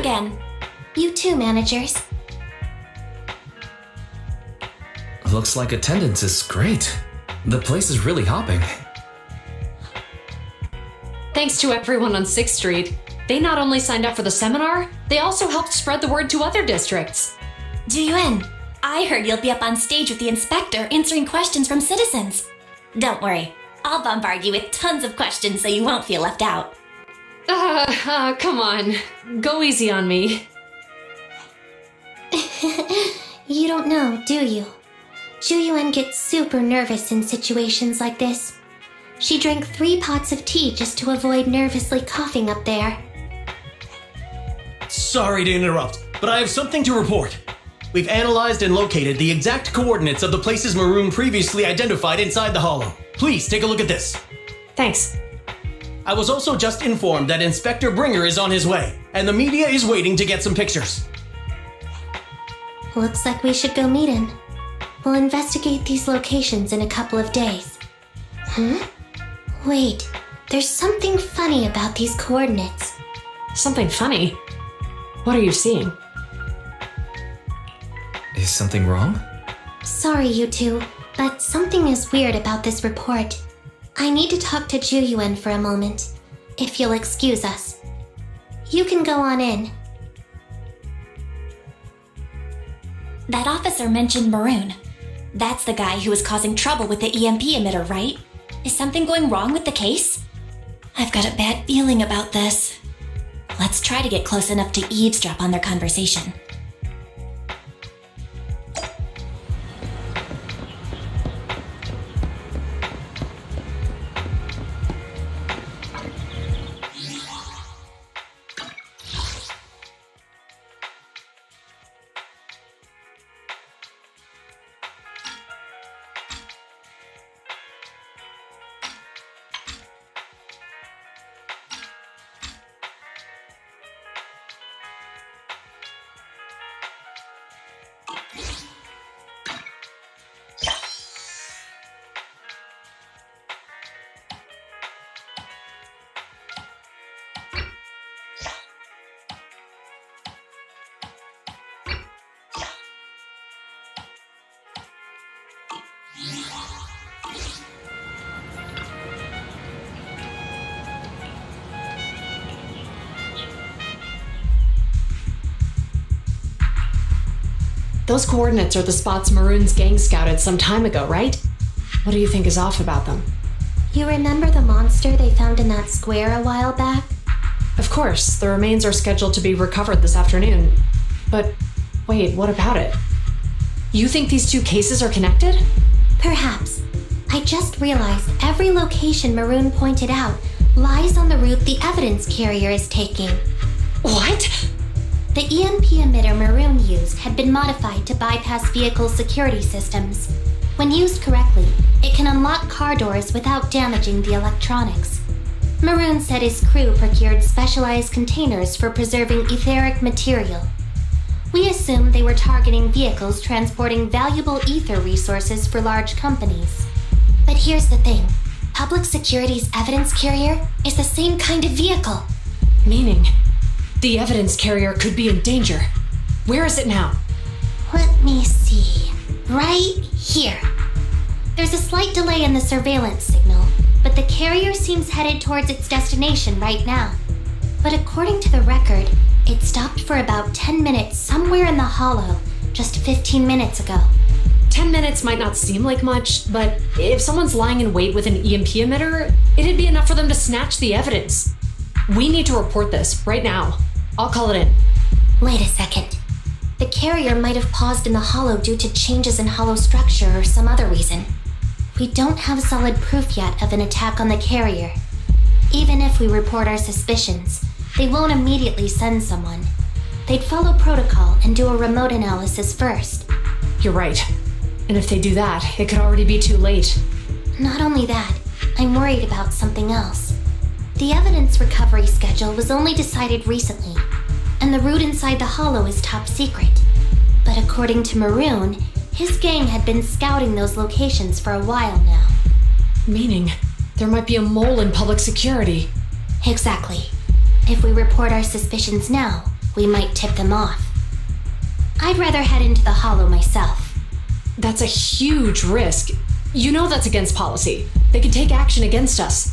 again. You too, managers. Looks like attendance is great. The place is really hopping. Thanks to everyone on 6th Street. They not only signed up for the seminar, they also helped spread the word to other districts. Juyuan, I heard you'll be up on stage with the inspector answering questions from citizens. Don't worry, I'll bombard you with tons of questions so you won't feel left out. Come on. Go easy on me. You don't know, do you? Juyuan gets super nervous in situations like this. She drank 3 pots of tea just to avoid nervously coughing up there. Sorry to interrupt, but I have something to report. We've analyzed and located the exact coordinates of the places Maroon previously identified inside the hollow. Please take a look at this. Thanks. I was also just informed that Inspector Bringer is on his way, and the media is waiting to get some pictures. Looks like we should go meet him. We'll investigate these locations in a couple of days. Wait, there's something funny about these coordinates. Something funny? What are you seeing? Is something wrong? Sorry, you two, but something is weird about this report. I need to talk to Juyuan for a moment, if you'll excuse us. You can go on in. That officer mentioned Maroon. That's the guy who was causing trouble with the EMP emitter, right? Is something going wrong with the case? I've got a bad feeling about this. Let's try to get close enough to eavesdrop on their conversation. Those coordinates are the spots Maroon's gang scouted some time ago, right? What do you think is off about them? You remember the monster they found in that square a while back? Of course, the remains are scheduled to be recovered this afternoon. But wait, what about it? You think these two cases are connected? Perhaps. I just realized every location Maroon pointed out lies on the route the evidence carrier is taking. What? The EMP emitter Maroon used had been modified to bypass vehicle security systems. When used correctly, it can unlock car doors without damaging the electronics. Maroon said his crew procured specialized containers for preserving etheric material. We assumed they were targeting vehicles transporting valuable ether resources for large companies. But here's the thing. Public Security's evidence carrier is the same kind of vehicle. Meaning, the evidence carrier could be in danger. Where is it now? Let me see. Right here. There's a slight delay in the surveillance signal, but the carrier seems headed towards its destination right now. But according to the record, it stopped for about 10 minutes somewhere in the hollow, just 15 minutes ago. 10 minutes might not seem like much, but if someone's lying in wait with an EMP emitter, it'd be enough for them to snatch the evidence. We need to report this right now. I'll call it in. Wait a second. The carrier might have paused in the hollow due to changes in hollow structure or some other reason. We don't have solid proof yet of an attack on the carrier. Even if we report our suspicions, they won't immediately send someone. They'd follow protocol and do a remote analysis first. You're right. And if they do that, it could already be too late. Not only that, I'm worried about something else. The evidence recovery schedule was only decided recently, and the route inside the hollow is top secret. But according to Maroon, his gang had been scouting those locations for a while now. Meaning, there might be a mole in public security. Exactly. If we report our suspicions now, we might tip them off. I'd rather head into the hollow myself. That's a huge risk. You know that's against policy. They could take action against us.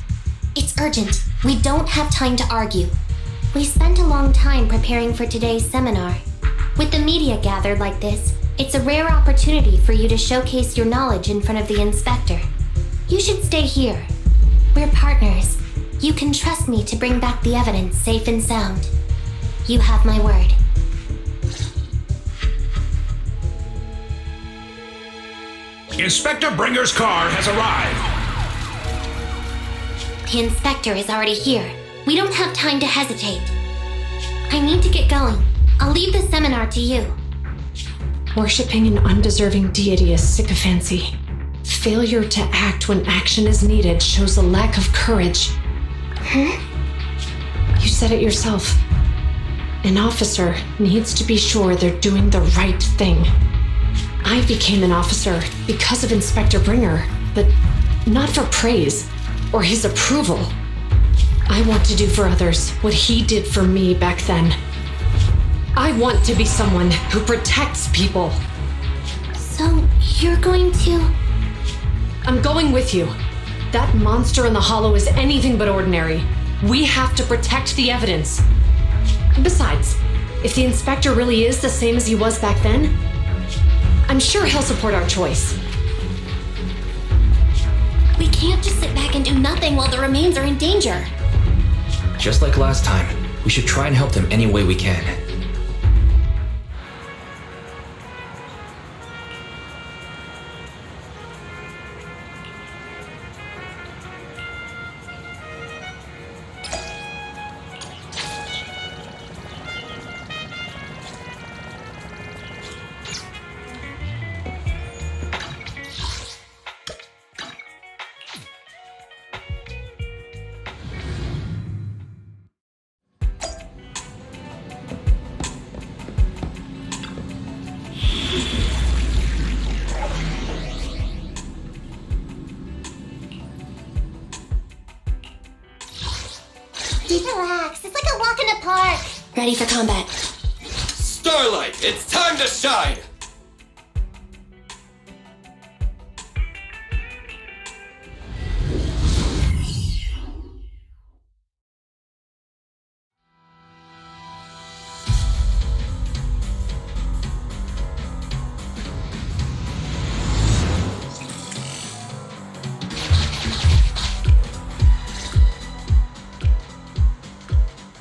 It's urgent. We don't have time to argue. We spent a long time preparing for today's seminar. With the media gathered like this, it's a rare opportunity for you to showcase your knowledge in front of the inspector. You should stay here. We're partners. You can trust me to bring back the evidence safe and sound. You have my word. Inspector Bringer's car has arrived. The inspector is already here. We don't have time to hesitate. I need to get going. I'll leave the seminar to you. Worshipping an undeserving deity is sycophancy. Failure to act when action is needed shows a lack of courage. Huh? You said it yourself. An officer needs to be sure they're doing the right thing. I became an officer because of Inspector Bringer, but not for praise or his approval. I want to do for others what he did for me back then. I want to be someone who protects people. So, you're going to... I'm going with you. That monster in the hollow is anything but ordinary. We have to protect the evidence. Besides, if the inspector really is the same as he was back then, I'm sure he'll support our choice. We can't just sit back and do nothing while the remains are in danger. Just like last time, we should try and help them any way we can. Relax, it's like a walk in the park. Ready for combat. Starlight, it's time to shine!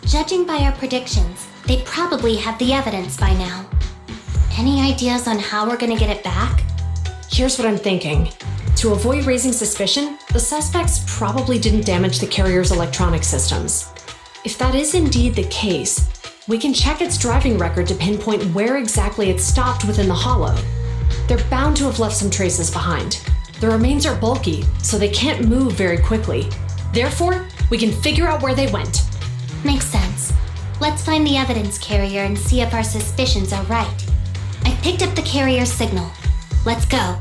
Judging by our predictions, they probably have the evidence by now. Any ideas on how we're gonna get it back? Here's what I'm thinking. To avoid raising suspicion, the suspects probably didn't damage the carrier's electronic systems. If that is indeed the case, we can check its driving record to pinpoint where exactly it stopped within the hollow. They're bound to have left some traces behind. The remains are bulky, so they can't move very quickly. Therefore, we can figure out where they went. Makes sense. Let's find the evidence carrier and see if our suspicions are right. I picked up the carrier's signal. Let's go.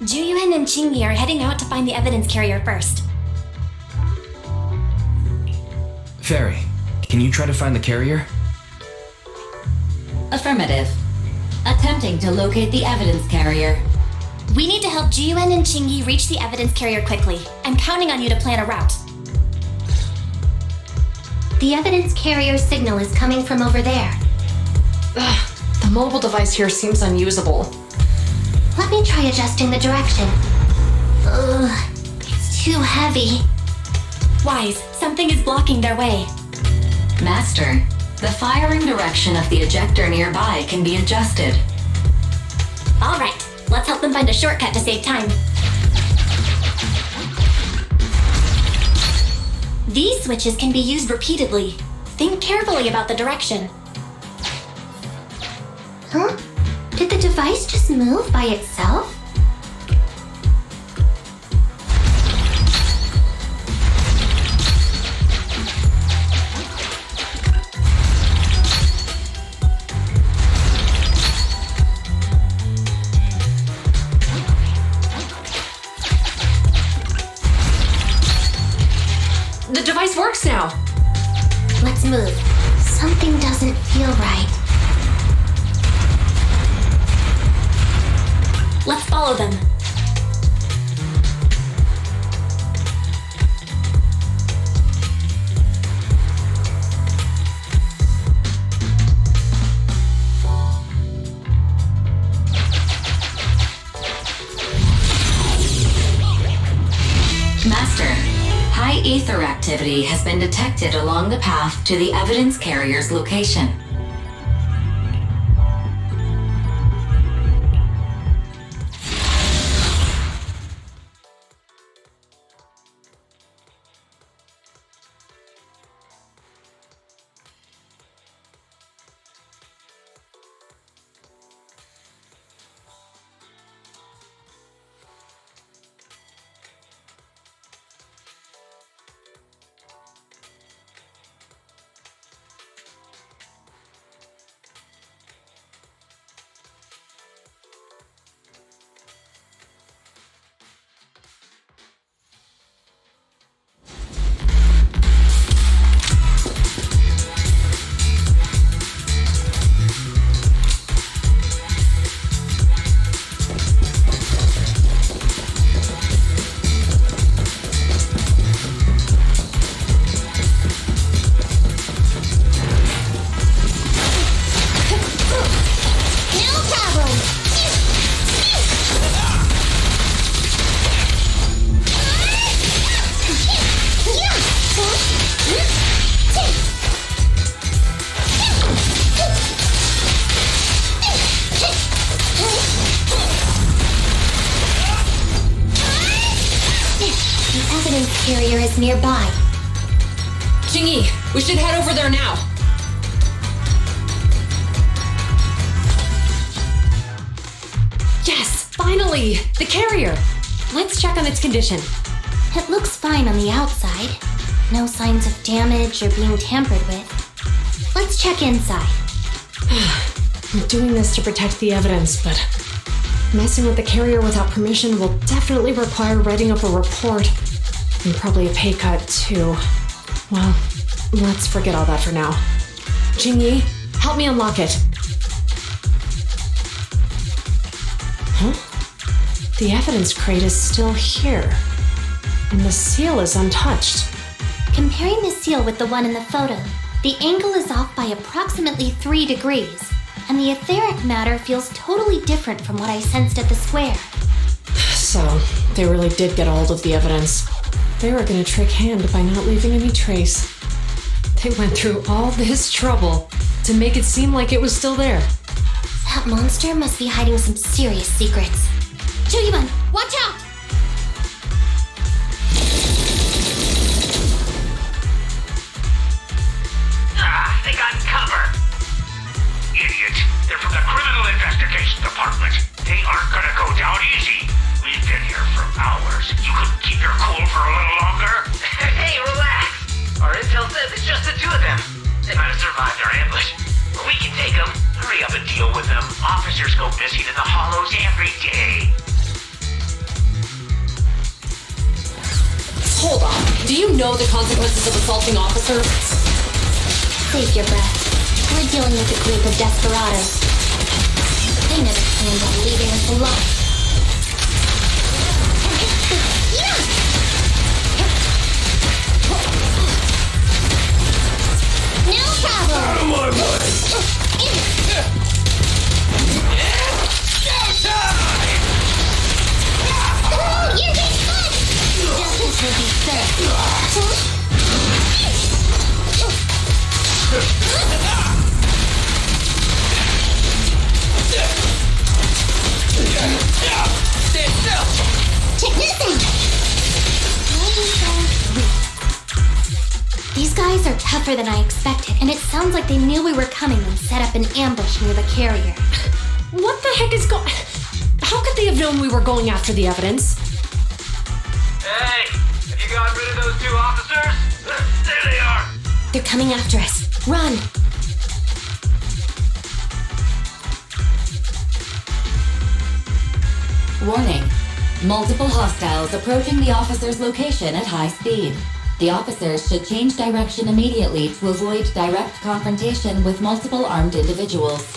Juyuan and Qingyi are heading out to find the evidence carrier first. Fairy, can you try to find the carrier? Affirmative. Attempting to locate the evidence carrier. We need to help Jiyuan and Qingyi reach the evidence carrier quickly. I'm counting on you to plan a route. The evidence carrier signal is coming from over there. Ugh, the mobile device here seems unusable. Let me try adjusting the direction. Ugh, it's too heavy. Wise, something is blocking their way. Master, the firing direction of the ejector nearby can be adjusted. All right. Let's help them find a shortcut to save time. These switches can be used repeatedly. Think carefully about the direction. Huh? Did the device just move by itself? The smooth. Something doesn't feel right. Let's follow them. Master, high ether activity has been detected along the path to the evidence carrier's location. Carrier is nearby. Jingyi, we should head over there now. Yes, finally! The carrier! Let's check on its condition. It looks fine on the outside. No signs of damage or being tampered with. Let's check inside. I'm doing this to protect the evidence, but messing with the carrier without permission will definitely require writing up a report. And probably a pay cut, too. Well, let's forget all that for now. Jingyi, help me unlock it. Huh? The evidence crate is still here. And the seal is untouched. Comparing the seal with the one in the photo, the angle is off by approximately 3 degrees, and the etheric matter feels totally different from what I sensed at the square. So, they really did get a hold of the evidence. They were gonna trick Hand by not leaving any trace. They went through all this trouble to make it seem like it was still there. That monster must be hiding some serious secrets. Juliman, watch out! They got cover. Idiot. They're from the Criminal Investigation Department. They aren't gonna go down easy. We've been here for hours. You couldn't keep your cool for a little longer? Hey, relax. Our intel says it's just the two of them. They might have survived our ambush. But we can take them. Hurry up and deal with them. Officers go missing in the hollows every day. Hold on. Do you know the consequences of assaulting officers? Save your breath. We're dealing with a group of desperados. They never planned on leaving us alone. No problem! Out of my way! Oh, you're being fun! Justice will be served. Stay still! Check this out! These guys are tougher than I expected, and it sounds like they knew we were coming and set up an ambush near the carrier. What the heck is going... How could they have known we were going after the evidence? Hey, have you gotten rid of those two officers? There they are. They're coming after us. Run! Warning. Multiple hostiles approaching the officer's location at high speed. The officers should change direction immediately to avoid direct confrontation with multiple armed individuals.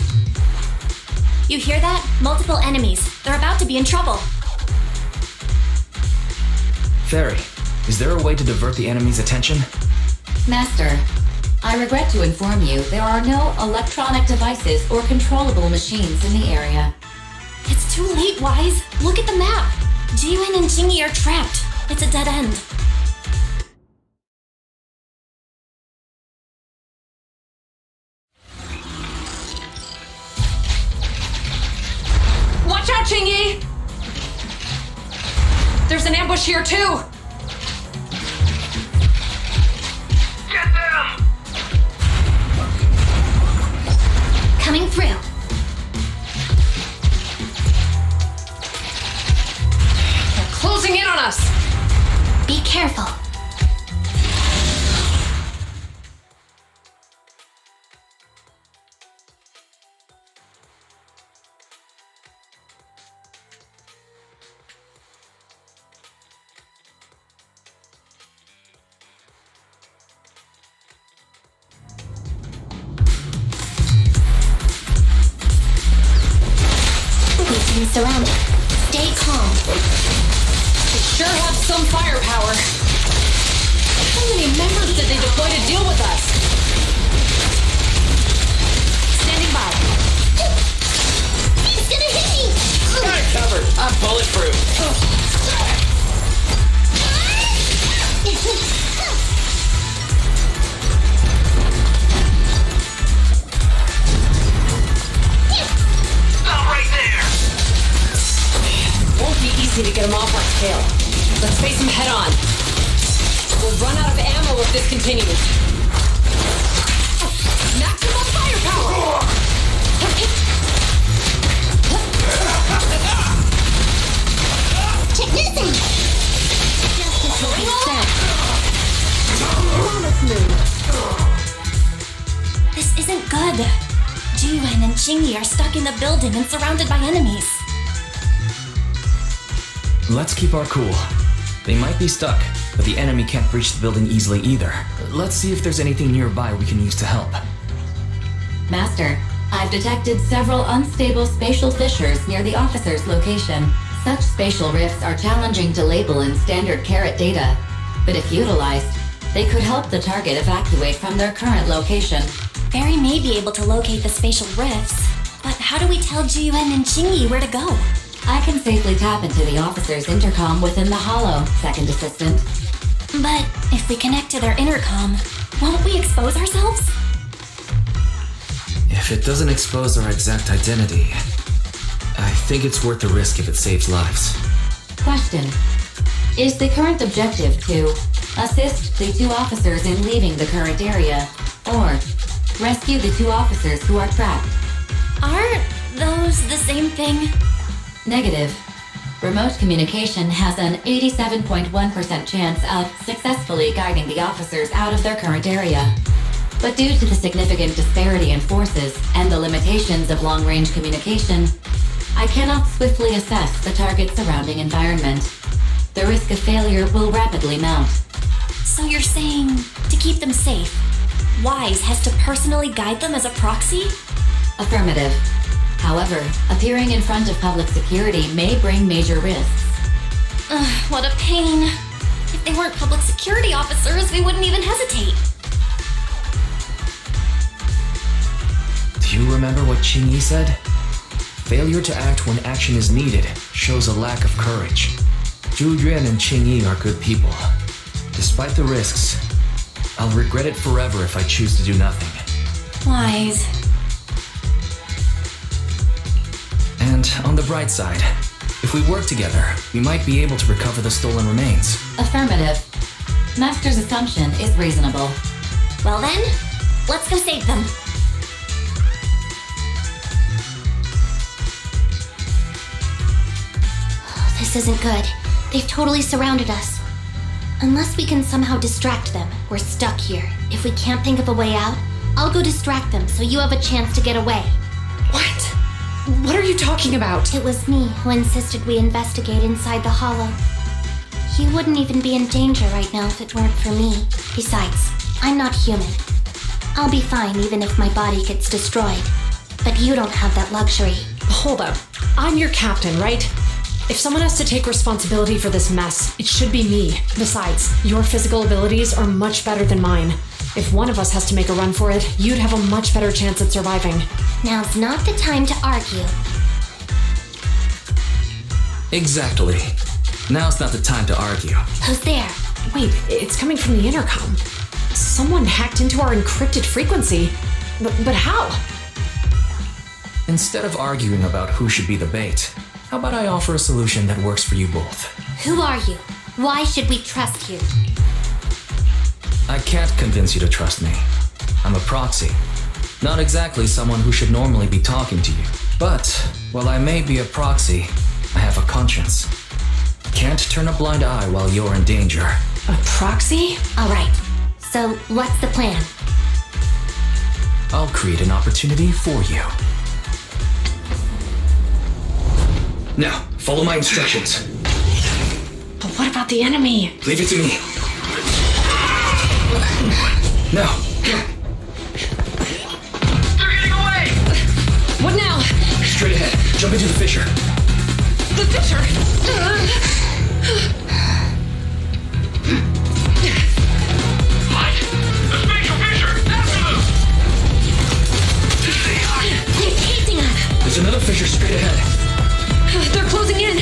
You hear that? Multiple enemies. They're about to be in trouble. Fairy, is there a way to divert the enemy's attention? Master, I regret to inform you there are no electronic devices or controllable machines in the area. It's too late, Wise. Look at the map. Ji-Yuan and Jingyi are trapped. It's a dead end. Watch out, Jingyi! There's an ambush here, too! Get them! Coming through. They're closing in on us! Be careful. Surrounded. Stay calm. They sure have some firepower. How many members did they deploy to deal with us? Standing by. It's gonna hit me! Got it covered. I'm bulletproof. Stop right there! Won't be easy to get them off our tail. Let's face them head on. We'll run out of ammo if this continues. Maximum firepower! Check this out! Justice will be served. This isn't good. Ji-Yuan and Jingyi are stuck in the building and surrounded by enemies. Let's keep our cool. They might be stuck, but the enemy can't breach the building easily either. Let's see if there's anything nearby we can use to help. Master, I've detected several unstable spatial fissures near the officer's location. Such spatial rifts are challenging to label in standard carat data, but if utilized, they could help the target evacuate from their current location. Fairy may be able to locate the spatial rifts, but how do we tell Ji-Yuan and Jingyi where to go? I can safely tap into the officer's intercom within the hollow, second assistant. But if we connect to their intercom, won't we expose ourselves? If it doesn't expose our exact identity, I think it's worth the risk if it saves lives. Question. Is the current objective to assist the two officers in leaving the current area, or rescue the two officers who are trapped? Aren't those the same thing? Negative. Remote communication has an 87.1% chance of successfully guiding the officers out of their current area. But due to the significant disparity in forces and the limitations of long-range communication, I cannot swiftly assess the target's surrounding environment. The risk of failure will rapidly mount. So you're saying to keep them safe, Wise has to personally guide them as a proxy? Affirmative. However, appearing in front of public security may bring major risks. Ugh, what a pain. If they weren't public security officers, we wouldn't even hesitate. Do you remember what Jingyi said? Failure to act when action is needed shows a lack of courage. Zhu Yuan and Jingyi are good people. Despite the risks, I'll regret it forever if I choose to do nothing. Wise. And on the bright side, if we work together, we might be able to recover the stolen remains. Affirmative. Master's assumption is reasonable. Well then, let's go save them. This isn't good. They've totally surrounded us. Unless we can somehow distract them, we're stuck here. If we can't think of a way out, I'll go distract them so you have a chance to get away. What? What are you talking about? It was me who insisted we investigate inside the hollow. You wouldn't even be in danger right now if it weren't for me. Besides, I'm not human. I'll be fine even if my body gets destroyed. But you don't have that luxury. Hold up. I'm your captain, right? If someone has to take responsibility for this mess, it should be me. Besides, your physical abilities are much better than mine. If one of us has to make a run for it, you'd have a much better chance at surviving. Now's not the time to argue. Exactly. Now's not the time to argue. Who's there? Wait, it's coming from the intercom. Someone hacked into our encrypted frequency. But how? Instead of arguing about who should be the bait, how about I offer a solution that works for you both? Who are you? Why should we trust you? I can't convince you to trust me. I'm a proxy. Not exactly someone who should normally be talking to you. But, while I may be a proxy, I have a conscience. Can't turn a blind eye while you're in danger. A proxy? Alright, so what's the plan? I'll create an opportunity for you. Now, follow my instructions. But what about the enemy? Leave it to me. Now. They're getting away! What now? Straight ahead. Jump into the fissure. The fissure! Light! The spatial fissure! After them! They're chasing us! There's another fissure straight ahead. They're closing in!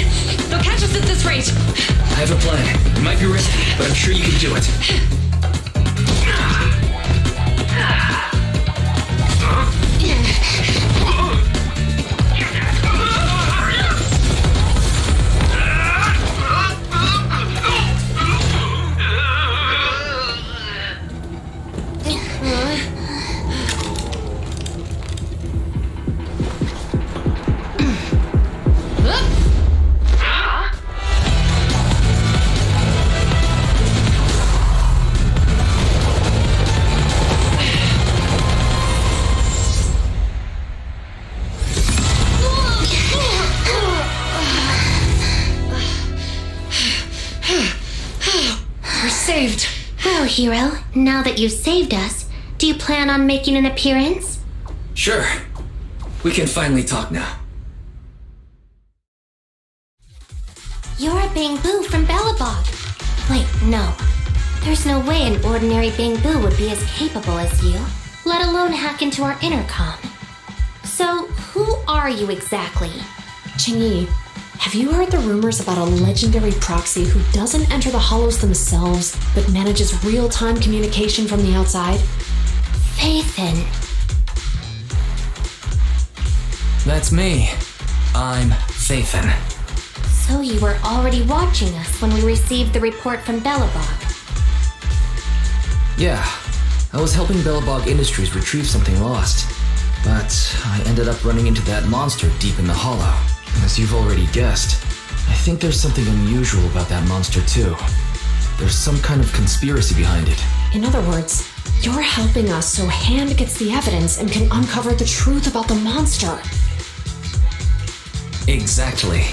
They'll catch us at this rate! I have a plan. It might be risky, but I'm sure you can do it. Saved. Well, hero, now that you've saved us, do you plan on making an appearance? Sure. We can finally talk now. You're a Bangbu from Belobog. Wait, no. There's no way an ordinary Bangbu would be as capable as you, let alone hack into our intercom. So, who are you exactly? Qingyi, have you heard the rumors about a legendary proxy who doesn't enter the hollows themselves, but manages real-time communication from the outside? Phaethon. That's me. I'm Phaethon. So you were already watching us when we received the report from Belobog. Yeah, I was helping Belobog Industries retrieve something lost. But I ended up running into that monster deep in the hollow. As you've already guessed, I think there's something unusual about that monster too. There's some kind of conspiracy behind it. In other words, you're helping us so Hand gets the evidence and can uncover the truth about the monster. Exactly.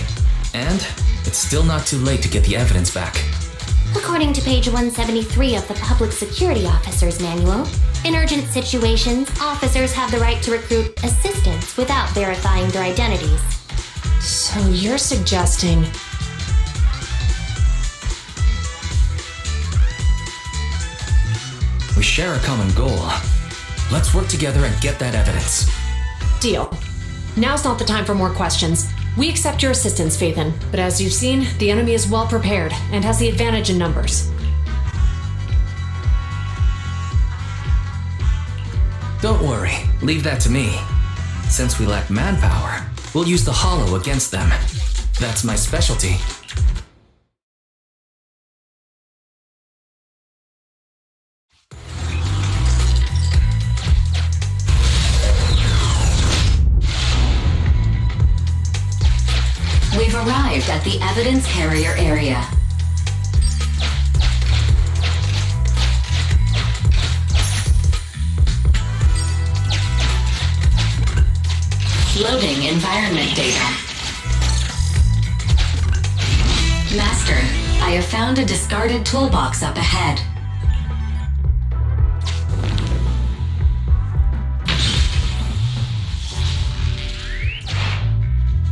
And it's still not too late to get the evidence back. According to page 173 of the Public Security Officer's Manual, in urgent situations, officers have the right to recruit assistants without verifying their identities. So you're suggesting... We share a common goal. Let's work together and get that evidence. Deal. Now's not the time for more questions. We accept your assistance, Phaethon, but as you've seen, the enemy is well prepared and has the advantage in numbers. Don't worry, leave that to me. Since we lack manpower, we'll use the hollow against them. That's my specialty. We've arrived at the evidence carrier area. Loading environment data. Master, I have found a discarded toolbox up ahead.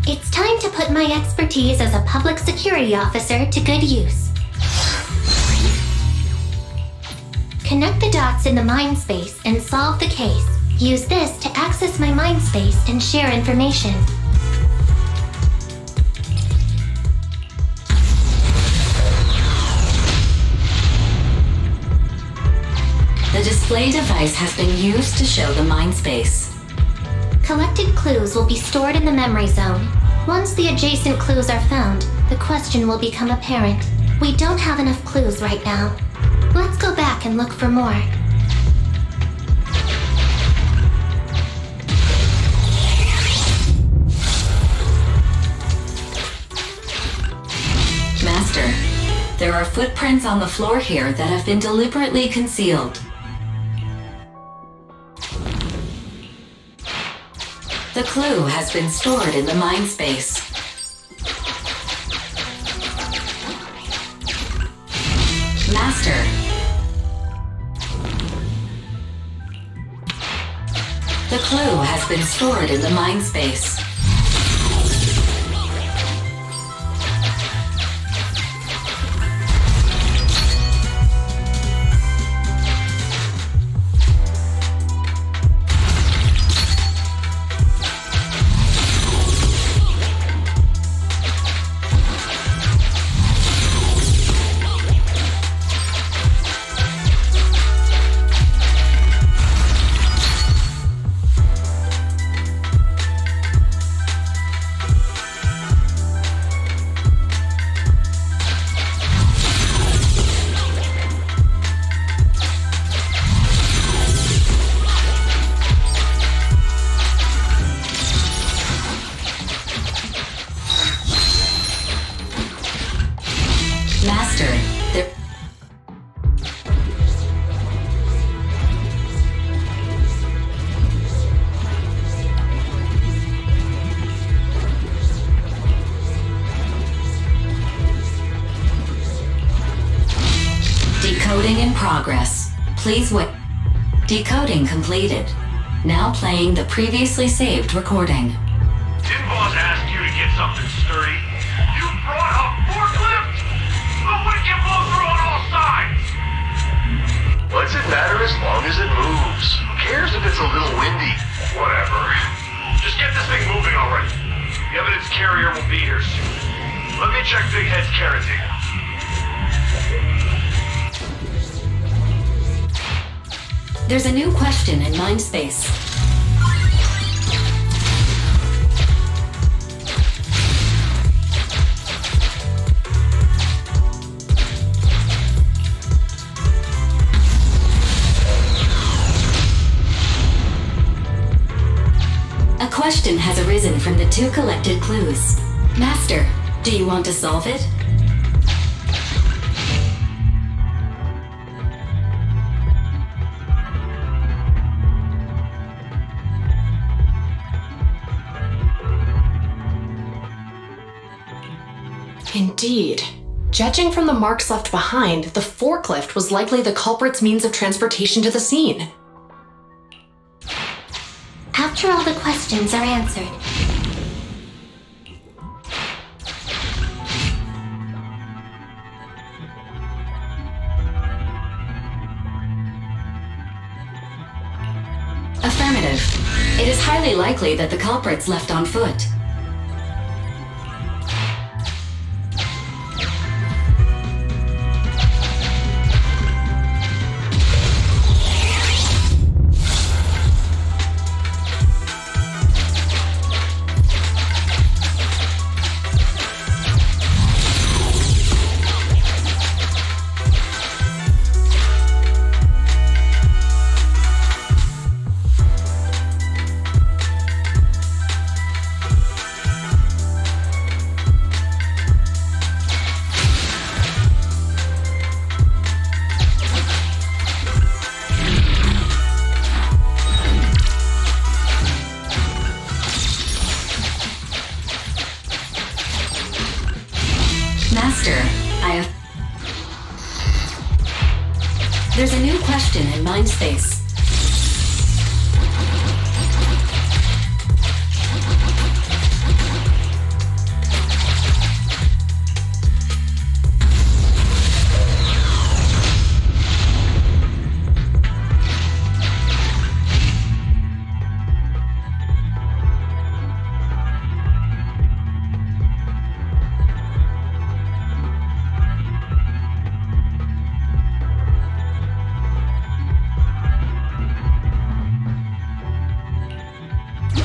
It's time to put my expertise as a public security officer to good use. Connect the dots in the mind space and solve the case. Use this to access my mind space and share information. The display device has been used to show the mind space. Collected clues will be stored in the memory zone. Once the adjacent clues are found, the question will become apparent. We don't have enough clues right now. Let's go back and look for more. Master, there are footprints on the floor here that have been deliberately concealed. The clue has been stored in the mind space. Master. The clue has been stored in the mind space. Decoding in progress. Please wait. Decoding completed. Now playing the previously saved recording. Didn't boss ask you to get something sturdy? You brought a forklift? The wind can blow through on all sides! What's it matter as long as it moves? Who cares if it's a little windy? Whatever. Just get this thing moving already. The evidence carrier will be here soon. Let me check Big Head's carrot data. There's a new question in mind space. A question has arisen from the two collected clues. Master, do you want to solve it? Indeed. Judging from the marks left behind, the forklift was likely the culprit's means of transportation to the scene. After all the questions are answered, Affirmative. It is highly likely that the culprit's left on foot. There's a new question in Mindspace.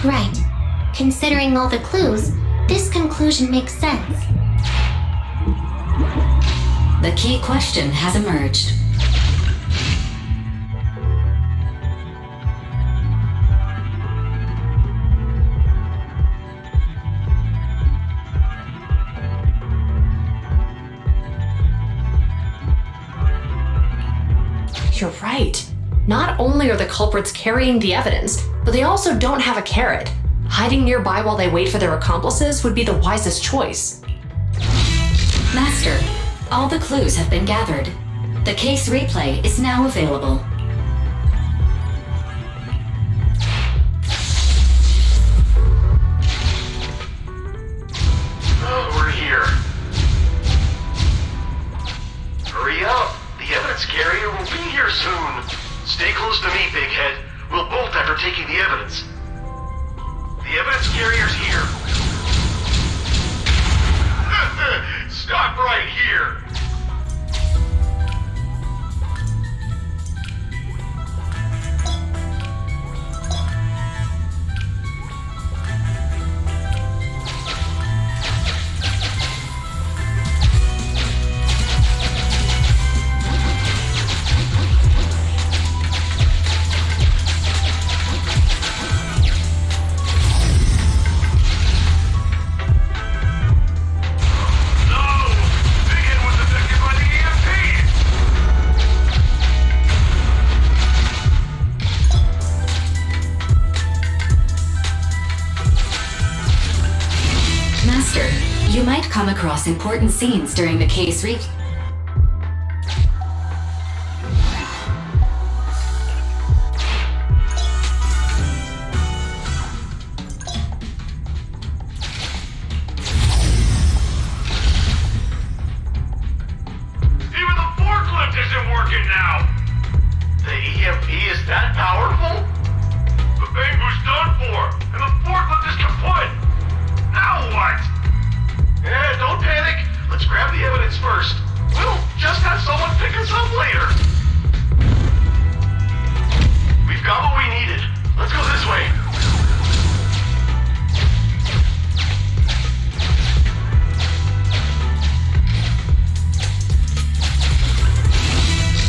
Right. Considering all the clues, this conclusion makes sense. The key question has emerged. You're right. Not only are the culprits carrying the evidence, but they also don't have a carrot. Hiding nearby while they wait for their accomplices would be the wisest choice. Master, all the clues have been gathered. The case replay is now available. Oh, we're here. Hurry up! The evidence carrier will be here soon. Stay close to me, big head. We'll bolt after taking the evidence. The evidence carrier's here. Stop right here. You might come across important scenes during the case replay. Even the forklift isn't working now. The EMP is that powerful? The bamboo's done for, and the forklift is kaput. Now what? Yeah, don't panic. Let's grab the evidence first. We'll just have someone pick us up later. We've got what we needed. Let's go this way.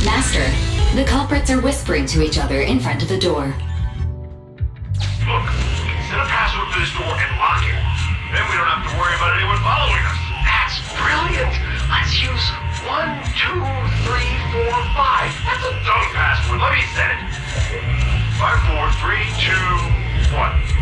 Master, the culprits are whispering to each other in front of the door. Look, we can set a password for this door and lock it. Then we don't have to worry about anyone following us. That's brilliant. Let's use 1, 2, 3, 4, 5. That's a dumb password. Let me set it. 5, 4, 3, 2, 1.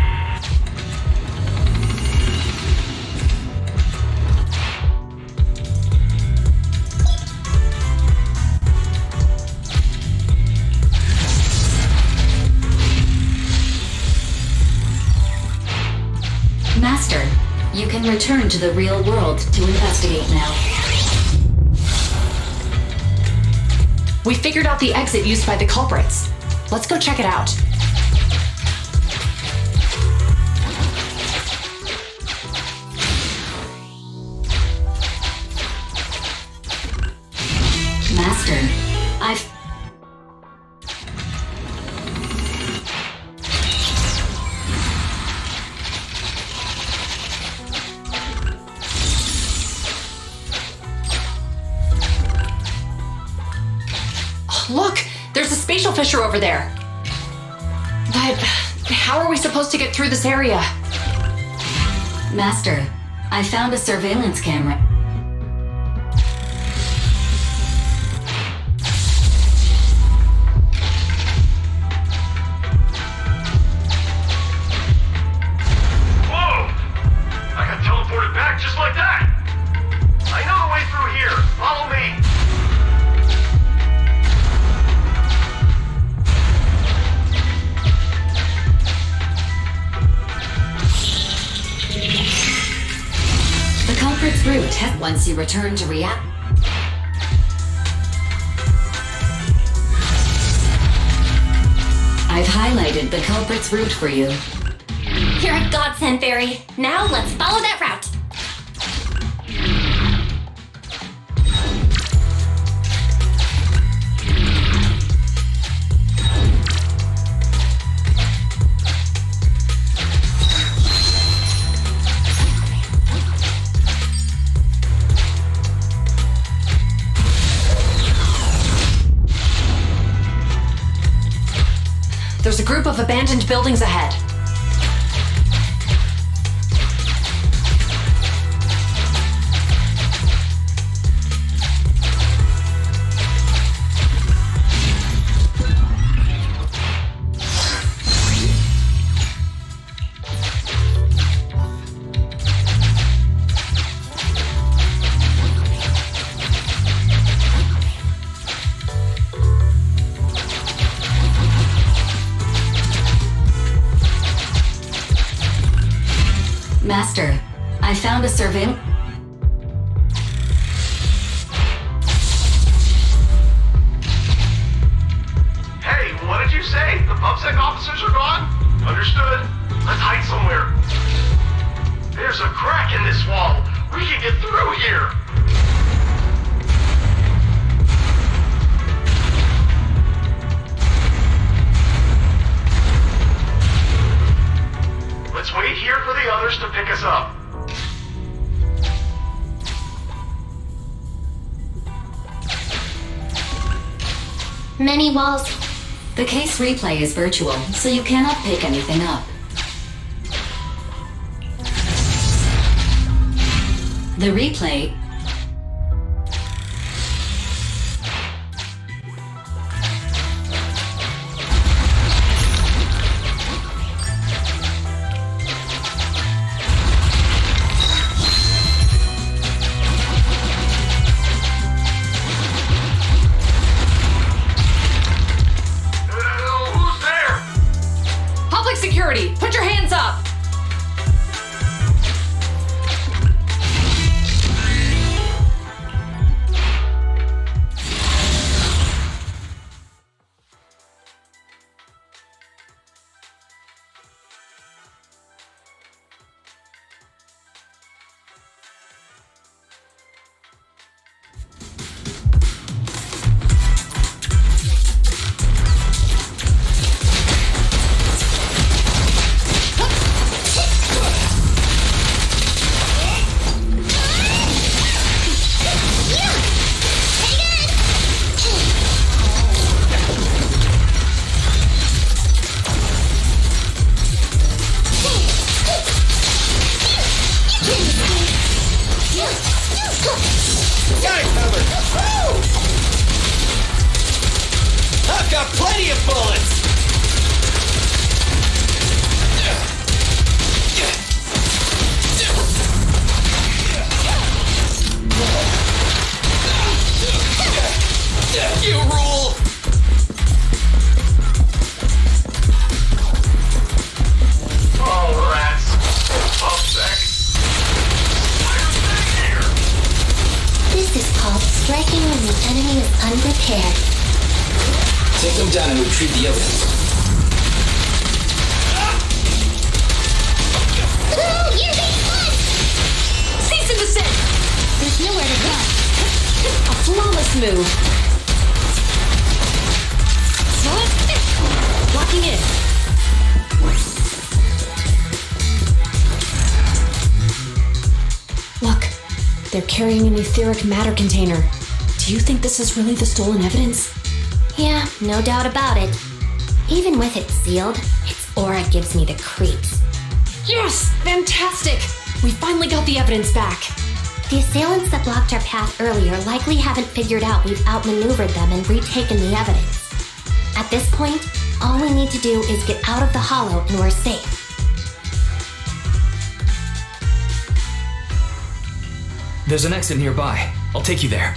Master, you can return to the real world to investigate now. We figured out the exit used by the culprits. Let's go check it out. Master, I've... Look! There's a spatial fissure over there! But how are we supposed to get through this area? Master, I found a surveillance camera. Whoa! I got teleported back just like that! I know the way through here. Follow me! route once you return to reality. I've highlighted the culprit's route for you. You're a godsend, Barry. Now let's follow that route. There's a group of abandoned buildings ahead. Master, I found a surveillance. Hey, what did you say? The PubSec officers are gone? Understood. Let's hide somewhere. There's a crack in this wall. We can get through here. Let's wait here for the others to pick us up. Many walls. The case replay is virtual, so you cannot pick anything up. The replay Who's there? Public security, put your hands up! Got it covered! I've got plenty of bullets! You rule! Oh, rats. PubSec. This is called striking when the enemy is unprepared. Take them down and retrieve the evidence. Ooh, you're being fun! Cease and desist! There's nowhere to go. A flawless move. Locking in. Look, they're carrying an etheric matter container. Do you think this is really the stolen evidence? Yeah, no doubt about it. Even with it sealed, its aura gives me the creeps. Yes! Fantastic! We finally got the evidence back. The assailants that blocked our path earlier likely haven't figured out we've outmaneuvered them and retaken the evidence. At this point, all we need to do is get out of the hollow and we're safe. There's an exit nearby. I'll take you there.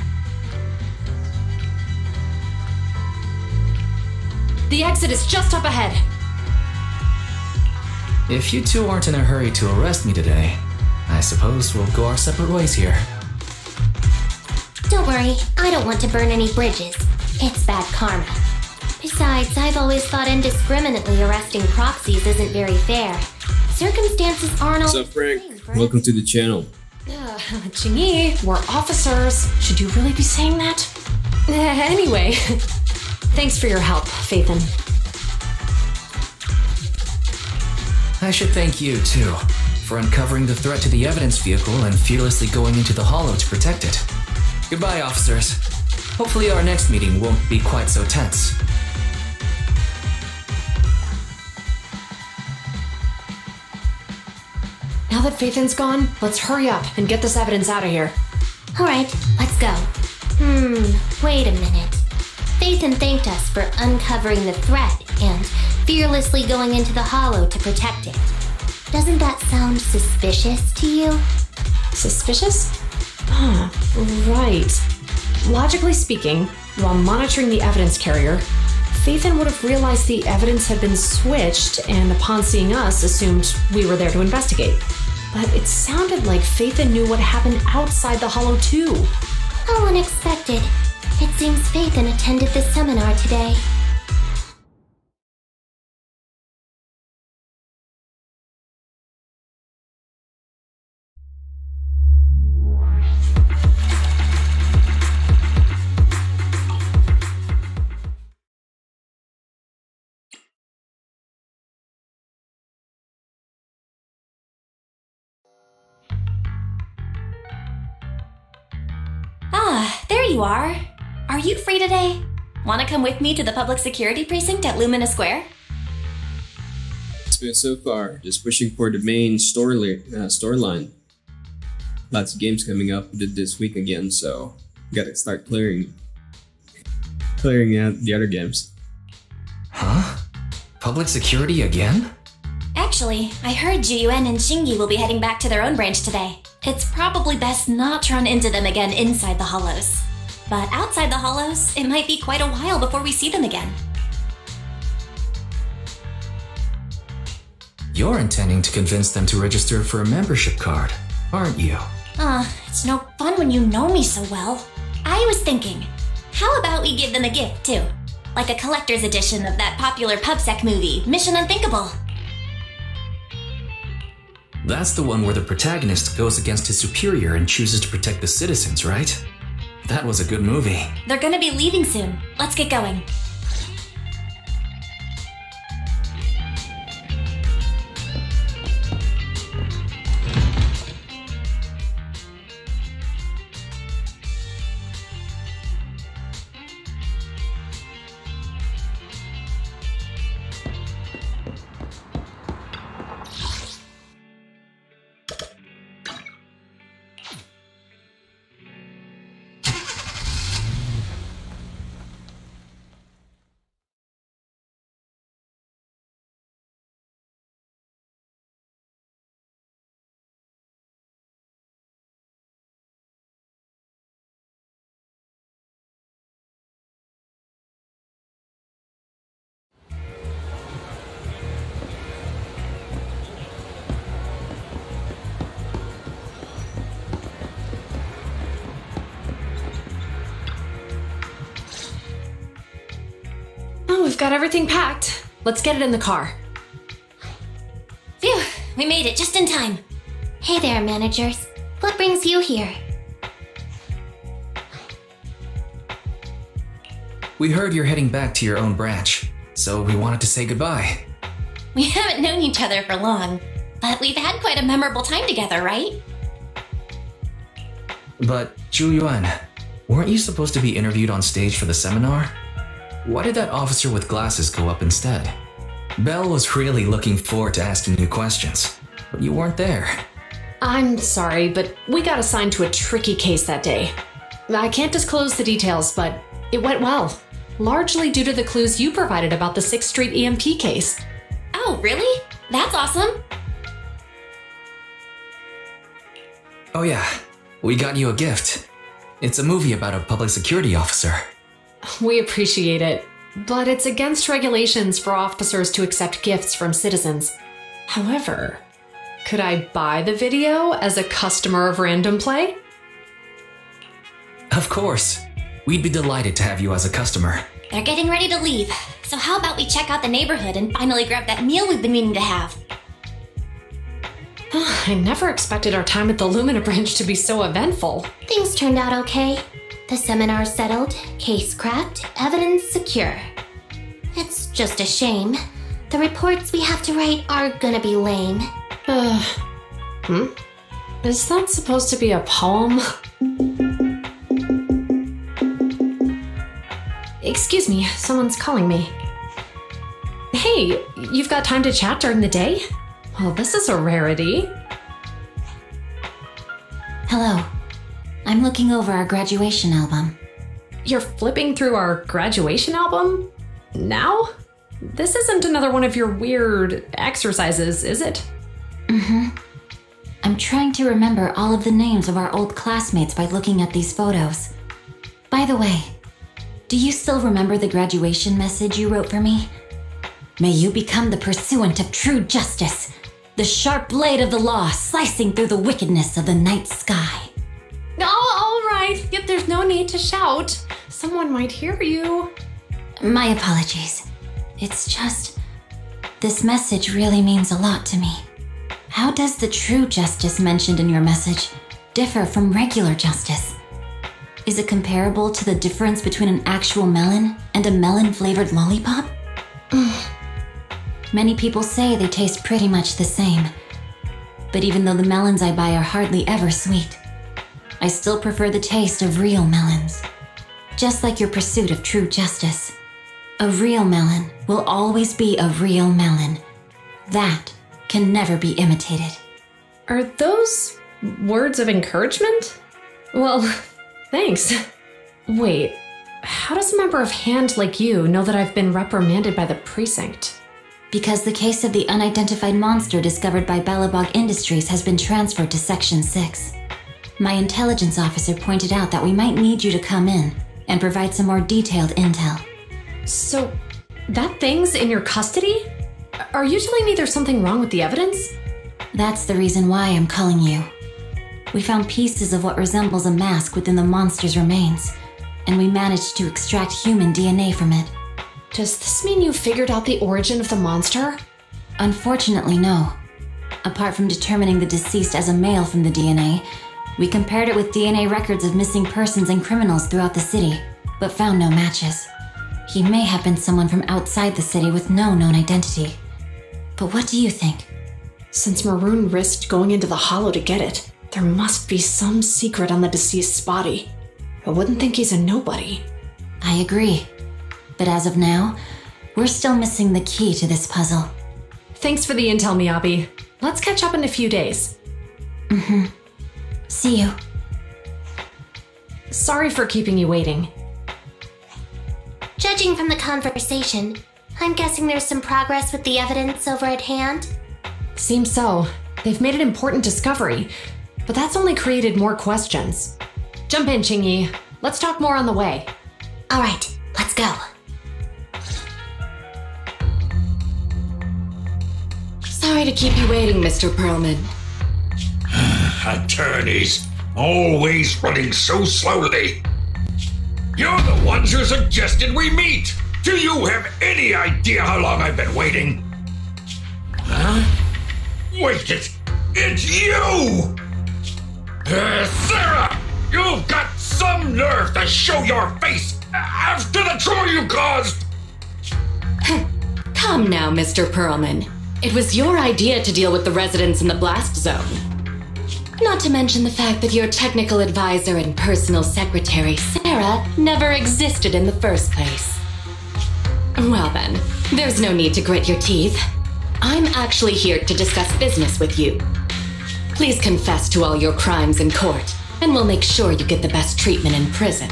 The exit is just up ahead. If you two aren't in a hurry to arrest me today, I I suppose we'll go our separate ways here. Don't worry, I don't want to burn any bridges. It's bad karma. Besides, I've always thought indiscriminately arresting proxies isn't very fair. Circumstances aren't What's always up, Frank? the same for Welcome to the channel. Chingy, we're officers. Should you really be saying that? Anyway, thanks for your help, Faithin. I should thank you, too, for uncovering the threat to the evidence vehicle and fearlessly going into the hollow to protect it. Goodbye, officers. Hopefully our next meeting won't be quite so tense. Now that Faithin's gone, let's hurry up and get this evidence out of here. Alright, let's go. Wait a minute. Faithin thanked us for uncovering the threat and fearlessly going into the hollow to protect it. Doesn't that sound suspicious to you? Suspicious? Right. Logically speaking, while monitoring the evidence carrier, Faithin would have realized the evidence had been switched and upon seeing us assumed we were there to investigate. But it sounded like Faithin knew what happened outside the hollow too. How unexpected. It seems Faithin attended this seminar today. There you are. Are you free today? Want to come with me to the public security precinct at Lumina Square? It's been so far, just pushing for the main storyline. Lots of games coming up this week again, so gotta start clearing out the other games. Huh? Public security again? Actually, I heard Juyuan and Shingi will be heading back to their own branch today. It's probably best not to run into them again inside the hollows. But outside the hollows, it might be quite a while before we see them again. You're intending to convince them to register for a membership card, aren't you? It's no fun when you know me so well. I was thinking, how about we give them a gift too? Like a collector's edition of that popular PubSec movie, Mission Unthinkable. That's the one where the protagonist goes against his superior and chooses to protect the citizens, right? That was a good movie. They're gonna be leaving soon. Let's get going. Oh, we've got everything packed. Let's get it in the car. Phew, we made it just in time. Hey there, managers. What brings you here? We heard you're heading back to your own branch, so we wanted to say goodbye. We haven't known each other for long, but we've had quite a memorable time together, right? But, Juyuan, weren't you supposed to be interviewed on stage for the seminar? Why did that officer with glasses go up instead? Belle was really looking forward to asking you questions, but you weren't there. I'm sorry, but we got assigned to a tricky case that day. I can't disclose the details, but it went well. Largely due to the clues you provided about the 6th Street EMP case. Oh, really? That's awesome. Oh yeah, we got you a gift. It's a movie about a public security officer. We appreciate it, but it's against regulations for officers to accept gifts from citizens. However, Could I buy the video as a customer of Random Play? Of course. We'd be delighted to have you as a customer. They're getting ready to leave, so how about we check out the neighborhood and finally grab that meal we've been meaning to have? I never expected our time at the Lumina branch to be so eventful. Things turned out okay. The seminar settled, case cracked, evidence secure. It's just a shame. The reports we have to write are gonna be lame. Is that supposed to be a poem? Excuse me, someone's calling me. Hey, you've got time to chat during the day? Well, this is a rarity. Hello. I'm looking over our graduation album. You're flipping through our graduation album? Now? This isn't another one of your weird exercises, is it? I'm trying to remember all of the names of our old classmates by looking at these photos. By the way, do you still remember the graduation message you wrote for me? May you become the pursuant of true justice, the sharp blade of the law slicing through the wickedness of the night sky. Oh, all right. Yet there's no need to shout. Someone might hear you. My apologies. It's just, this message really means a lot to me. How does the true justice mentioned in your message differ from regular justice? Is it comparable to the difference between an actual melon and a melon-flavored lollipop? Many people say they taste pretty much the same. But even though the melons I buy are hardly ever sweet, I still prefer the taste of real melons. Just like your pursuit of true justice. A real melon will always be a real melon. That can never be imitated. Are those words of encouragement? Well, thanks. Wait, how does a member of Hand like you know that I've been reprimanded by the precinct? Because the case of the unidentified monster discovered by Balabog Industries has been transferred to Section 6. My intelligence officer pointed out that we might need you to come in and provide some more detailed intel. So, that thing's in your custody? Are you telling me there's something wrong with the evidence? That's the reason why I'm calling you. We found pieces of what resembles a mask within the monster's remains, and we managed to extract human DNA from it. Does this mean you figured out the origin of the monster? Unfortunately, no. Apart from determining the deceased as a male from the DNA, we compared it with DNA records of missing persons and criminals throughout the city, but found no matches. He may have been someone from outside the city with no known identity. But what do you think? Since Maroon risked going into the Hollow to get it, there must be some secret on the deceased's body. I wouldn't think he's a nobody. I agree. But as of now, we're still missing the key to this puzzle. Thanks for the intel, Miyabi. Let's catch up in a few days. See you. Sorry for keeping you waiting. Judging from the conversation, I'm guessing there's some progress with the evidence over at Hand. Seems so. They've made an important discovery, but that's only created more questions. Jump in, Chingy. Let's talk more on the way. All right, let's go. Sorry to keep you waiting, Mr. Perlman. Attorneys, always running so slowly. You're the ones who suggested we meet. Do you have any idea how long I've been waiting? Huh? Wait, it's you! Sarah! You've got some nerve to show your face after the trouble you caused! Come now, Mr. Perlman. It was your idea to deal with the residents in the blast zone. Not to mention the fact that your technical advisor and personal secretary, Sarah, never existed in the first place. Well then, there's no need to grit your teeth. I'm actually here to discuss business with you. Please confess to all your crimes in court, and we'll make sure you get the best treatment in prison.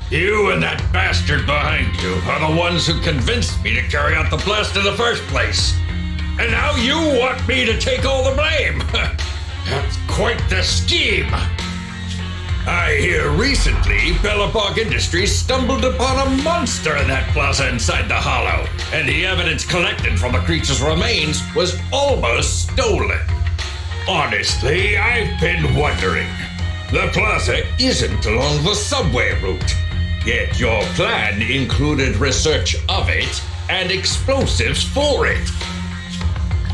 You and that bastard behind you are the ones who convinced me to carry out the blast in the first place. And now you want me to take all the blame. That's quite the scheme. I hear recently Bellapog Industries stumbled upon a monster in that plaza inside the hollow, and the evidence collected from the creature's remains was almost stolen. Honestly, I've been wondering. The plaza isn't along the subway route, yet your plan included research of it and explosives for it.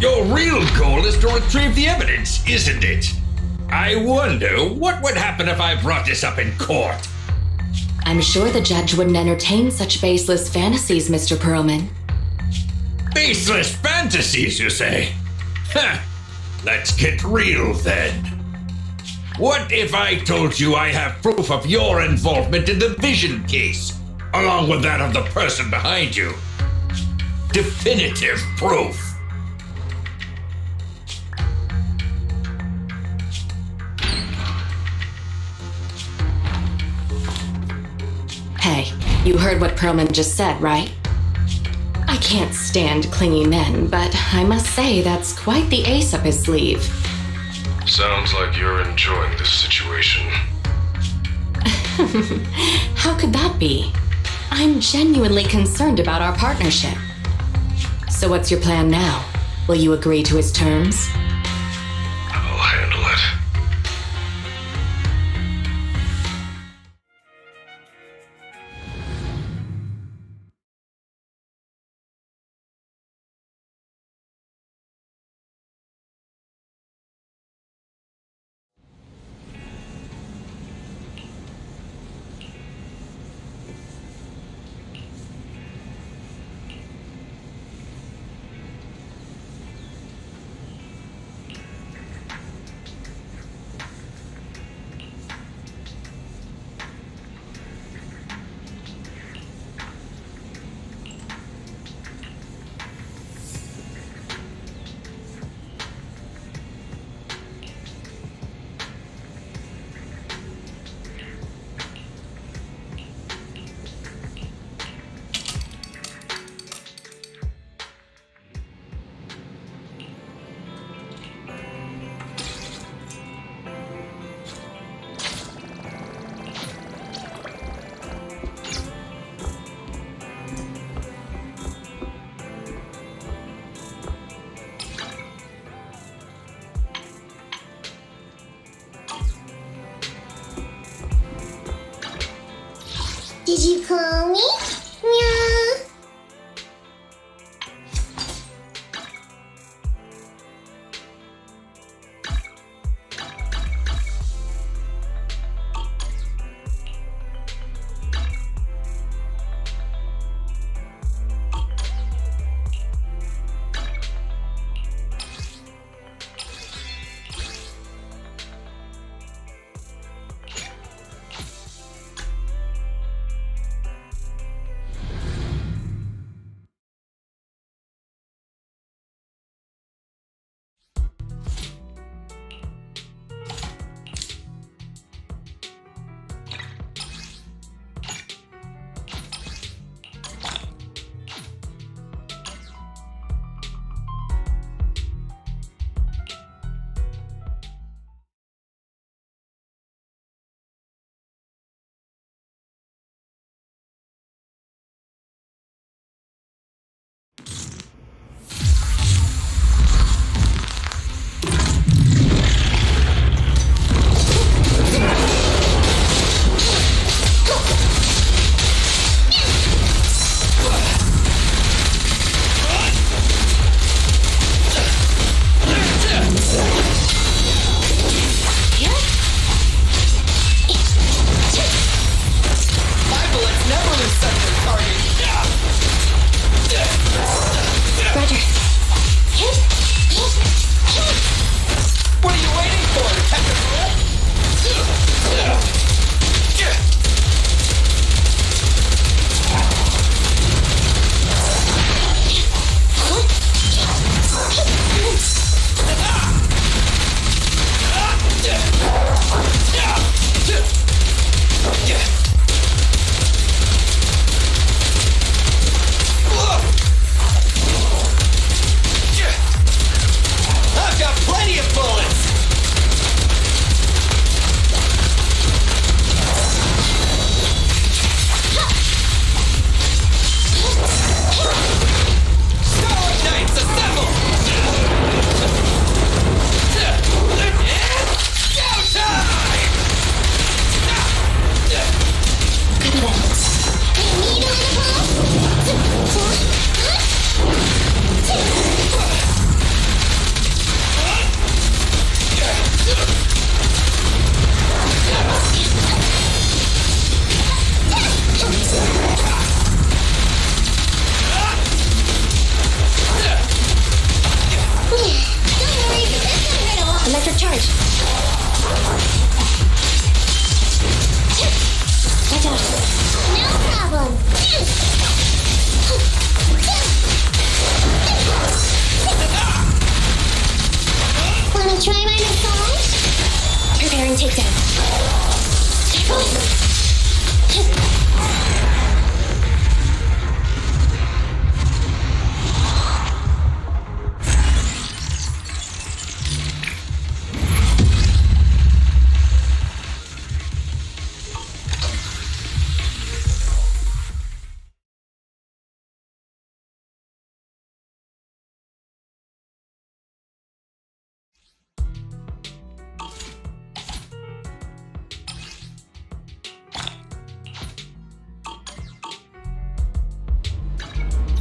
Your real goal is to retrieve the evidence, isn't it? I wonder what would happen if I brought this up in court. I'm sure the judge wouldn't entertain such baseless fantasies, Mr. Perlman. Baseless fantasies, you say? Huh. Let's get real then. What if I told you I have proof of your involvement in the Vision case, along with that of the person behind you? Definitive proof. Hey, you heard what Perlman just said, right? I can't stand clingy men, but I must say that's quite the ace up his sleeve. Sounds like you're enjoying this situation. How could that be? I'm genuinely concerned about our partnership. So what's your plan now? Will you agree to his terms? I'll handle it. Did you call me? Meow. takedown.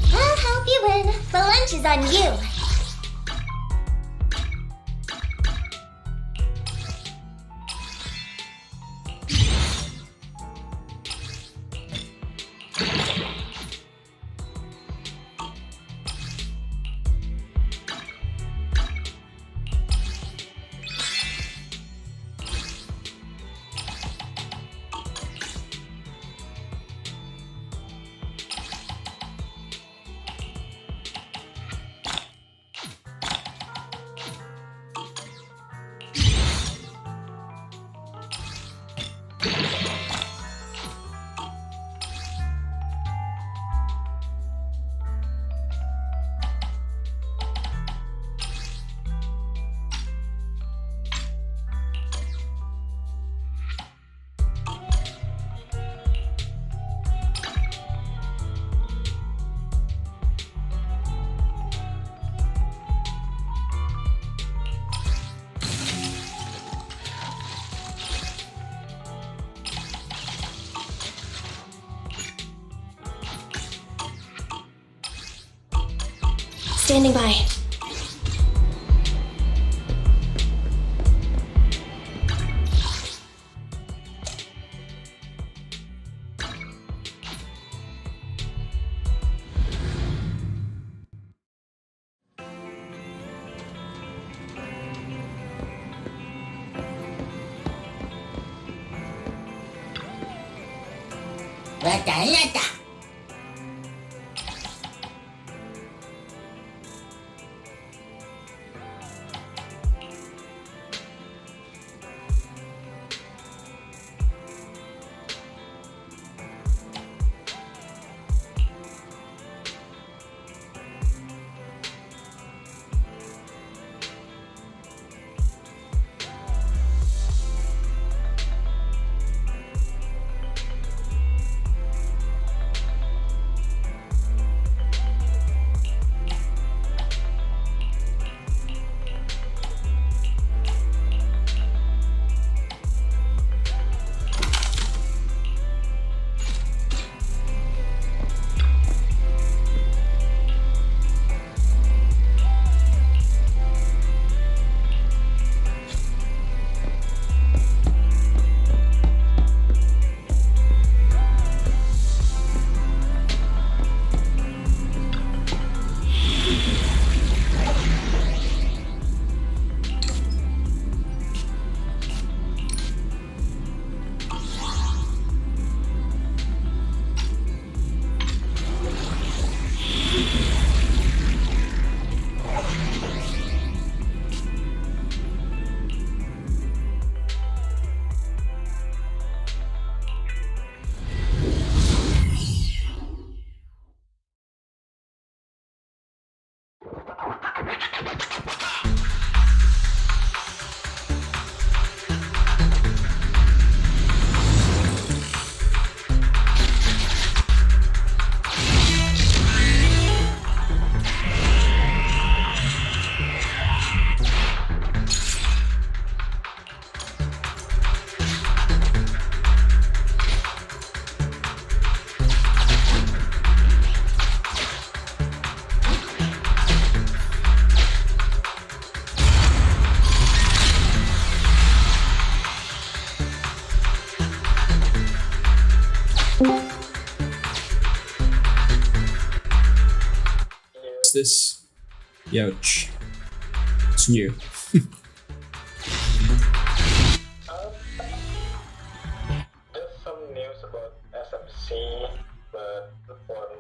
I'll help you win. The lunch is on you. Standing by. This? Youch. It's new. There's some news about SMC, but the one.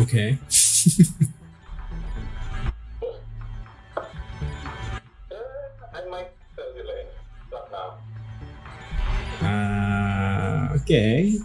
Okay. Okay.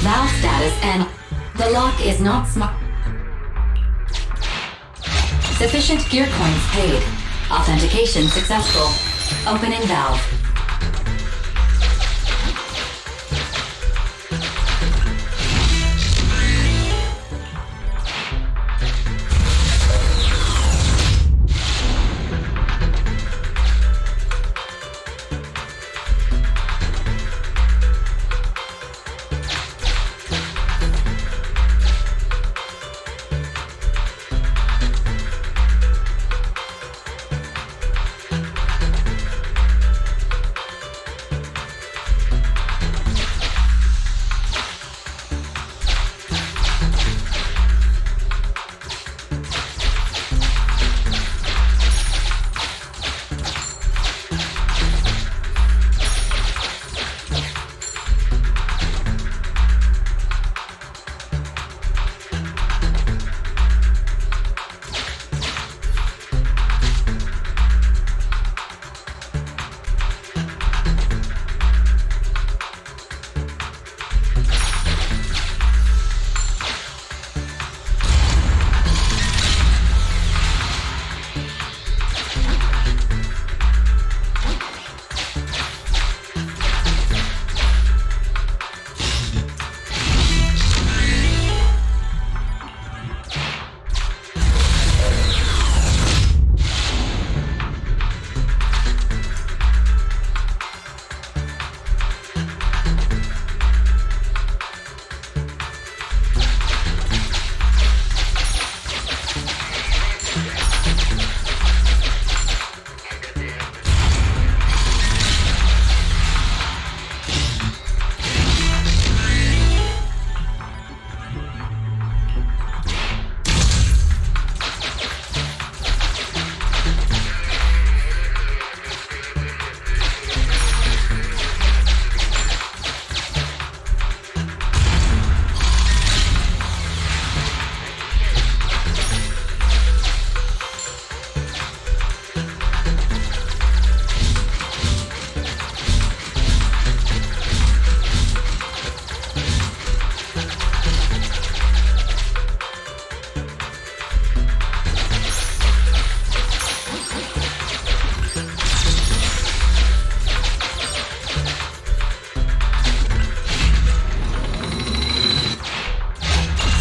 Valve status and the lock is not smart. Sufficient gear coins paid. Authentication successful. Opening valve.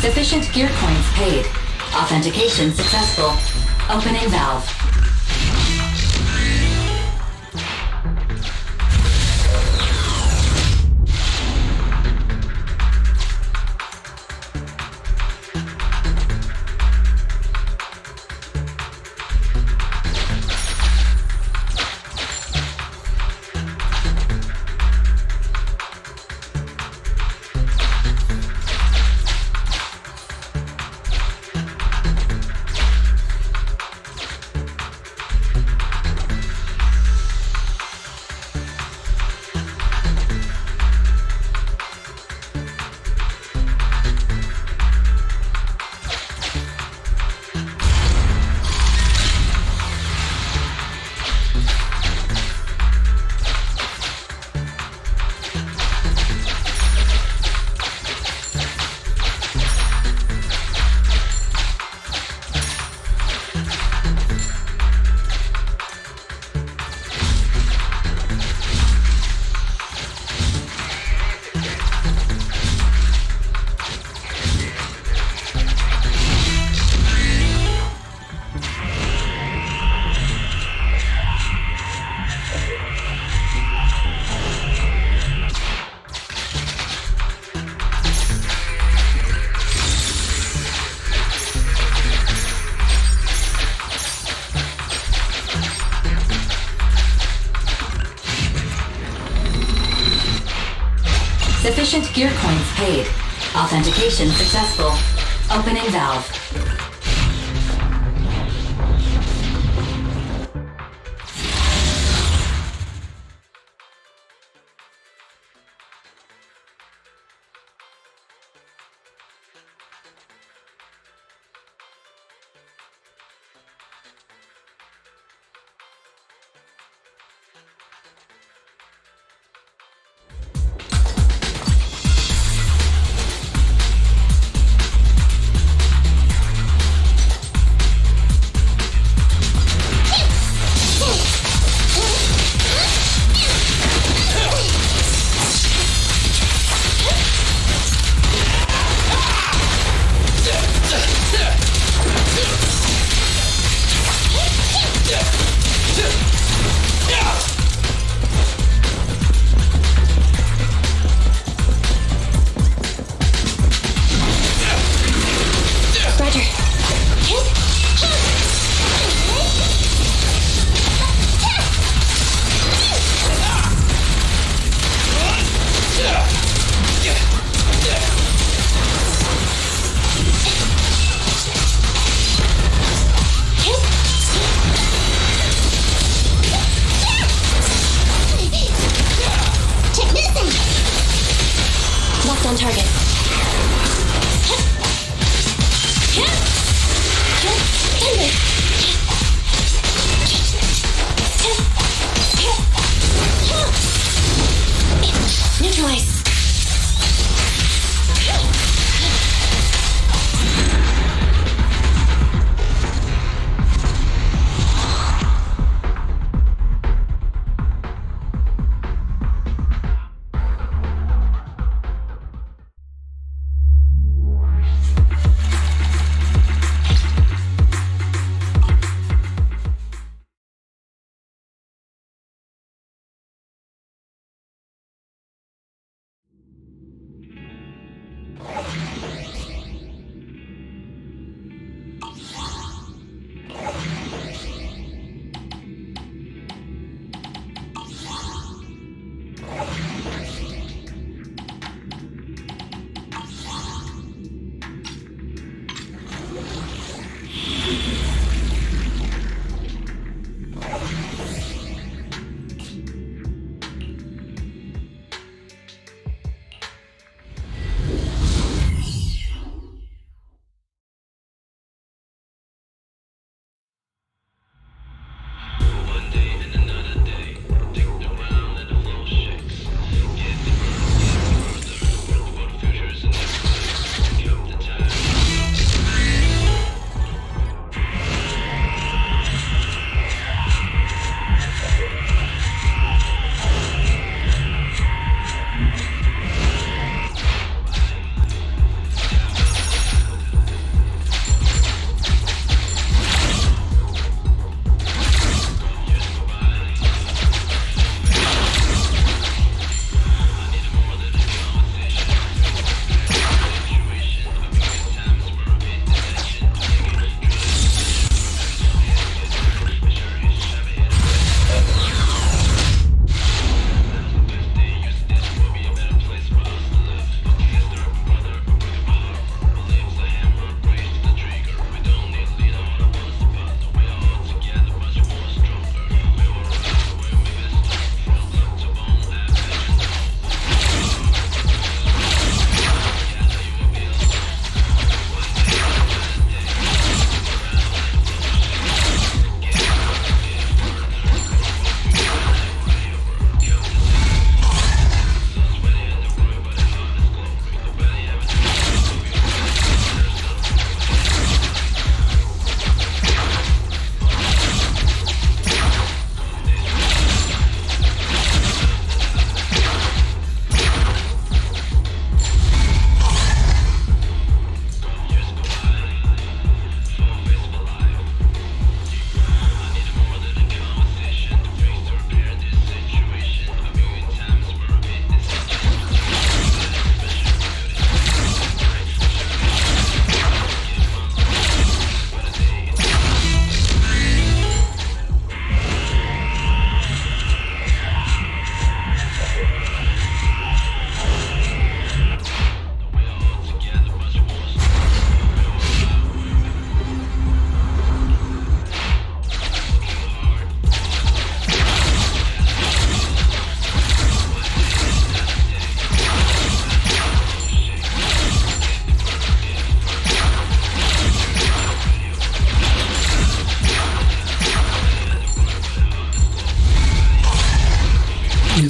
Sufficient gear coins paid. Authentication successful. Opening valve. Sufficient gear coins paid. Authentication successful. Opening valve.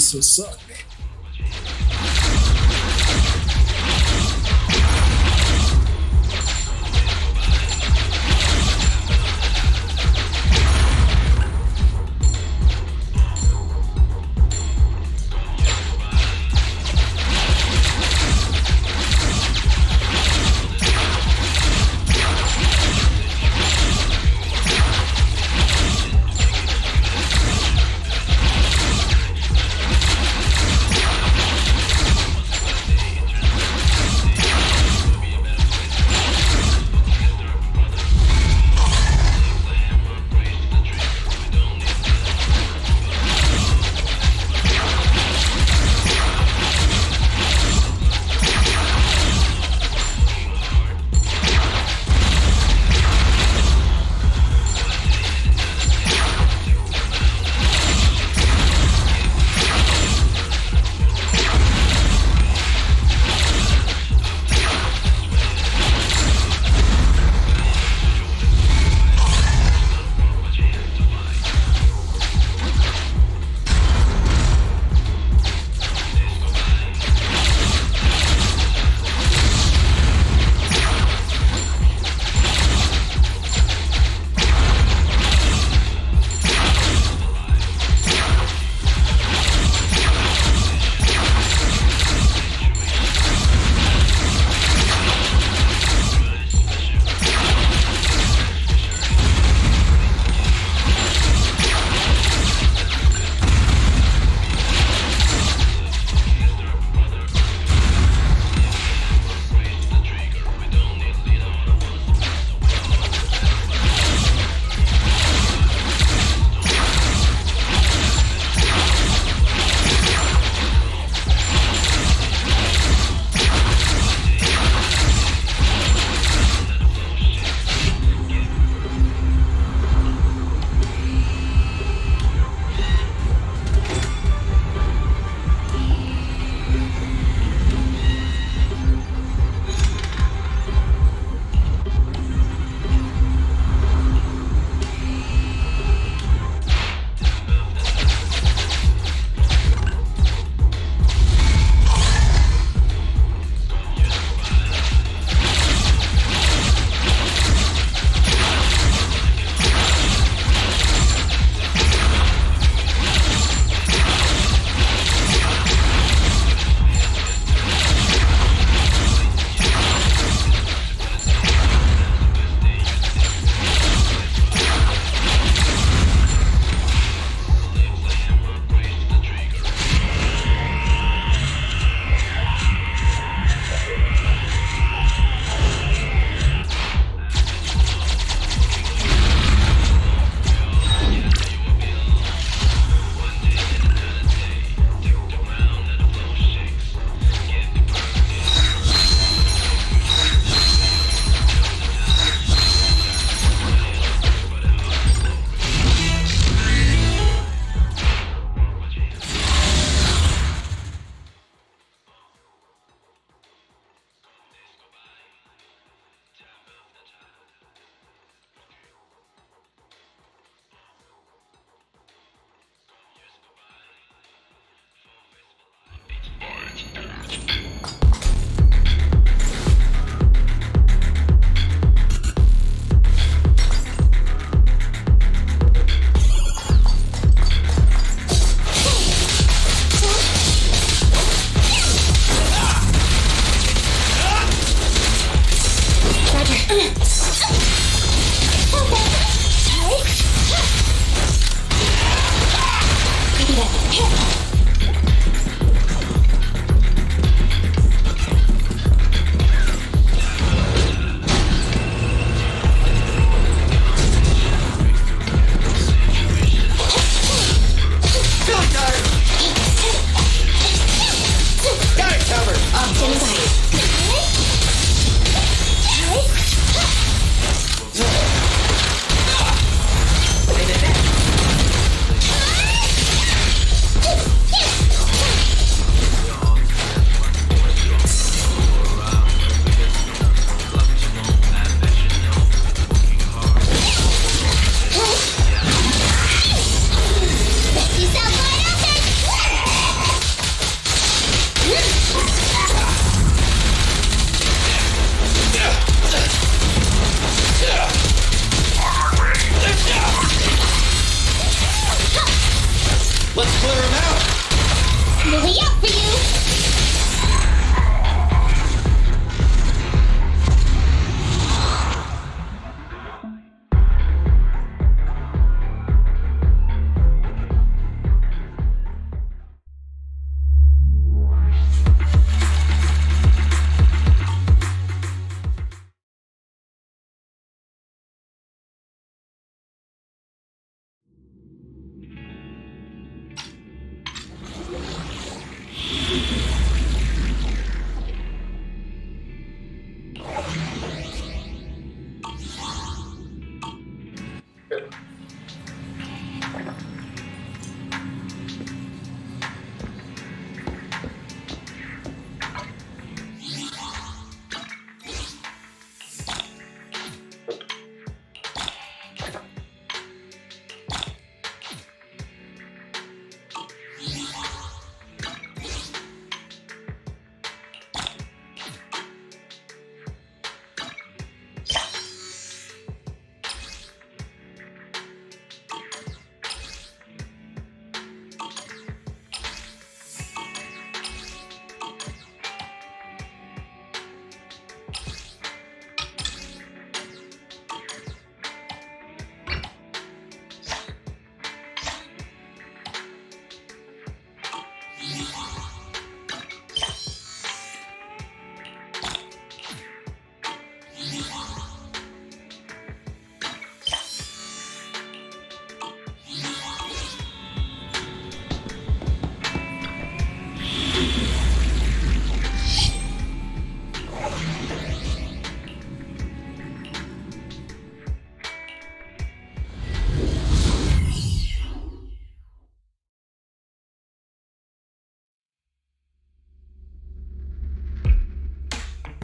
This will suck.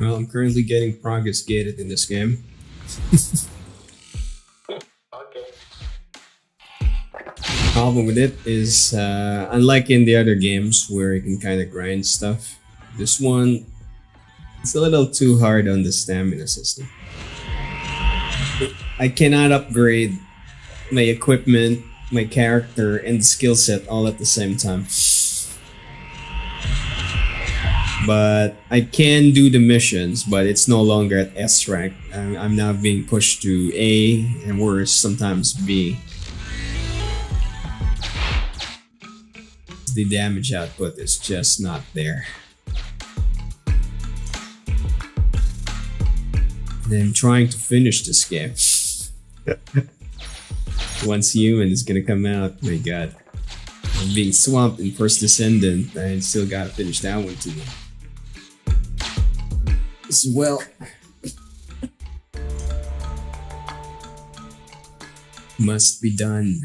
Well, I'm currently getting progress gated in this game. Okay. Problem with it is, unlike in the other games where you can kind of grind stuff, this one, it's a little too hard on the stamina system. I cannot upgrade my equipment, my character, and the skill set all at the same time. But I can do the missions, but it's no longer at S rank. I'm now being pushed to A, and worse, sometimes B. The damage output is just not there. And I'm trying to finish this game. Once Human is gonna come out, my god. I'm being swamped in First Descendant, I still gotta finish that one too. As well. Must be done.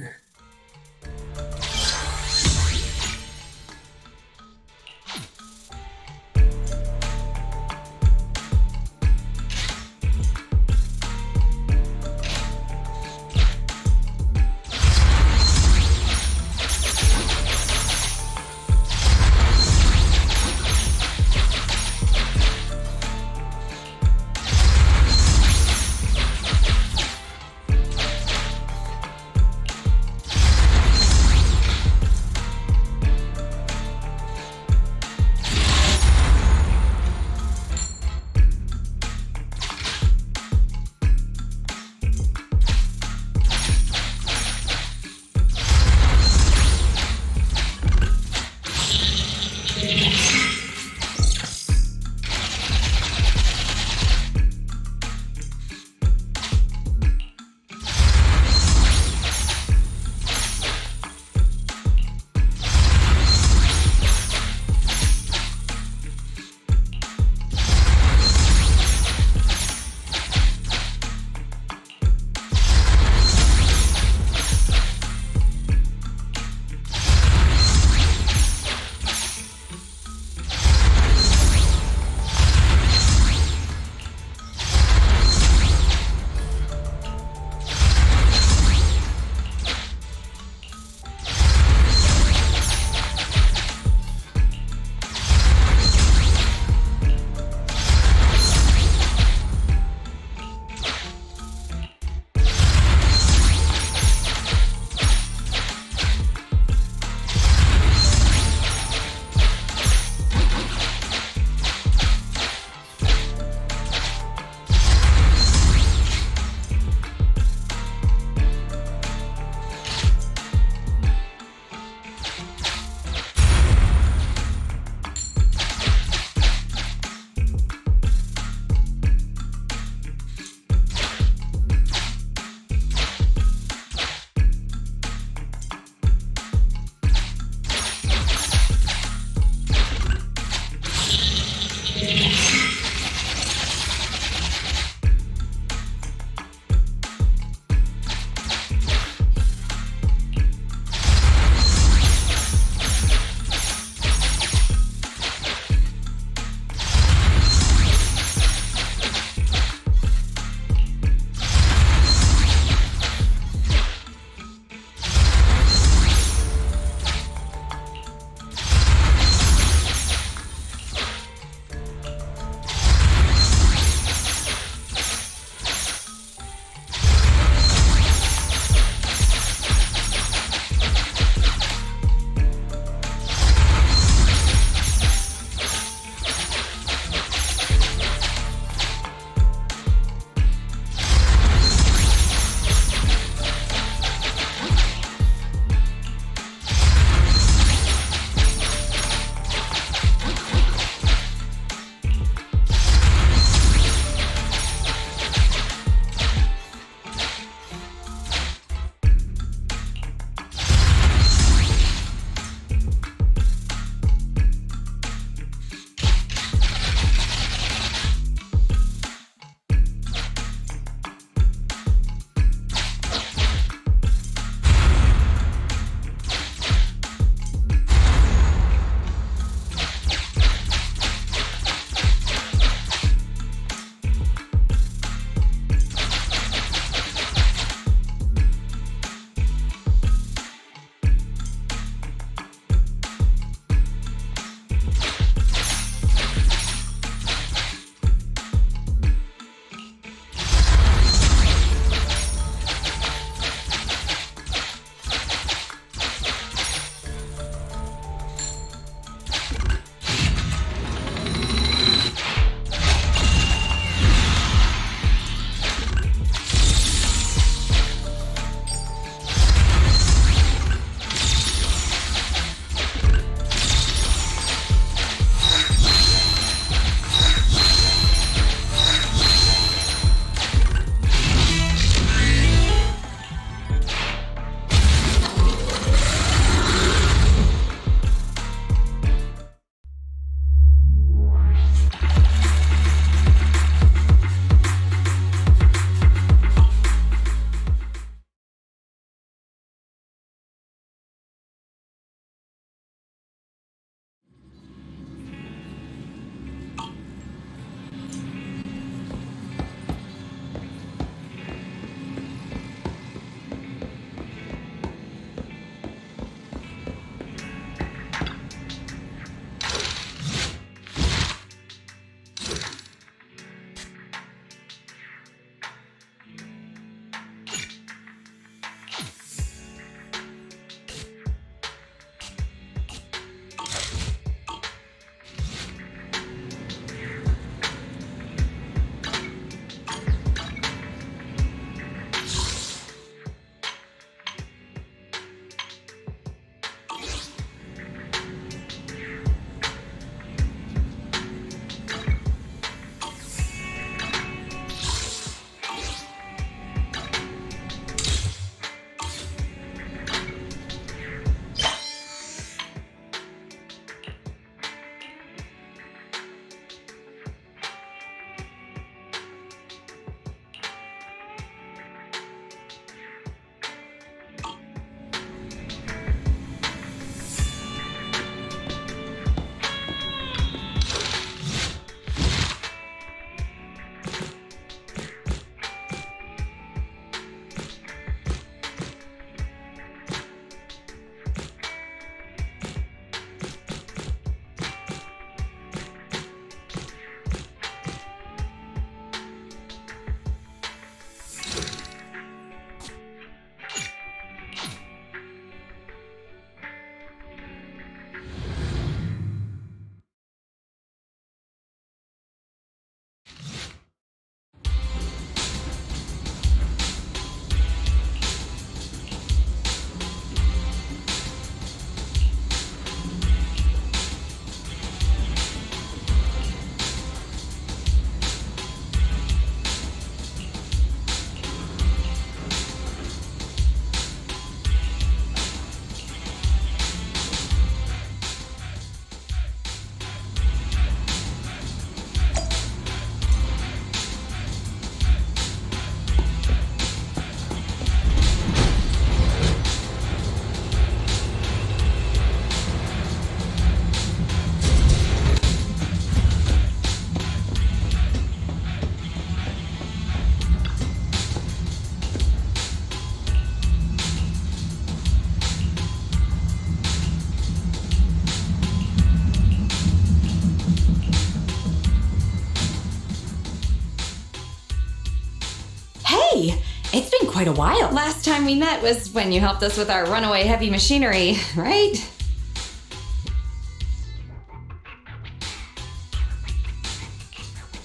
Hey, it's been quite a while. Last time we met was when you helped us with our runaway heavy machinery, right?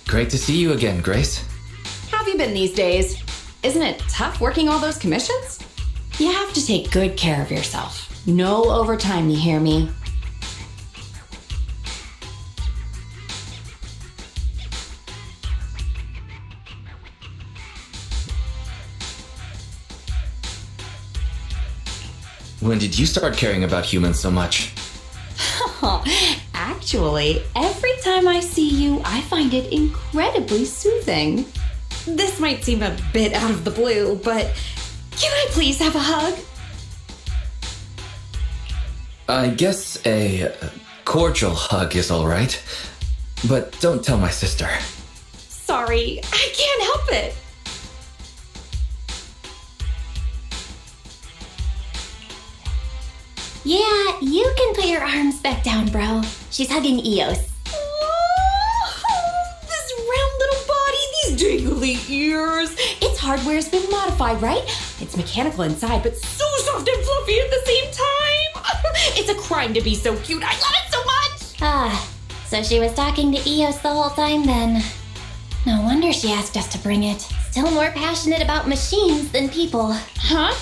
Great to see you again, Grace. How have you been these days? Isn't it tough working all those commissions? You have to take good care of yourself. No overtime, you hear me? When did you start caring about humans so much? Actually, every time I see you, I find it incredibly soothing. This might seem a bit out of the blue, but can I please have a hug? I guess a cordial hug is all right, but don't tell my sister. Sorry, I can't help it. Yeah, you can put your arms back down, bro. She's hugging Eos. Oh, this round little body, these dangly ears. Its hardware's been modified, right? It's mechanical inside, but so soft and fluffy at the same time. It's a crime to be so cute. I love it so much. Ah, so she was talking to Eos the whole time then. No wonder she asked us to bring it. Still more passionate about machines than people. Huh?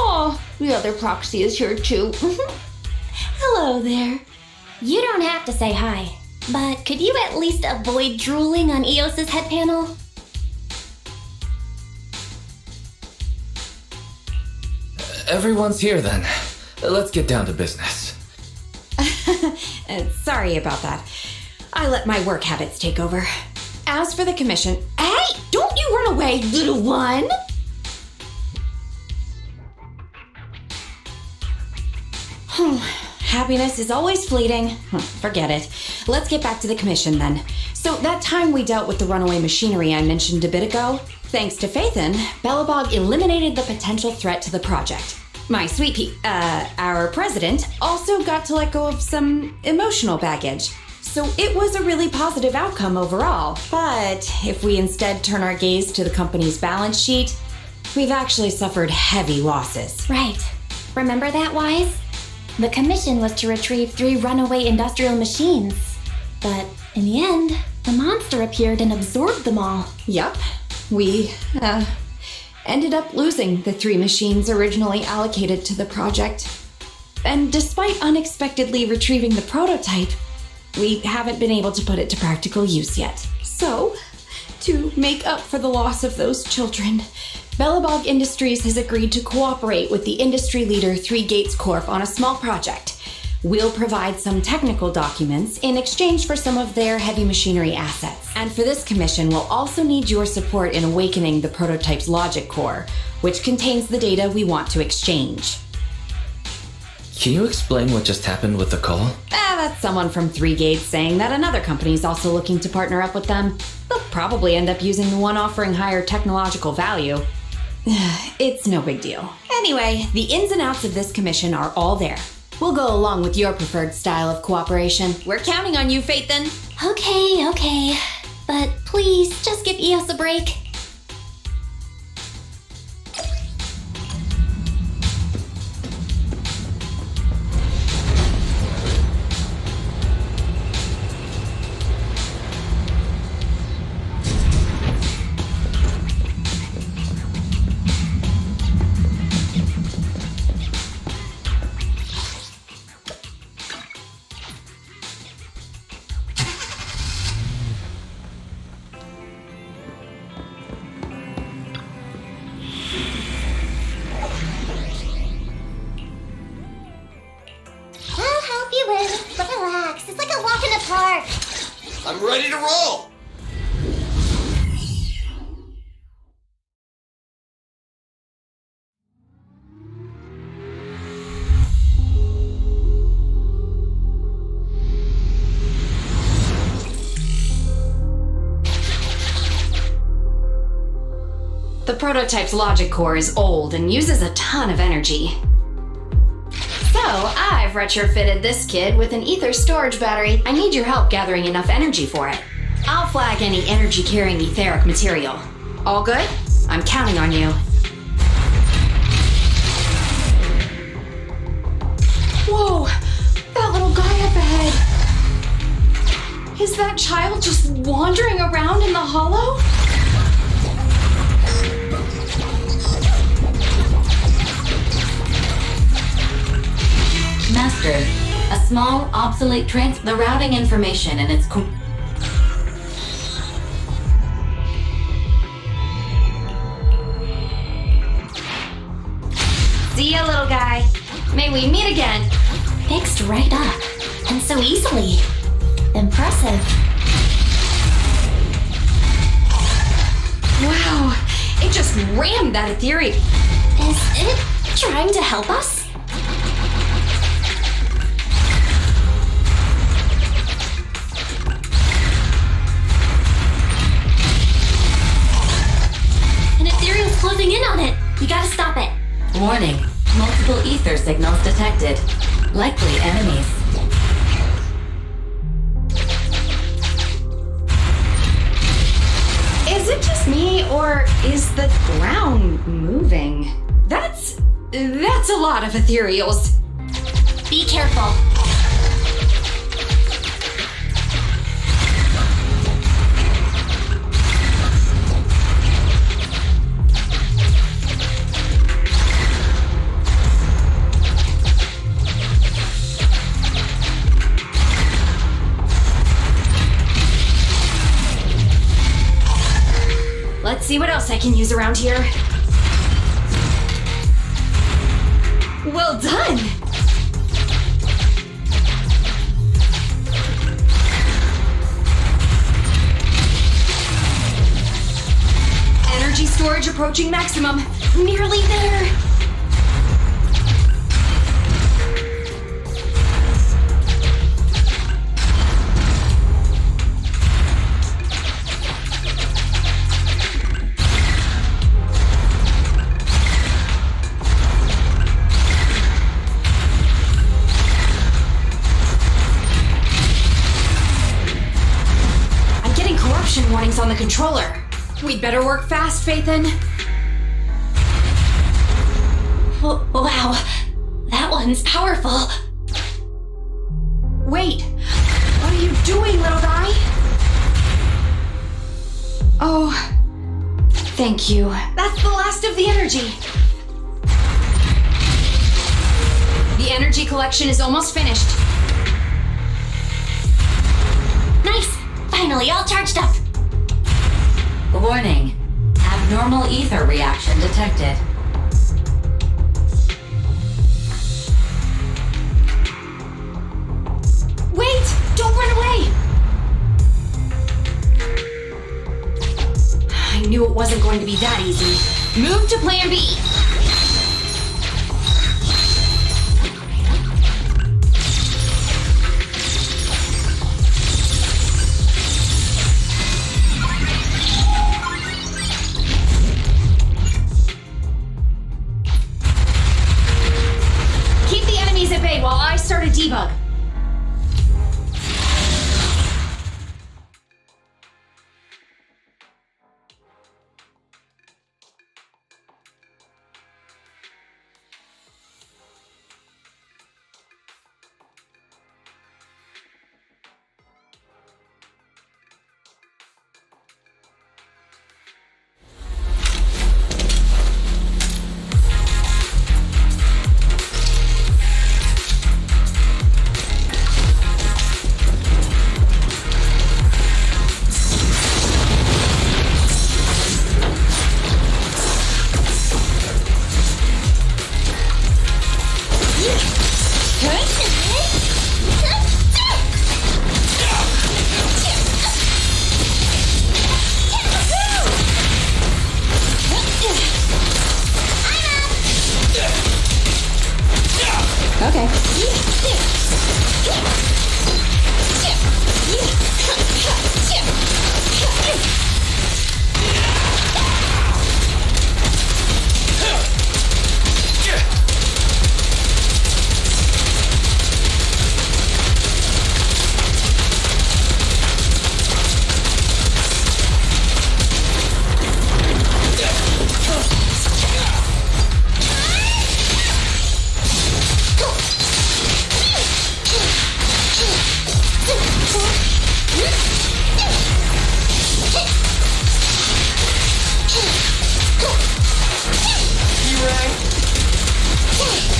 Oh, the other proxy is here too. Hello there. You don't have to say hi, but could you at least avoid drooling on Eos's head panel? Everyone's here then. Let's get down to business. Sorry about that. I let my work habits take over. As for the commission, hey, don't you run away, little one! Happiness is always fleeting. Forget it. Let's get back to the commission then. So that time we dealt with the runaway machinery I mentioned a bit ago, thanks to Phaethon, Belobog eliminated the potential threat to the project. My sweet our president, also got to let go of some emotional baggage. So it was a really positive outcome overall. But if we instead turn our gaze to the company's balance sheet, we've actually suffered heavy losses. Right. Remember that, Wise? The commission was to retrieve 3 runaway industrial machines. But in the end, the monster appeared and absorbed them all. Yup. We, ended up losing the 3 machines originally allocated to the project. And despite unexpectedly retrieving the prototype, we haven't been able to put it to practical use yet. So, to make up for the loss of those children, Belobog Industries has agreed to cooperate with the industry leader 3 Gates Corp on a small project. We'll provide some technical documents in exchange for some of their heavy machinery assets. And for this commission, we'll also need your support in awakening the prototype's logic core, which contains the data we want to exchange. Can you explain what just happened with the call? That's someone from 3 Gates saying that another company's also looking to partner up with them. They'll probably end up using the one offering higher technological value. It's no big deal. Anyway, the ins and outs of this commission are all there. We'll go along with your preferred style of cooperation. We're counting on you, Phaethon. Okay. But please, just give Eos a break. Relax, it's like a walk in the park. I'm ready to roll! The prototype's logic core is old and uses a ton of energy. So, I've retrofitted this kid with an ether storage battery. I need your help gathering enough energy for it. I'll flag any energy-carrying etheric material. All good? I'm counting on you. Whoa! That little guy up ahead! Is that child just wandering around in the hollow? Master, a small, obsolete the routing information and its See ya, little guy. May we meet again. Fixed right up. And so easily. Impressive. Wow, it just rammed that ethereal. Is it trying to help us? An ethereal's closing in on it. We gotta stop it. warning. Multiple ether signals detected. Likely enemies. Is it just me, or is the ground moving? That's a lot of ethereals. Be careful. Let's see what else I can use around here. Well done! Energy storage approaching maximum. Nearly there. Warnings on the controller. We'd better work fast, Phaethon. Wow, that one's powerful. Wait, what are you doing, little guy? Oh, thank you. That's the last of the energy. The energy collection is almost finished. Nice! Finally, all charged up! Warning. Abnormal ether reaction detected. Wait! Don't run away! I knew it wasn't going to be that easy. Move to plan B! While I start a debug.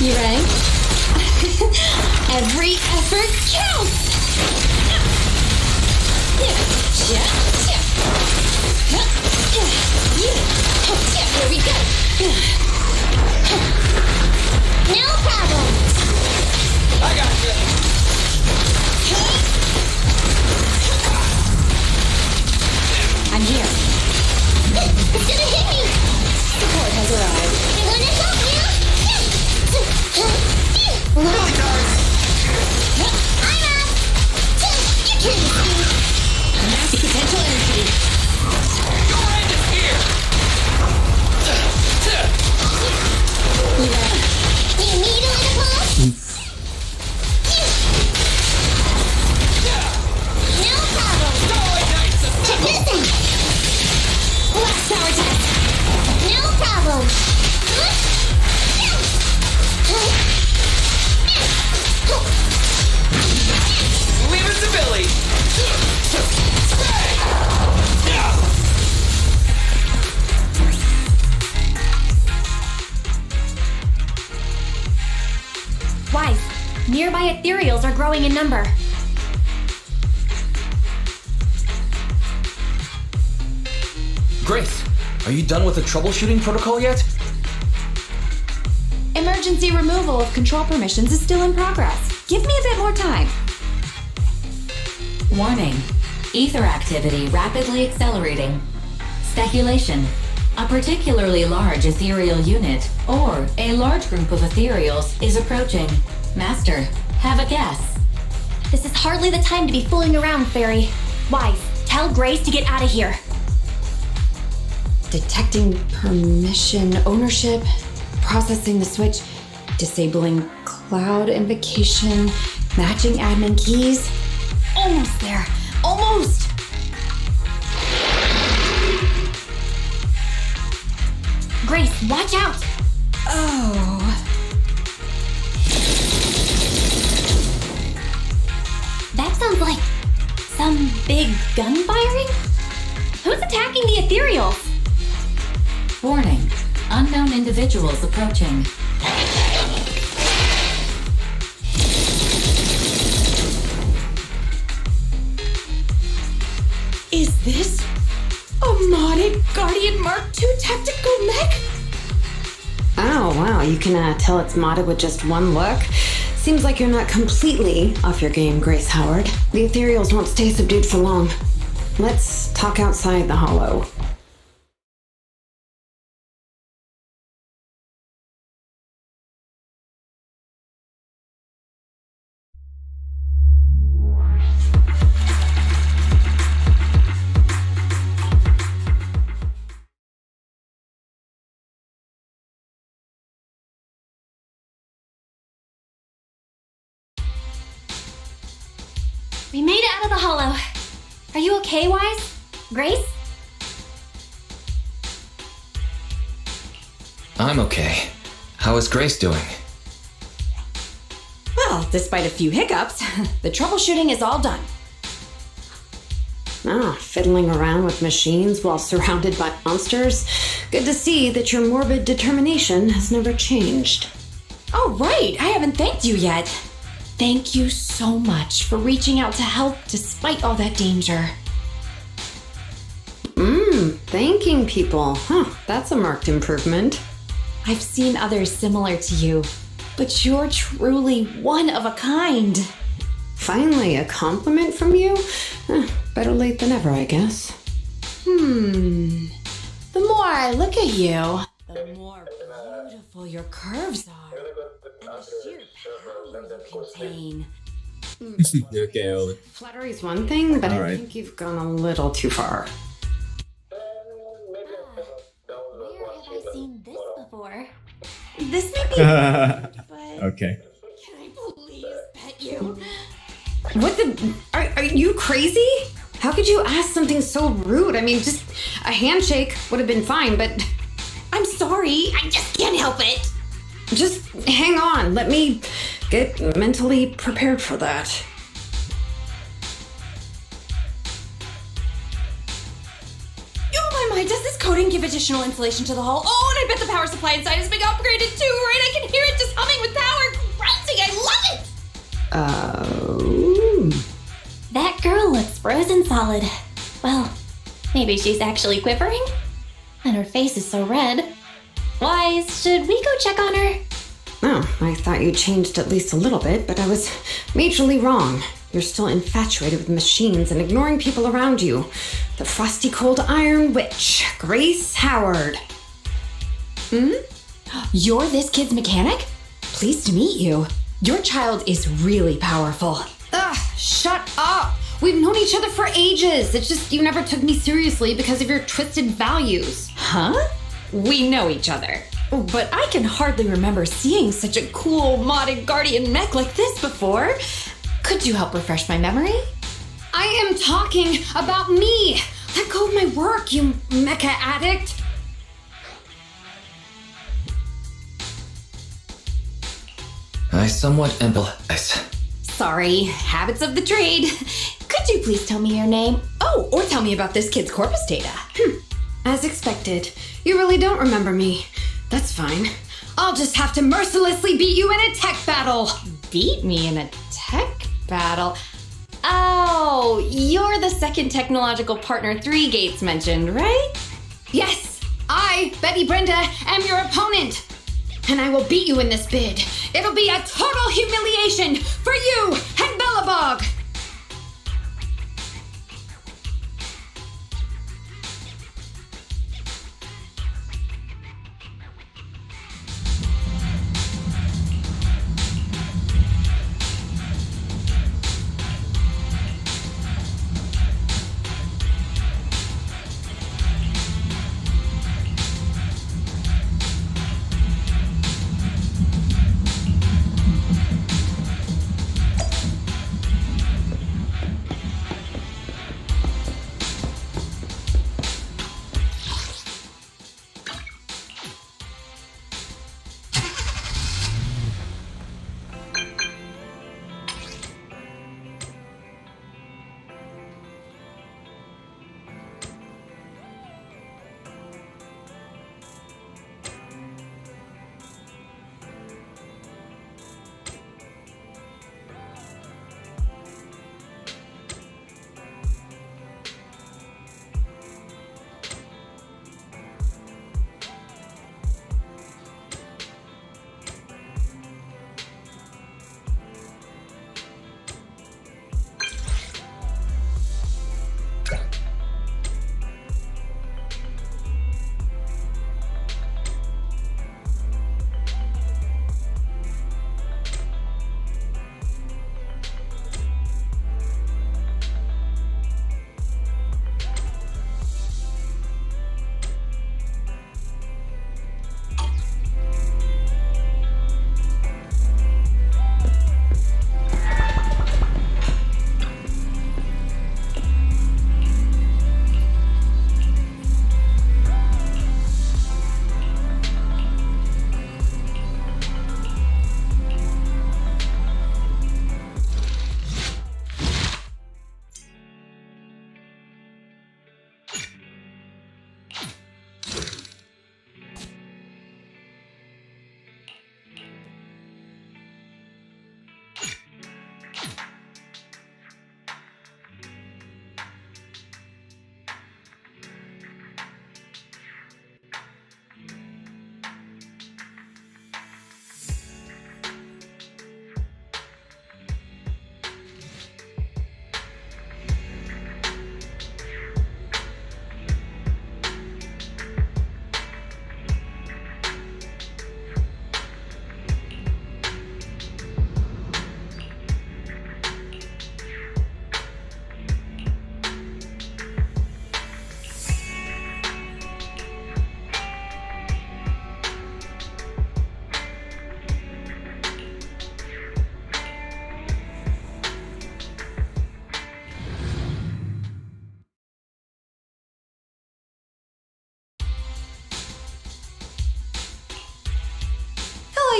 You ready? Every effort counts! Here we go! No problem. I got you. I'm here. It's gonna hit me. Support has arrived. I'm gonna help you. Really, guys? I'm up. You can't see. Mass potential energy. Your end is here. You need a little push? No problem. Check this out. Last power test. No problem. Leave it to Billy. Wise, nearby ethereals are growing in number. Grace, are you done with the troubleshooting protocol yet? Emergency removal of control permissions is still in progress. Give me a bit more time. Warning. Ether activity rapidly accelerating. Speculation. A particularly large ethereal unit or a large group of ethereals is approaching. Master, have a guess. This is hardly the time to be fooling around, Fairy. Wise, tell Grace to get out of here. Detecting permission ownership, processing the switch, disabling cloud invocation, matching admin keys. Almost there. Almost! Grace, watch out! Oh. That sounds like some big gun firing? Who's attacking the ethereals? Warning. Unknown individuals approaching. Is this a modded Guardian Mark II tactical mech? Oh, wow, you can tell it's modded with just one look. Seems like you're not completely off your game, Grace Howard. The ethereals won't stay subdued for long. Let's talk outside the hollow. We made it out of the hollow. Are you okay, Wise? Grace? I'm okay. How is Grace doing? Well, despite a few hiccups, the troubleshooting is all done. Fiddling around with machines while surrounded by monsters. Good to see that your morbid determination has never changed. Oh, right, I haven't thanked you yet. Thank you so much for reaching out to help despite all that danger. Thanking people. That's a marked improvement. I've seen others similar to you, but you're truly one of a kind. Finally, a compliment from you? Better late than ever, I guess. The more I look at you, the more beautiful your curves are, and the sheer power you contain. Okay, Ollie. Flattery's one thing, but All I right. think you've gone a little too far. Where have I seen this before? This may be weird, but Okay. can I please pet you? What the? Are you crazy? How could you ask something so rude? I mean, just a handshake would have been fine, but I'm sorry, I just can't help it. just hang on. Let me get mentally prepared for that. Oh my, does this code didn't give additional insulation to the hull. Oh, and I bet the power supply inside has been upgraded too, right? I can hear it just humming with power. Grousing, I love it! That girl looks frozen solid. Well, maybe she's actually quivering? And her face is so red. Wise, should we go check on her? Oh, I thought you changed at least a little bit, but I was majorly wrong. You're still infatuated with machines and ignoring people around you. The frosty cold iron witch, Grace Howard. You're this kid's mechanic? Pleased to meet you. Your child is really powerful. Ugh, shut up! We've known each other for ages. It's just you never took me seriously because of your twisted values. Huh? We know each other. But I can hardly remember seeing such a cool modded guardian mech like this before. Could you help refresh my memory? I am talking about me. Let go of my work, you mecha addict. I somewhat empathize. Sorry, habits of the trade. Could you please tell me your name? Oh, or tell me about this kid's corpus data. As expected, you really don't remember me. That's fine. I'll just have to mercilessly beat you in a tech battle. Beat me in a tech battle? Oh, you're the second technological partner 3 Gates mentioned, right? Yes, I, Betty Brenda, am your opponent. And I will beat you in this bid. It'll be a total humiliation for you and Bellabog.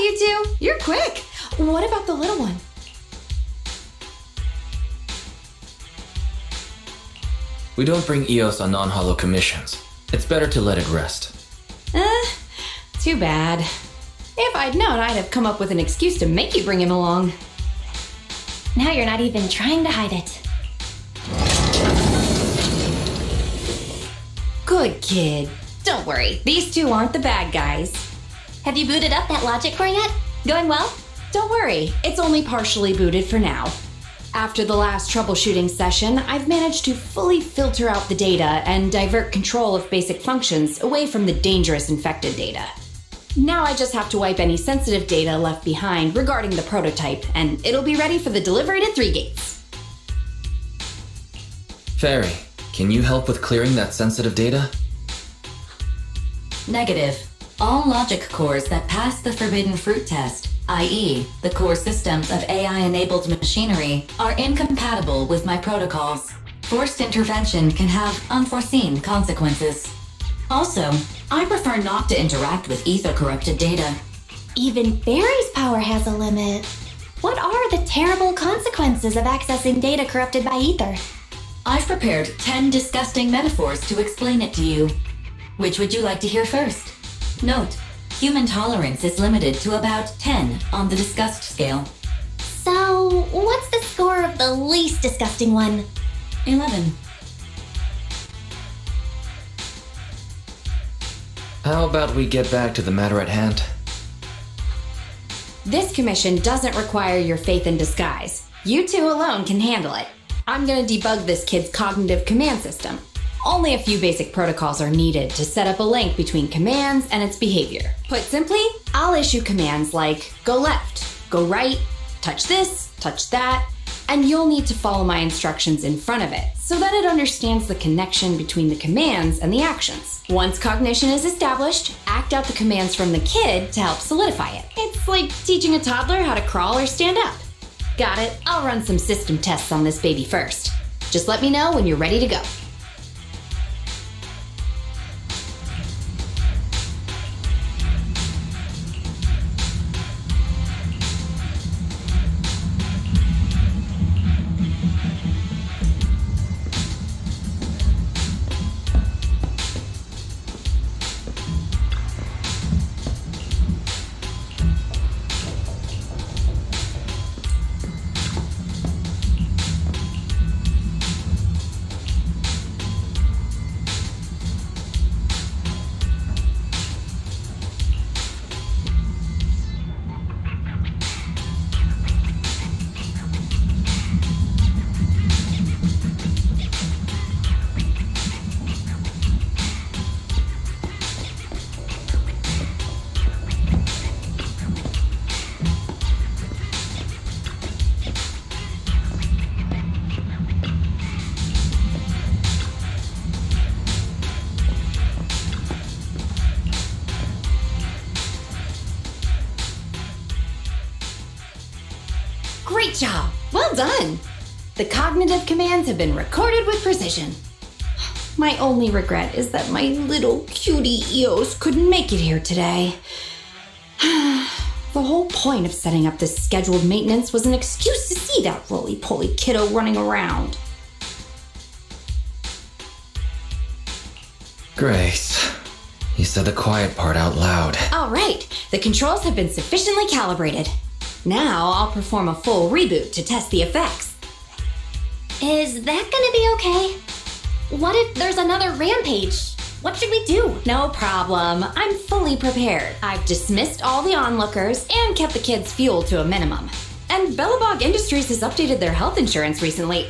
you two. You're quick. What about the little one? We don't bring EOS on non-hollow commissions. It's better to let it rest. Too bad. If I'd known, I'd have come up with an excuse to make you bring him along. Now you're not even trying to hide it. Good kid. Don't worry, these two aren't the bad guys. Have you booted up that logic core yet? Going well? Don't worry, it's only partially booted for now. After the last troubleshooting session, I've managed to fully filter out the data and divert control of basic functions away from the dangerous infected data. Now I just have to wipe any sensitive data left behind regarding the prototype, and it'll be ready for the delivery to 3 gates. Fairy, can you help with clearing that sensitive data? Negative. All logic cores that pass the forbidden fruit test, i.e., the core systems of AI-enabled machinery, are incompatible with my protocols. Forced intervention can have unforeseen consequences. Also, I prefer not to interact with ether-corrupted data. Even Fairy's power has a limit. What are the terrible consequences of accessing data corrupted by ether? I've prepared 10 disgusting metaphors to explain it to you. Which would you like to hear first? Note, human tolerance is limited to about 10 on the disgust scale. So, what's the score of the least disgusting one? 11. How about we get back to the matter at hand? This commission doesn't require your faith in disguise. You two alone can handle it. I'm gonna debug this kid's cognitive command system. Only a few basic protocols are needed to set up a link between commands and its behavior. Put simply, I'll issue commands like go left, go right, touch this, touch that, and you'll need to follow my instructions in front of it so that it understands the connection between the commands and the actions. Once cognition is established, act out the commands from the kid to help solidify it. It's like teaching a toddler how to crawl or stand up. Got it, I'll run some system tests on this baby first. Just let me know when you're ready to go. Great job! Well done! The cognitive commands have been recorded with precision. My only regret is that my little cutie Eos couldn't make it here today. The whole point of setting up this scheduled maintenance was an excuse to see that roly-poly kiddo running around. Grace, you said the quiet part out loud. All right, the controls have been sufficiently calibrated. Now I'll perform a full reboot to test the effects. Is that gonna be okay? What if there's another rampage? What should we do? No problem. I'm fully prepared. I've dismissed all the onlookers and kept the kids' fuel to a minimum. And Bellabog Industries has updated their health insurance recently.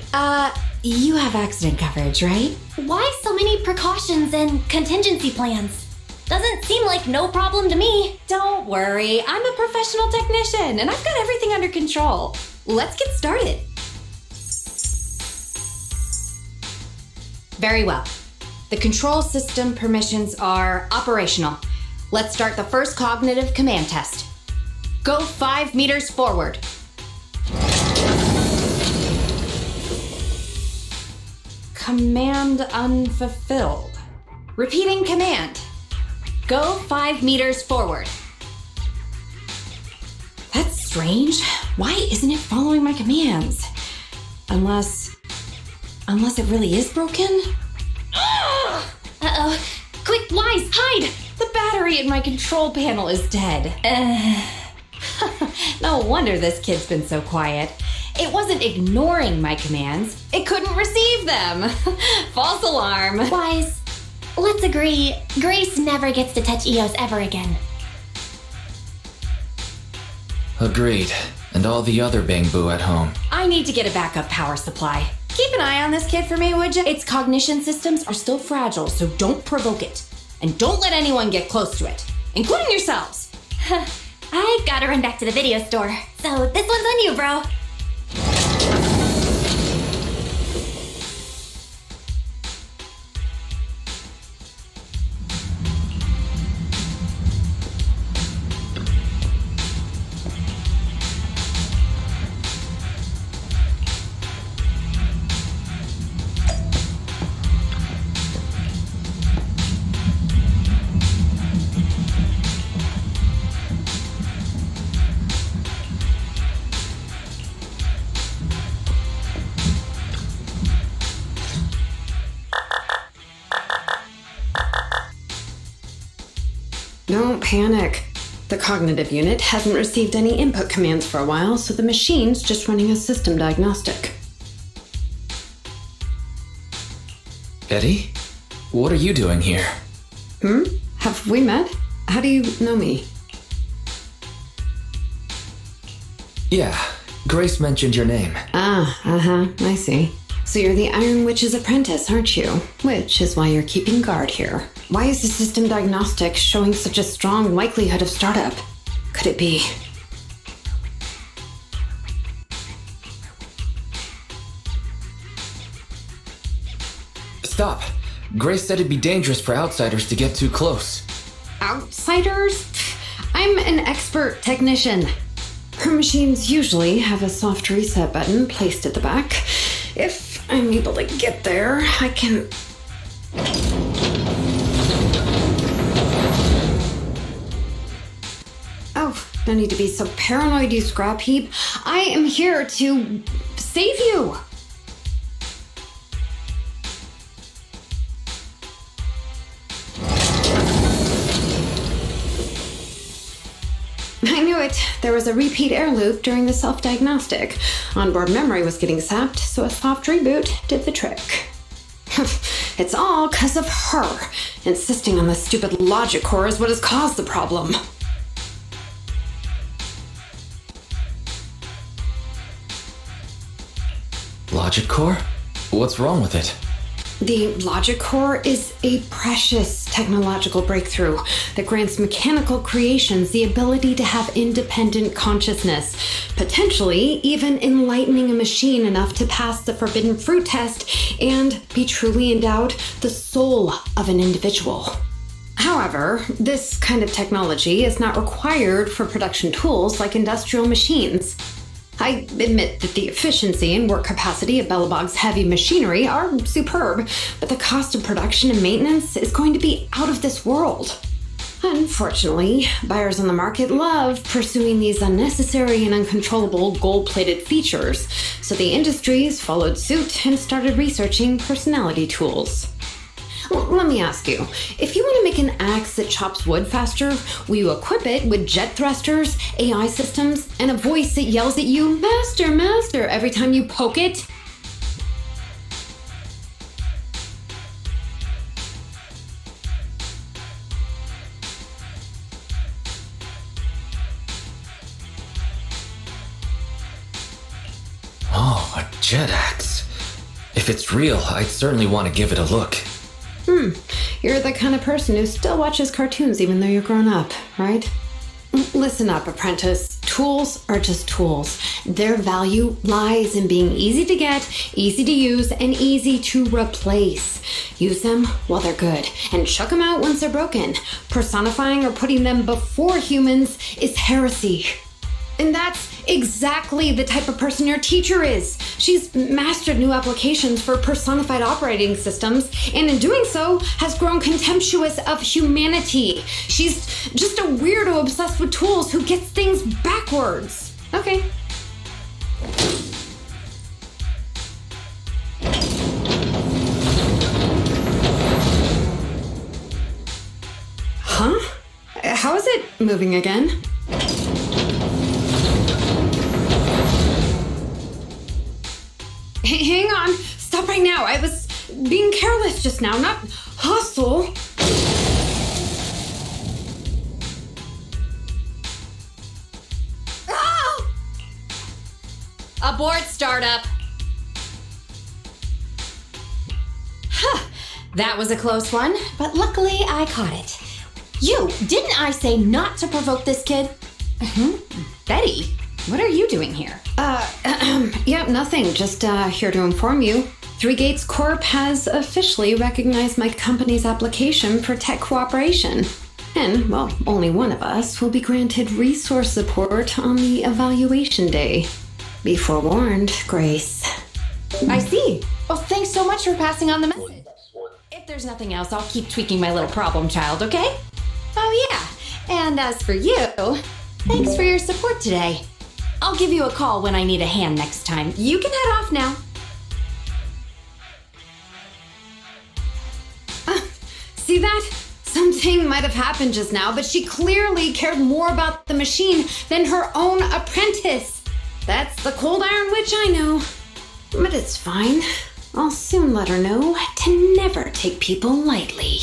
You have accident coverage, right? Why so many precautions and contingency plans? Doesn't seem like no problem to me. Don't worry, I'm a professional technician and I've got everything under control. Let's get started. Very well. The control system permissions are operational. Let's start the first cognitive command test. Go 5 meters forward. Command unfulfilled. Repeating command. Go 5 meters forward. That's strange. Why isn't it following my commands? Unless it really is broken? Uh-oh. Quick, Wise, hide! The battery in my control panel is dead. No wonder this kid's been so quiet. It wasn't ignoring my commands. It couldn't receive them. False alarm. Wise, let's agree, Grace never gets to touch Eos ever again. Agreed. And all the other Bangbu at home. I need to get a backup power supply. Keep an eye on this kid for me, would you? Its cognition systems are still fragile, so don't provoke it. And don't let anyone get close to it, including yourselves. I gotta run back to the video store. So this one's on you, bro. Don't panic. The cognitive unit hasn't received any input commands for a while, so the machine's just running a system diagnostic. Eddie? What are you doing here? Have we met? How do you know me? Yeah, Grace mentioned your name. I see. So you're the Iron Witch's apprentice, aren't you? Which is why you're keeping guard here. Why is the system diagnostic showing such a strong likelihood of startup? Could it be... Stop! Grace said it'd be dangerous for outsiders to get too close. Outsiders? I'm an expert technician. Her machines usually have a soft reset button placed at the back. If I'm able to get there, I can... Oh, no need to be so paranoid, you scrap heap. I am here to save you. I knew it. There was a repeat air loop during the self-diagnostic. Onboard memory was getting sapped, so a soft reboot did the trick. It's all because of her. Insisting on the stupid logic core is what has caused the problem. Logic core? What's wrong with it? The logic core is a precious technological breakthrough that grants mechanical creations the ability to have independent consciousness, potentially even enlightening a machine enough to pass the forbidden fruit test and be truly endowed the soul of an individual. However, this kind of technology is not required for production tools like industrial machines. I admit that the efficiency and work capacity of Bellabog's heavy machinery are superb, but the cost of production and maintenance is going to be out of this world. Unfortunately, buyers on the market love pursuing these unnecessary and uncontrollable gold-plated features, so the industries followed suit and started researching personality tools. Well, let me ask you, if you want to make an axe that chops wood faster, will you equip it with jet thrusters, AI systems, and a voice that yells at you, "Master, Master," every time you poke it? Oh, a jet axe. If it's real, I'd certainly want to give it a look. You're the kind of person who still watches cartoons even though you're grown up, right? Listen up, apprentice. Tools are just tools. Their value lies in being easy to get, easy to use, and easy to replace. Use them while they're good, and chuck them out once they're broken. Personifying or putting them before humans is heresy. And that's exactly the type of person your teacher is. She's mastered new applications for personified operating systems, and in doing so, has grown contemptuous of humanity. She's just a weirdo obsessed with tools who gets things backwards. Okay. Huh? How is it moving again? Hang on. Stop right now. I was being careless just now, not hostile. Ah! Abort startup. Huh. That was a close one, but luckily I caught it. Didn't I say not to provoke this kid? Betty, what are you doing here? Yeah, nothing. Just here to inform you. Three Gates Corp has officially recognized my company's application for tech cooperation. And, well, only one of us will be granted resource support on the evaluation day. Be forewarned, Grace. I see. Well, thanks so much for passing on the message. If there's nothing else, I'll keep tweaking my little problem child, okay? Oh, yeah. And as for you, thanks for your support today. I'll give you a call when I need a hand next time. You can head off now. See that? Something might have happened just now, but she clearly cared more about the machine than her own apprentice. That's the cold iron witch I know. But it's fine. I'll soon let her know to never take people lightly.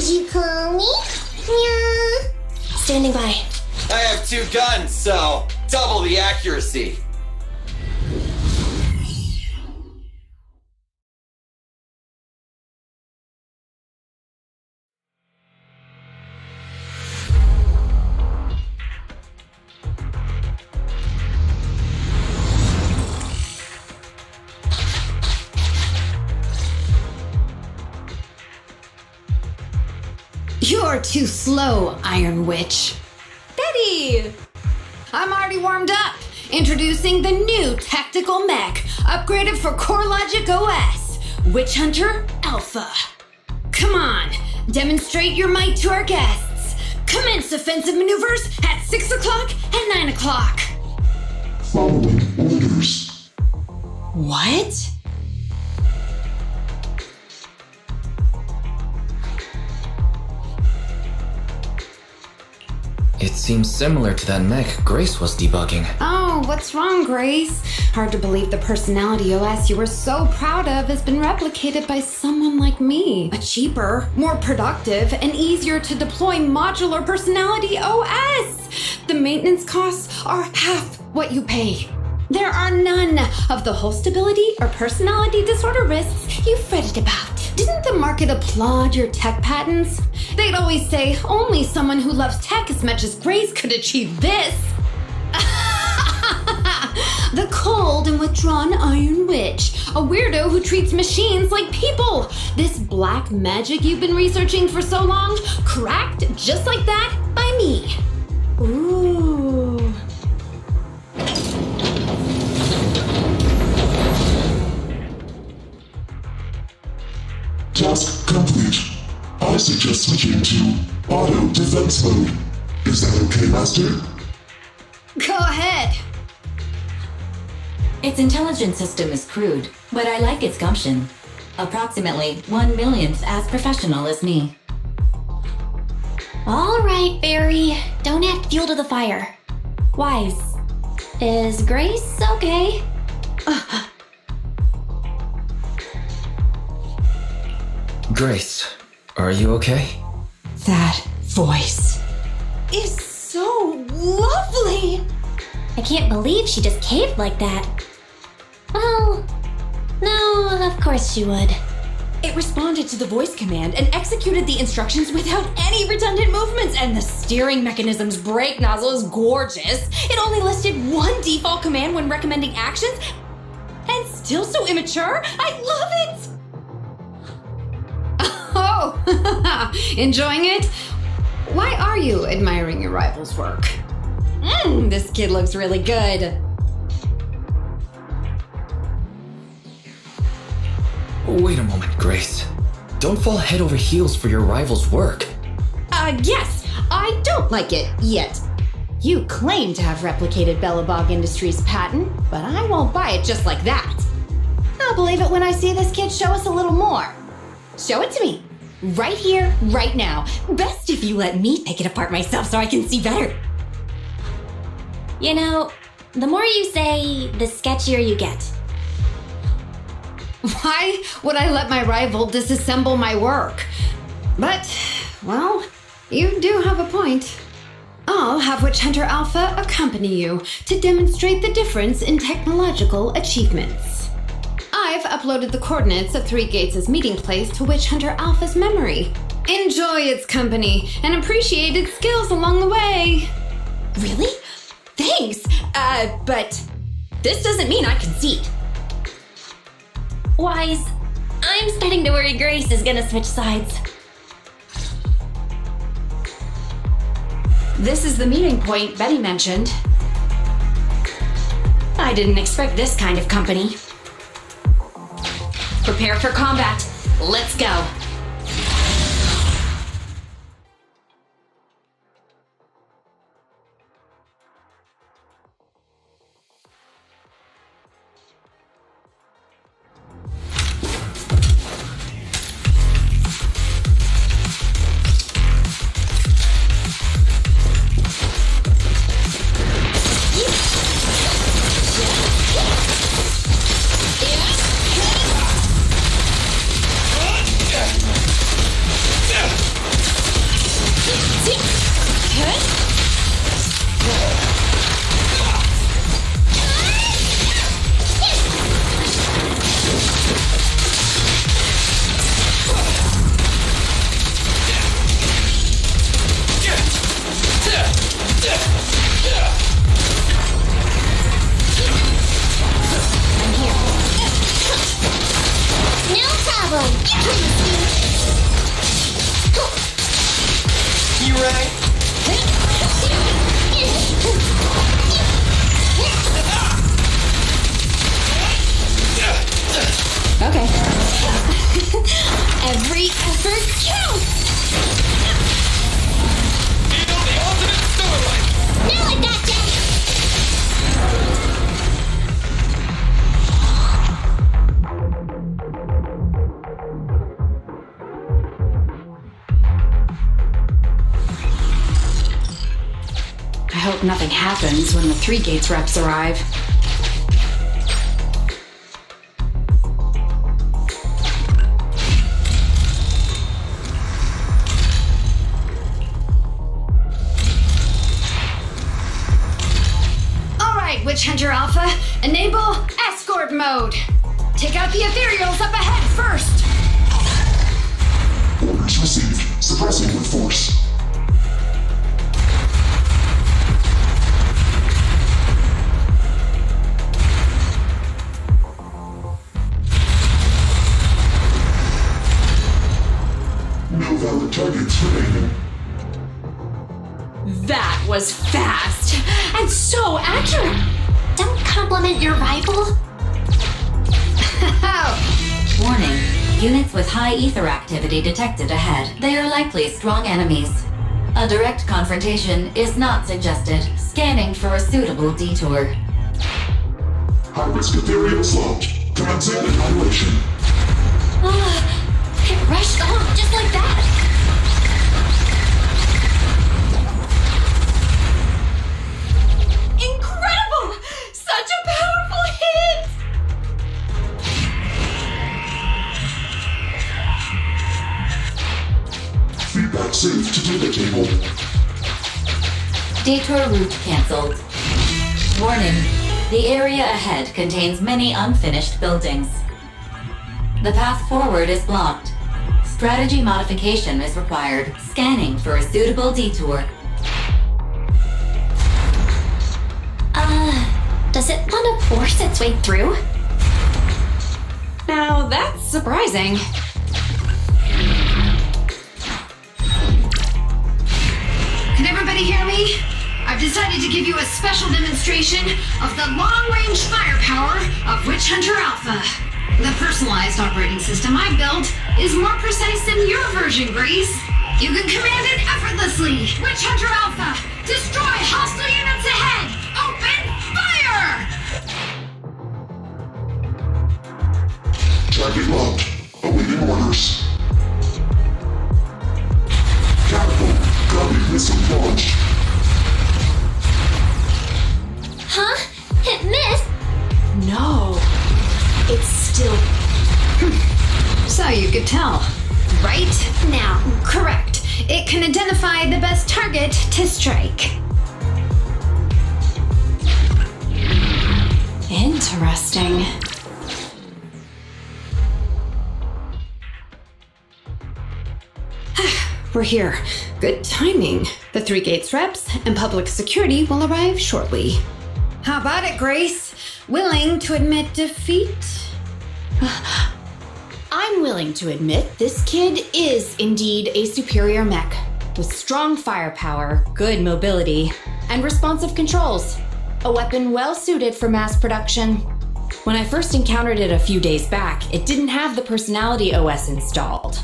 Did you call me? Yeah. Standing by. I have 2 guns, so double the accuracy. You're too slow, Iron Witch. Betty! I'm already warmed up. Introducing the new tactical mech, upgraded for CoreLogic OS, Witch Hunter Alpha. Come on, demonstrate your might to our guests. Commence offensive maneuvers at 6 o'clock and 9 o'clock. Following orders. What? It seems similar to that mech Grace was debugging. Oh, what's wrong, Grace? Hard to believe the personality OS you were so proud of has been replicated by someone like me. A cheaper, more productive, and easier to deploy modular personality OS. The maintenance costs are half what you pay. There are none of the whole stability or personality disorder risks you fretted about. Didn't the market applaud your tech patents? They'd always say only someone who loves tech as much as Grace could achieve this. The cold and withdrawn Iron Witch, a weirdo who treats machines like people. This black magic you've been researching for so long, cracked just like that by me. Ooh. Task complete. I suggest switching to auto defense mode. Is that okay, Master? Go ahead. Its intelligence system is crude, but I like its gumption. Approximately 1/1,000th as professional as me. All right, Barry. Don't add fuel to the fire. Wise. Is Grace okay? Grace, are you okay? That voice is so lovely. I can't believe she just caved like that. Well, no, of course she would. It responded to the voice command and executed the instructions without any redundant movements, and the steering mechanism's brake nozzle is gorgeous. It only listed one default command when recommending actions, and still so immature. I love it! Oh, enjoying it? Why are you admiring your rival's work? This kid looks really good. Wait a moment, Grace. Don't fall head over heels for your rival's work. Yes, I don't like it yet. You claim to have replicated Bellabog Industries' patent, but I won't buy it just like that. I'll believe it when I see this kid show us a little more. Show it to me. Right here, right now. Best if you let me take it apart myself so I can see better. You know, the more you say, the sketchier you get. Why would I let my rival disassemble my work? But, well, you do have a point. I'll have Witch Hunter Alpha accompany you to demonstrate the difference in technological achievements. I've uploaded the coordinates of Three Gates' meeting place to Witch Hunter Alpha's memory. Enjoy its company and appreciate its skills along the way. Really? Thanks, but this doesn't mean I concede. Wise, I'm starting to worry Grace is gonna switch sides. This is the meeting point Betty mentioned. I didn't expect this kind of company. Prepare for combat. Let's go. boomerang. Okay. Every effort counts! Feel the ultimate starlight! Now I gotcha! I hope nothing happens when the 3 Gates reps arrive. Witch Hunter Alpha, enable escort mode. Take out the ethereals up ahead first. Orders received. Suppressing with force. No valid targets remaining. That was fast and so accurate. Don't compliment your rival. Warning. Units with high ether activity detected ahead. They are likely strong enemies. A direct confrontation is not suggested. Scanning for a suitable detour. High-risk ethereals launched. Commencing annihilation. It rushed off just like that. Incredible! Such a powerful hit! Feedback saved to data table. Detour route cancelled. Warning. The area ahead contains many unfinished buildings. The path forward is blocked. Strategy modification is required. Scanning for a suitable detour. Does it want to force its way through? Now that's surprising. Can everybody hear me? I've decided to give you a special demonstration of the long-range firepower of Witch Hunter Alpha. The personalized operating system I built is more precise than your version, Grace. You can command it effortlessly. Witch Hunter Alpha, destroy hostile units ahead! Open fire! Target locked. Awaiting orders. Catapult. Guided missile launched. Huh? It missed? No. It's still... So you could tell, right? Now, correct. It can identify the best target to strike. Interesting. We're here. Good timing. The 3 Gates reps and public security will arrive shortly. How about it, Grace? Willing to admit defeat? I'm willing to admit this kid is indeed a superior mech, with strong firepower, good mobility, and responsive controls. A weapon well suited for mass production. When I first encountered it a few days back, it didn't have the personality OS installed.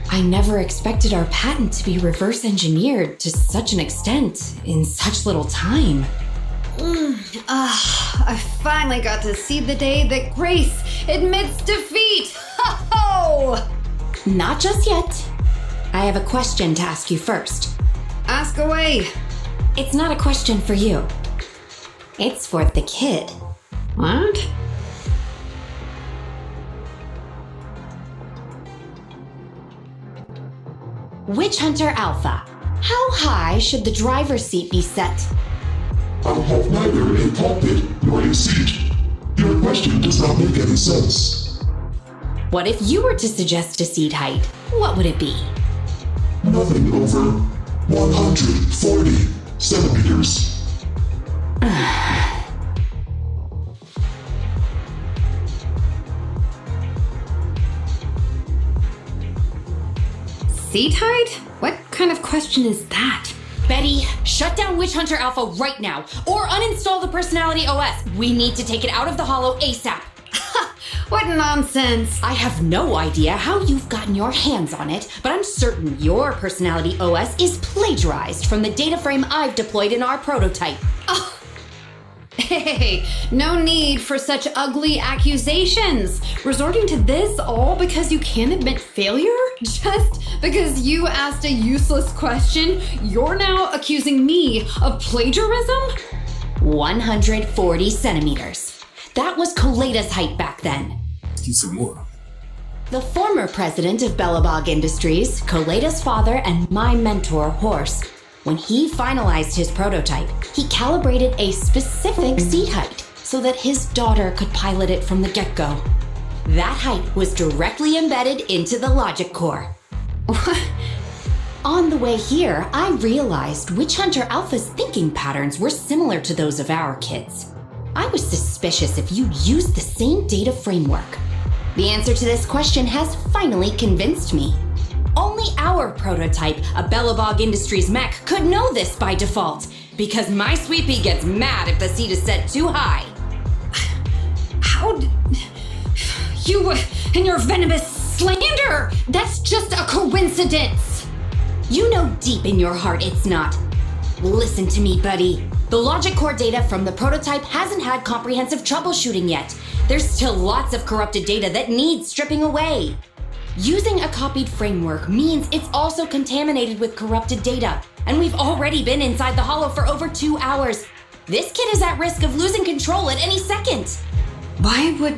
I never expected our patent to be reverse engineered to such an extent in such little time. I finally got to see the day that Grace admits defeat! Ho-ho! Not just yet. I have a question to ask you first. Ask away. It's not a question for you. It's for the kid. What? Witch Hunter Alpha, how high should the driver's seat be set? I'll have neither a pulpit nor a seat. Your question does not make any sense. What if you were to suggest a seat height? What would it be? Nothing over 140 centimeters. Seat height? What kind of question is that? Betty, shut down Witch Hunter Alpha right now, or uninstall the Personality OS. We need to take it out of the Holo ASAP. What nonsense! I have no idea how you've gotten your hands on it, but I'm certain your Personality OS is plagiarized from the data frame I've deployed in our prototype. Oh. Hey, no need for such ugly accusations. Resorting to this all because you can't admit failure? Just because you asked a useless question, you're now accusing me of plagiarism? 140 centimeters. That was Koleda's height back then. Some more. The former president of Bellabog Industries, Koleda's father, and my mentor, Horse, when he finalized his prototype, he calibrated a specific seat height so that his daughter could pilot it from the get-go. That height was directly embedded into the logic core. On the way here, I realized Witch Hunter Alpha's thinking patterns were similar to those of our kids. I was suspicious if you used the same data framework. The answer to this question has finally convinced me. Only our prototype, a Bellabog Industries mech, could know this by default, because my sweepy gets mad if the seat is set too high. You and your venomous slander! That's just a coincidence! You know deep in your heart it's not. Listen to me, buddy. The logic core data from the prototype hasn't had comprehensive troubleshooting yet. There's still lots of corrupted data that needs stripping away. Using a copied framework means it's also contaminated with corrupted data, and we've already been inside the Holo for over 2 hours. This kid is at risk of losing control at any second. Why would...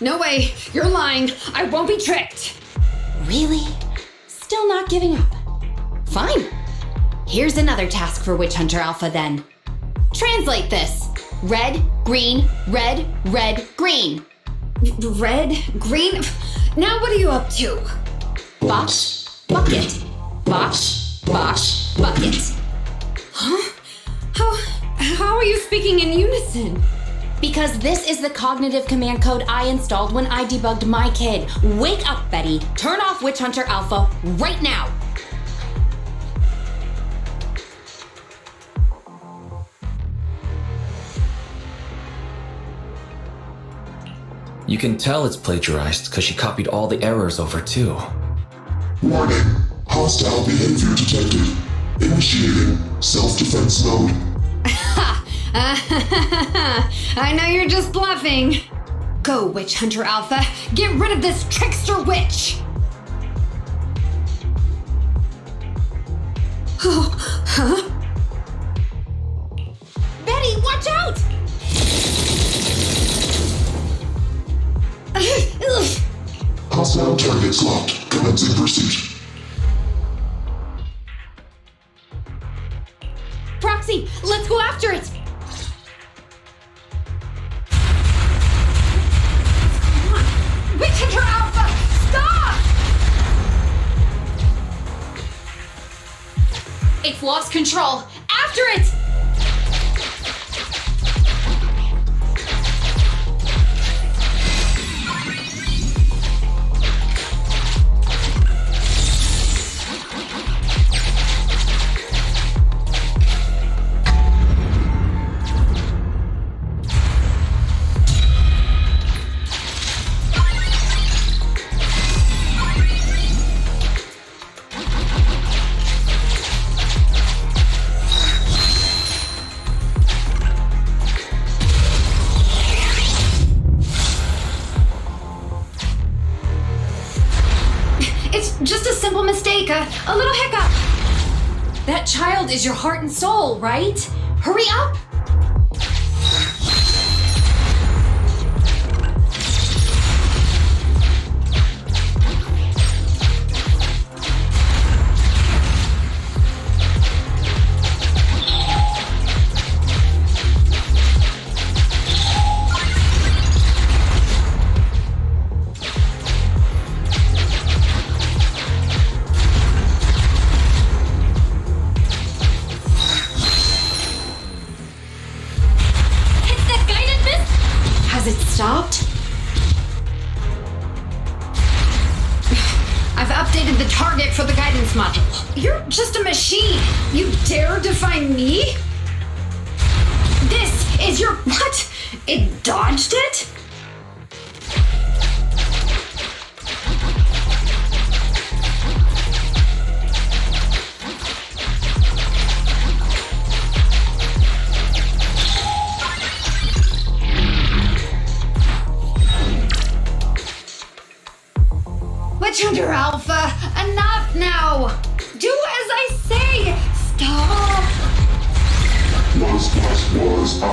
No way, you're lying. I won't be tricked. Really? Still not giving up? Fine. Here's another task for Witch Hunter Alpha then. Translate this. Red, green, red, red, green. Red, green? Now what are you up to? Box, bucket. Box, box, bucket. Huh? How are you speaking in unison? Because this is the cognitive command code I installed when I debugged my kid. Wake up, Betty. Turn off Witch Hunter Alpha right now. You can tell it's plagiarized because she copied all the errors over too. Warning. Hostile behavior detected. Initiating self-defense mode. I know you're just bluffing. Go, Witch Hunter Alpha. Get rid of this trickster witch. Huh? Betty, watch out! Hostile targets locked. Commencing pursuit. Proxy, let's go after it! Witch Hunter Alpha, stop! It's lost control. After it! Just a simple mistake, a little hiccup. That child is your heart and soul, right? Hurry up! just a machine. You dare defy me? This is your... What? It dodged it? Intruder Alpha, enough now! Do as I say! Stop! Was, I.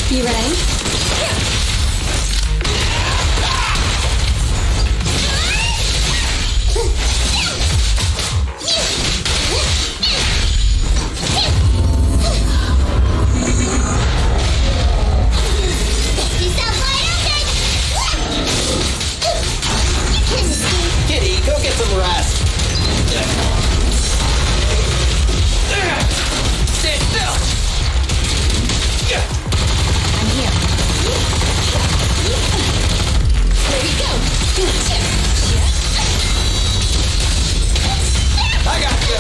You ready? Kitty, go get some rest. Stay still. I'm here. There you go. I got you.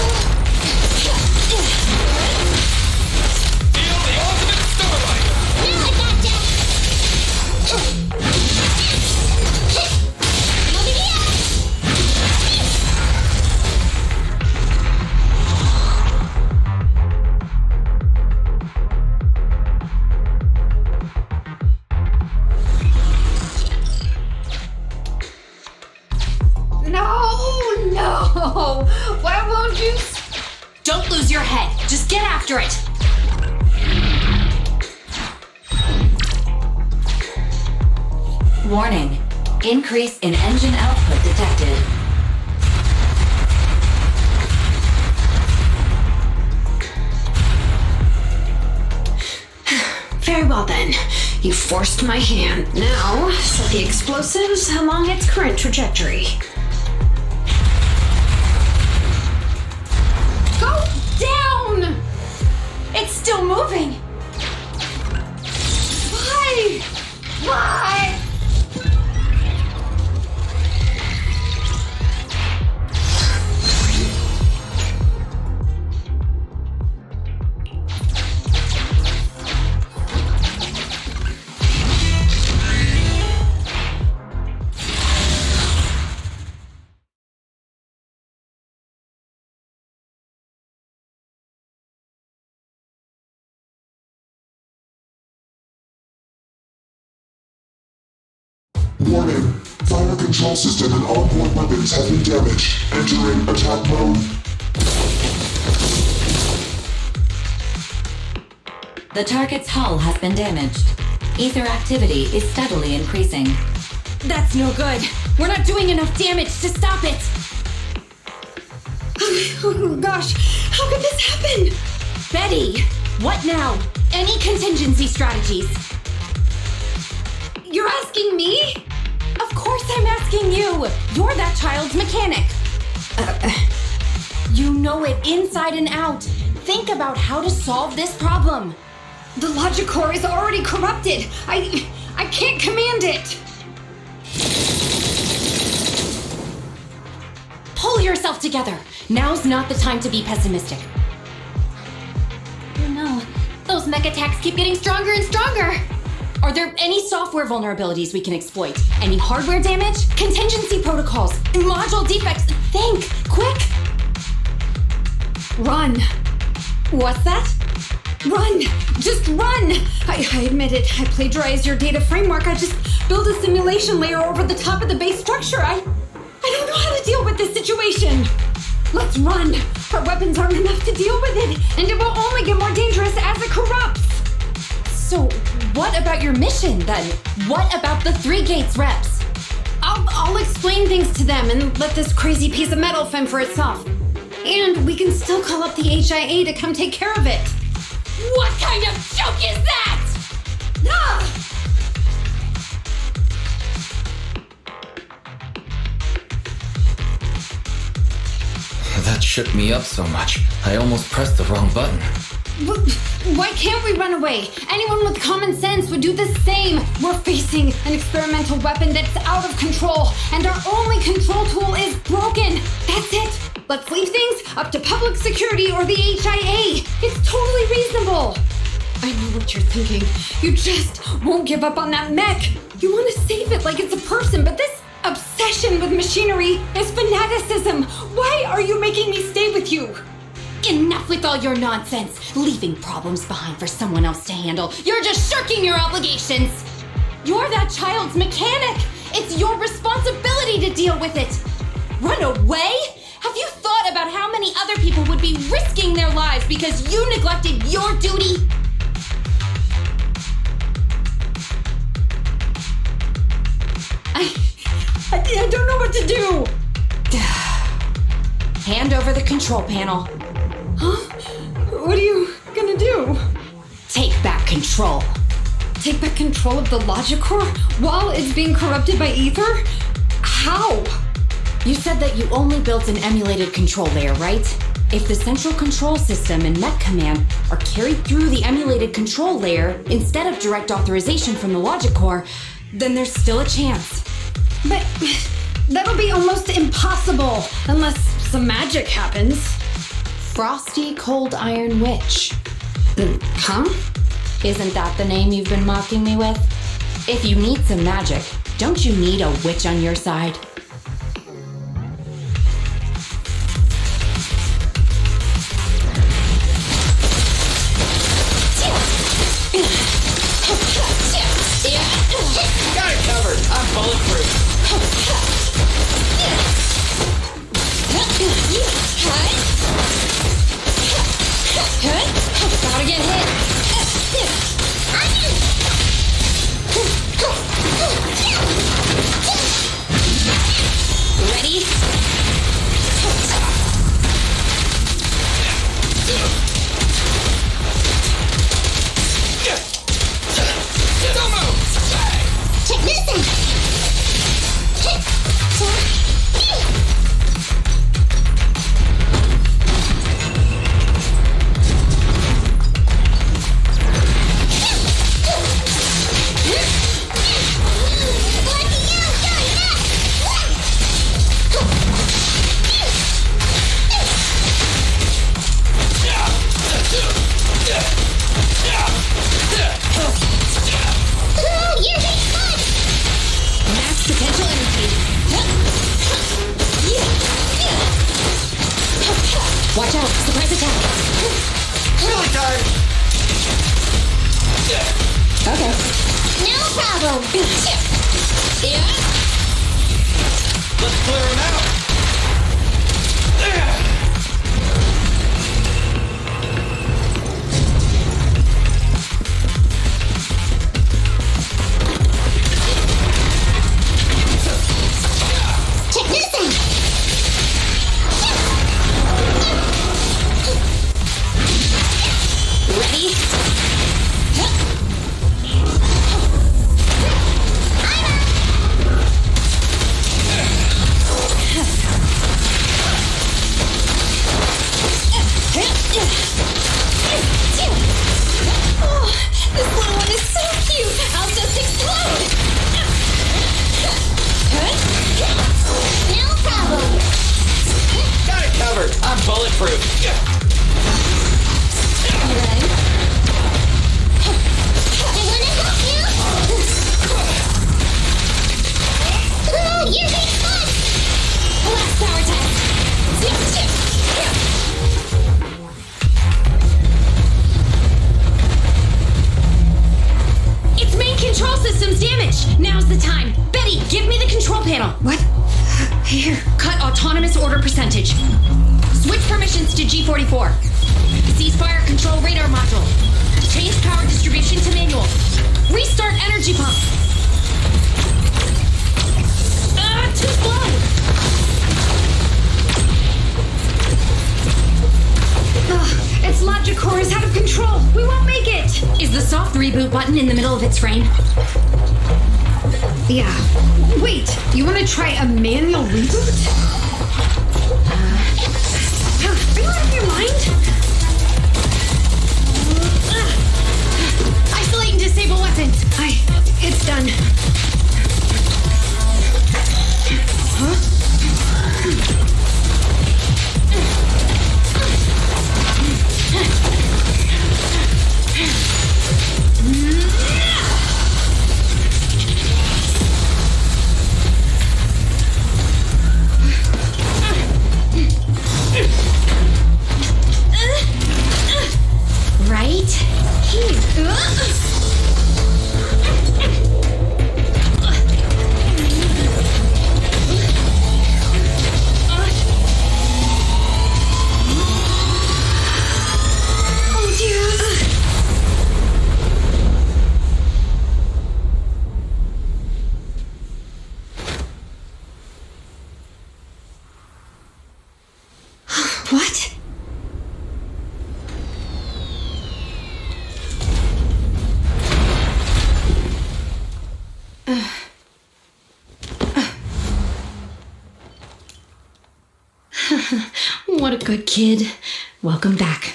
Feel the ultimate starlight. Now I gotcha. Over here. No! Why won't you? Don't lose your head. Just get after it. Warning. Increase in engine output detected. Very well then. You forced my hand. Now, set the explosives along its current trajectory. Go down! It's still moving. Why? Why? Warning. Fire control system and onboard weapons have been damaged. Entering attack mode. The target's hull has been damaged. Ether activity is steadily increasing. That's no good. We're not doing enough damage to stop it. Oh gosh, how could this happen? Betty, what now? Any contingency strategies? You're asking me? Of course I'm asking you. You're that child's mechanic. You know it inside and out. Think about how to solve this problem. The logic core is already corrupted. I can't command it. Pull yourself together. Now's not the time to be pessimistic. Oh no, those mech attacks keep getting stronger and stronger. Are there any software vulnerabilities we can exploit? Any hardware damage? Contingency protocols? Module defects? Think! Quick! Run. What's that? Run! Just run! I admit it. I plagiarized your data framework. I just built a simulation layer over the top of the base structure. I don't know how to deal with this situation. Let's run. Our weapons aren't enough to deal with it, and it will only get more dangerous as it corrupts. So, what about your mission, then? What about the Three Gates reps? I'll explain things to them and let this crazy piece of metal fend for itself. And we can still call up the HIA to come take care of it. What kind of joke is that? Ah! That shook me up so much, I almost pressed the wrong button. Why can't we run away? Anyone with common sense would do the same. We're facing an experimental weapon that's out of control, and our only control tool is broken. That's it. Let's leave things up to public security or the HIA. It's totally reasonable. I know what you're thinking. You just won't give up on that mech. You want to save it like it's a person, but this obsession with machinery is fanaticism. Why are you making me stay with you? Enough with all your nonsense, leaving problems behind for someone else to handle. You're just shirking your obligations. You're that child's mechanic. It's your responsibility to deal with it. Run away? Have you thought about how many other people would be risking their lives because you neglected your duty? I don't know what to do. Hand over the control panel. Huh? What are you gonna do? Take back control. Take back control of the logic core while it's being corrupted by ether? How? You said that you only built an emulated control layer, right? If the central control system and mech command are carried through the emulated control layer instead of direct authorization from the logic core, then there's still a chance. But that'll be almost impossible unless some magic happens. Frosty Cold Iron Witch. Huh? Isn't that the name you've been mocking me with? If you need some magic, don't you need a witch on your side? Got it covered. I'm bulletproof. Gotta get hit. Ready? Don't move! Check this out! Watch out, surprise attack. Really tired. Okay. No problem. Let's clear him out. Check this out. Ready? Oh, this little one is so cute. I'll just explode. No problem. Got it covered. I'm bulletproof. You ready? I wanna help you. Oh, you're big fun. Last power test. It's main control system's damaged. Now's the time. Betty, give me the control panel. What? Here. Cut autonomous order percentage. Switch permissions to G44. Ceasefire control radar module. Change power distribution to manual. Restart energy pump. Too slow. Its logic core is out of control. We won't make it. Is the soft reboot button in the middle of its frame? Yeah. Wait, you want to try a manual reboot? Are you out of your mind? Isolate and disable weapons. It's done. Huh? Right here. What? What a good kid. Welcome back.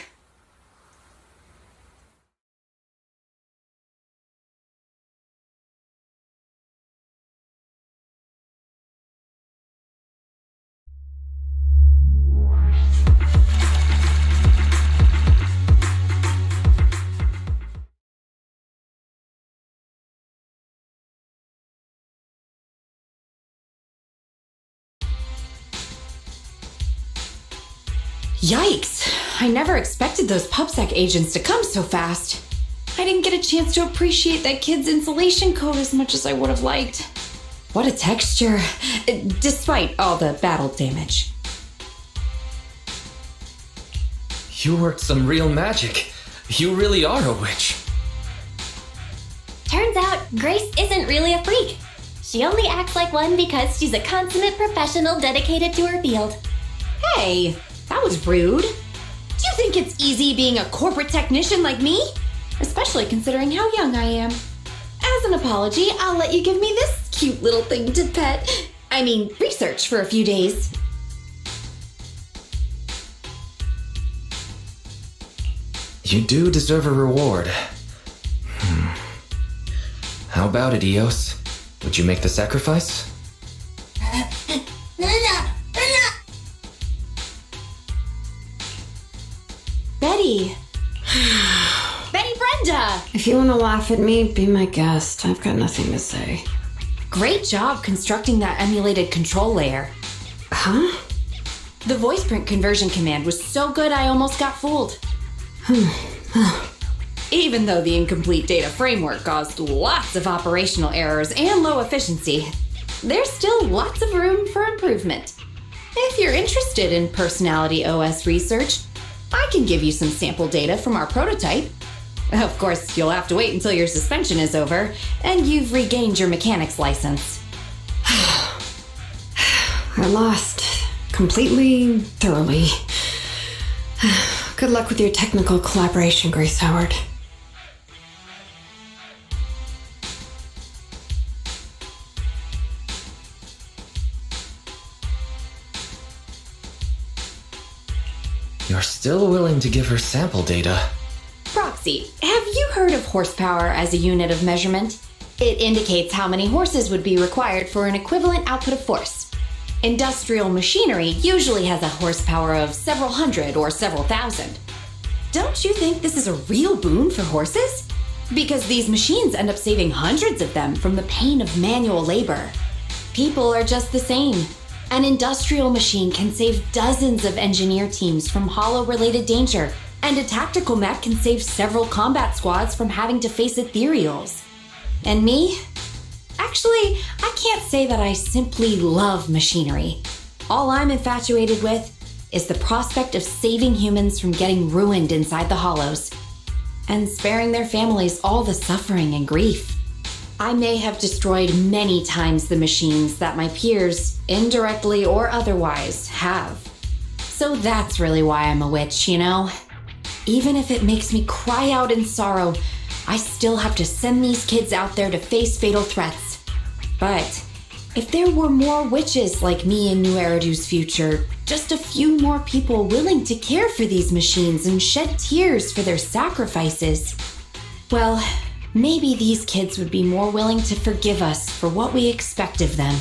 Yikes! I never expected those PubSec agents to come so fast. I didn't get a chance to appreciate that kid's insulation coat as much as I would have liked. What a texture, despite all the battle damage. You worked some real magic. You really are a witch. Turns out, Grace isn't really a freak. She only acts like one because she's a consummate professional dedicated to her field. Hey, that was rude. Do you think it's easy being a corporate technician like me? Especially considering how young I am. As an apology, I'll let you give me this cute little thing to pet. Research for a few days. You do deserve a reward. How about it, Eos? Would you make the sacrifice? Betty. Betty Brenda! If you want to laugh at me, be my guest. I've got nothing to say. Great job constructing that emulated control layer. Huh? The voice print conversion command was so good I almost got fooled. Even though the incomplete data framework caused lots of operational errors and low efficiency, there's still lots of room for improvement. If you're interested in Personality OS research, I can give you some sample data from our prototype. Of course, you'll have to wait until your suspension is over and you've regained your mechanics license. I lost. Completely, thoroughly. Good luck with your technical collaboration, Grace Howard. You're still willing to give her sample data. Proxy, have you heard of horsepower as a unit of measurement? It indicates how many horses would be required for an equivalent output of force. Industrial machinery usually has a horsepower of several hundred or several thousand. Don't you think this is a real boon for horses? Because these machines end up saving hundreds of them from the pain of manual labor. People are just the same. An industrial machine can save dozens of engineer teams from hollow-related danger, and a tactical mech can save several combat squads from having to face ethereals. And me? Actually, I can't say that I simply love machinery. All I'm infatuated with is the prospect of saving humans from getting ruined inside the hollows. and sparing their families all the suffering and grief. I may have destroyed many times the machines that my peers, indirectly or otherwise, have. So that's really why I'm a witch, you know? Even if it makes me cry out in sorrow, I still have to send these kids out there to face fatal threats. But if there were more witches like me in New Eridu's future, just a few more people willing to care for these machines and shed tears for their sacrifices, well, maybe these kids would be more willing to forgive us for what we expect of them.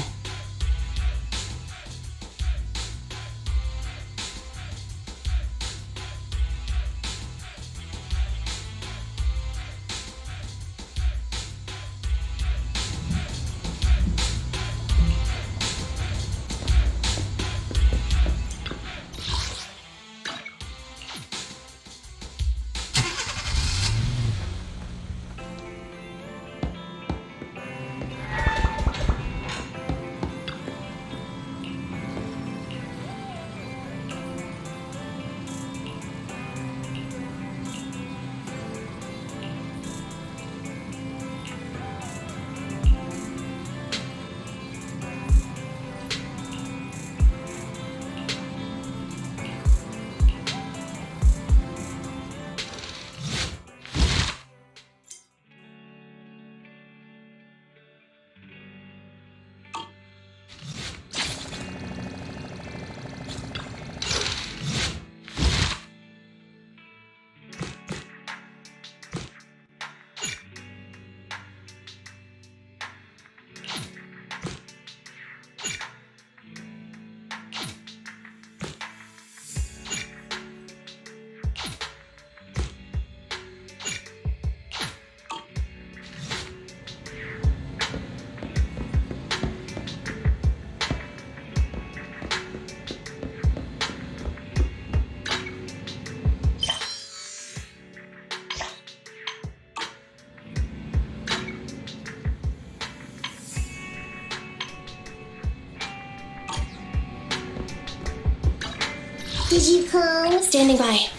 Did you come? Standing by.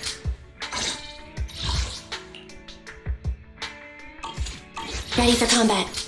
Ready for combat.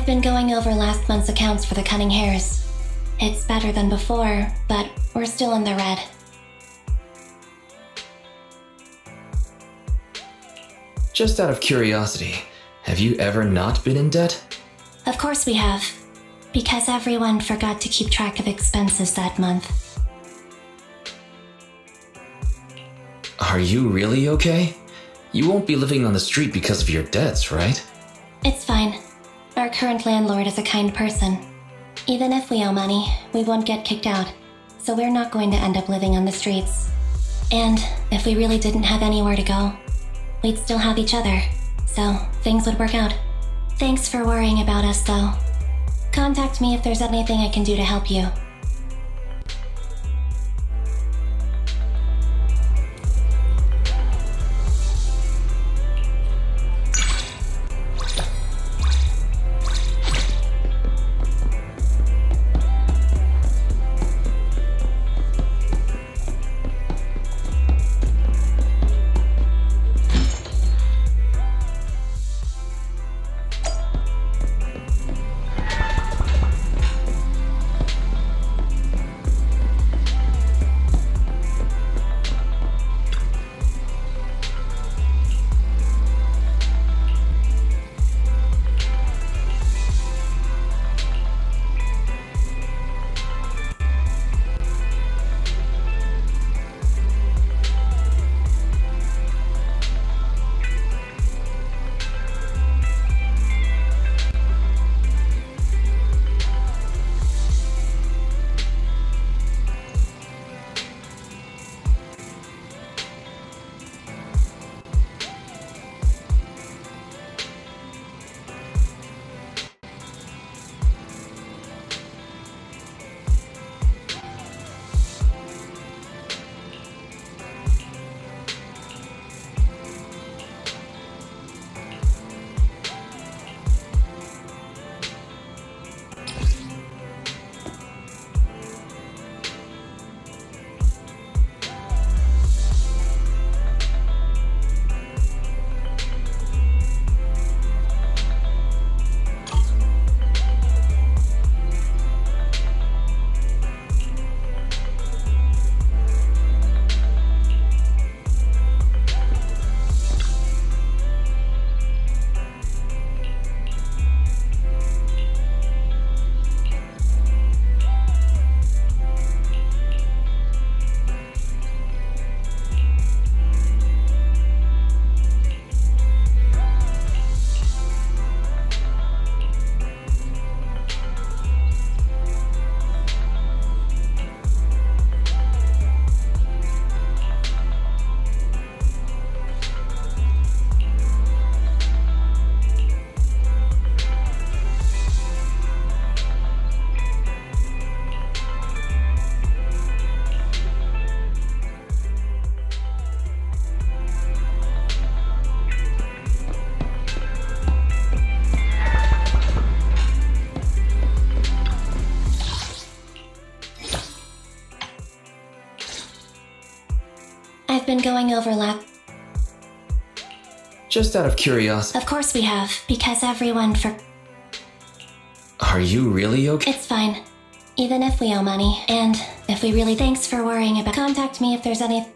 I've been going over last month's accounts for the Cunning Hares. It's better than before, but we're still in the red. Just out of curiosity, have you ever not been in debt? Of course we have, because everyone forgot to keep track of expenses that month. Are you really okay? You won't be living on the street because of your debts, right? It's fine. Our current landlord is a kind person. Even if we owe money, we won't get kicked out, so we're not going to end up living on the streets. And if we really didn't have anywhere to go, we'd still have each other, so things would work out. Thanks for worrying about us, though. Contact me if there's anything I can do to help you. I've been going over Just out of curiosity. Of course we have, because everyone Are you really okay? It's fine. Even if we owe money, and if we really thanks for worrying about. Contact me if there's any.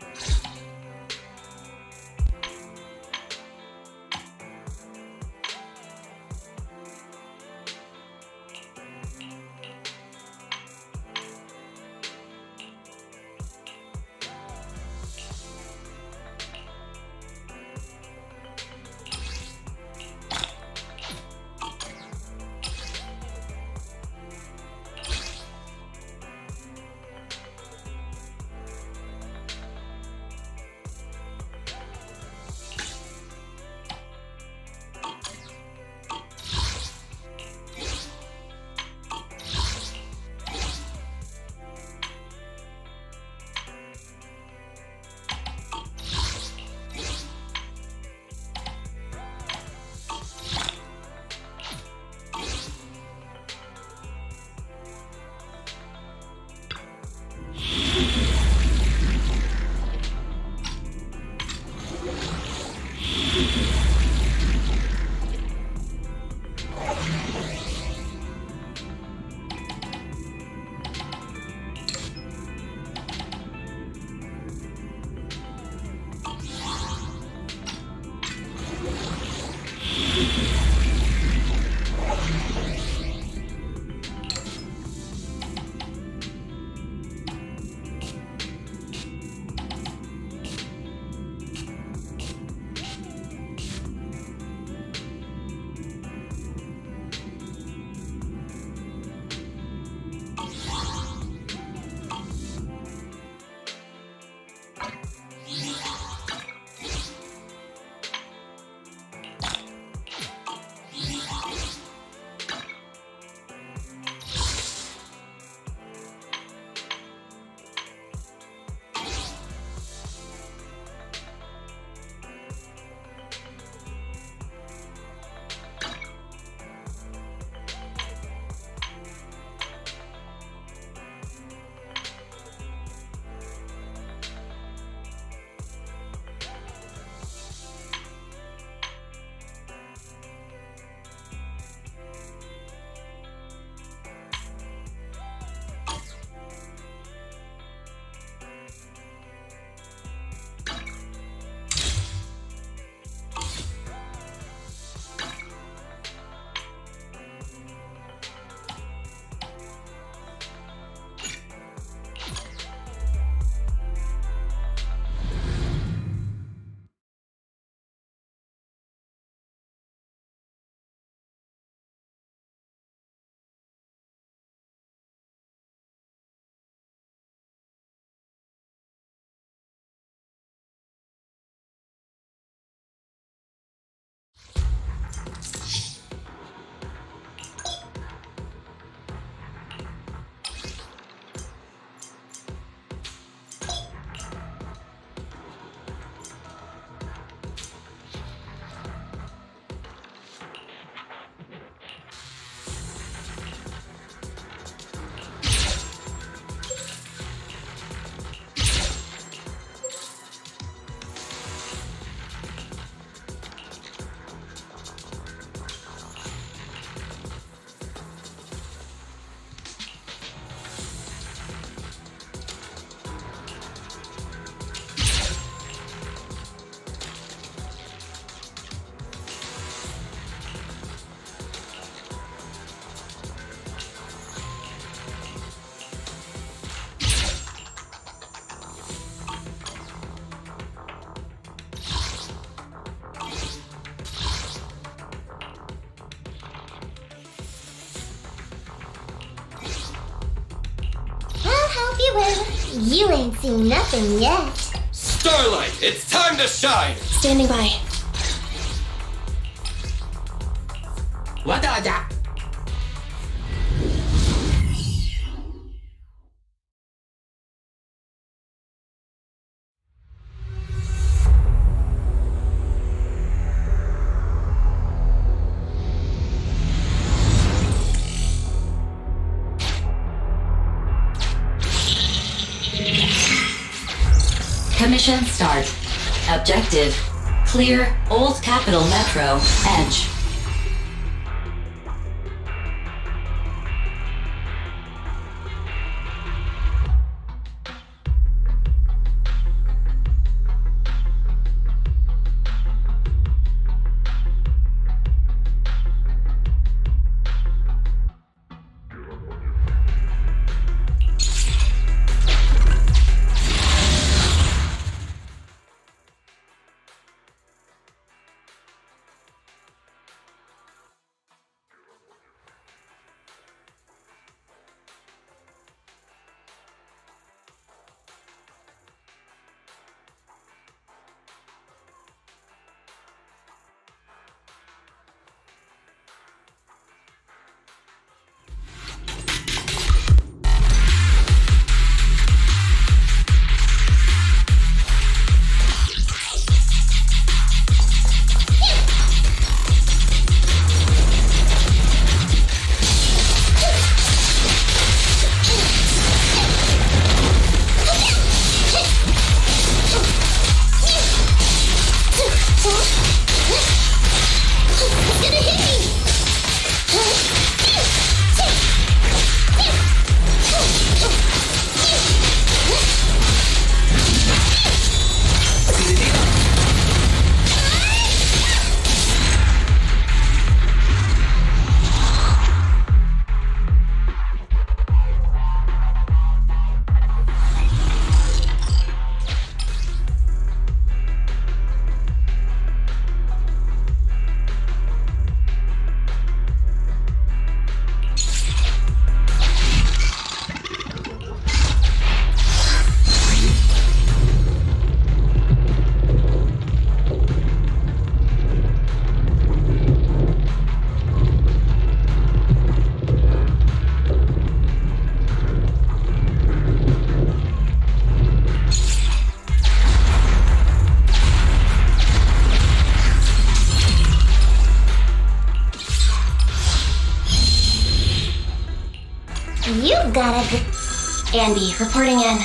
Well, you ain't seen nothing yet. Starlight, it's time to shine! Standing by. What are that? Commission start. Objective: clear Old Capitol Metro, Edge. You gotta go. Andy, reporting in.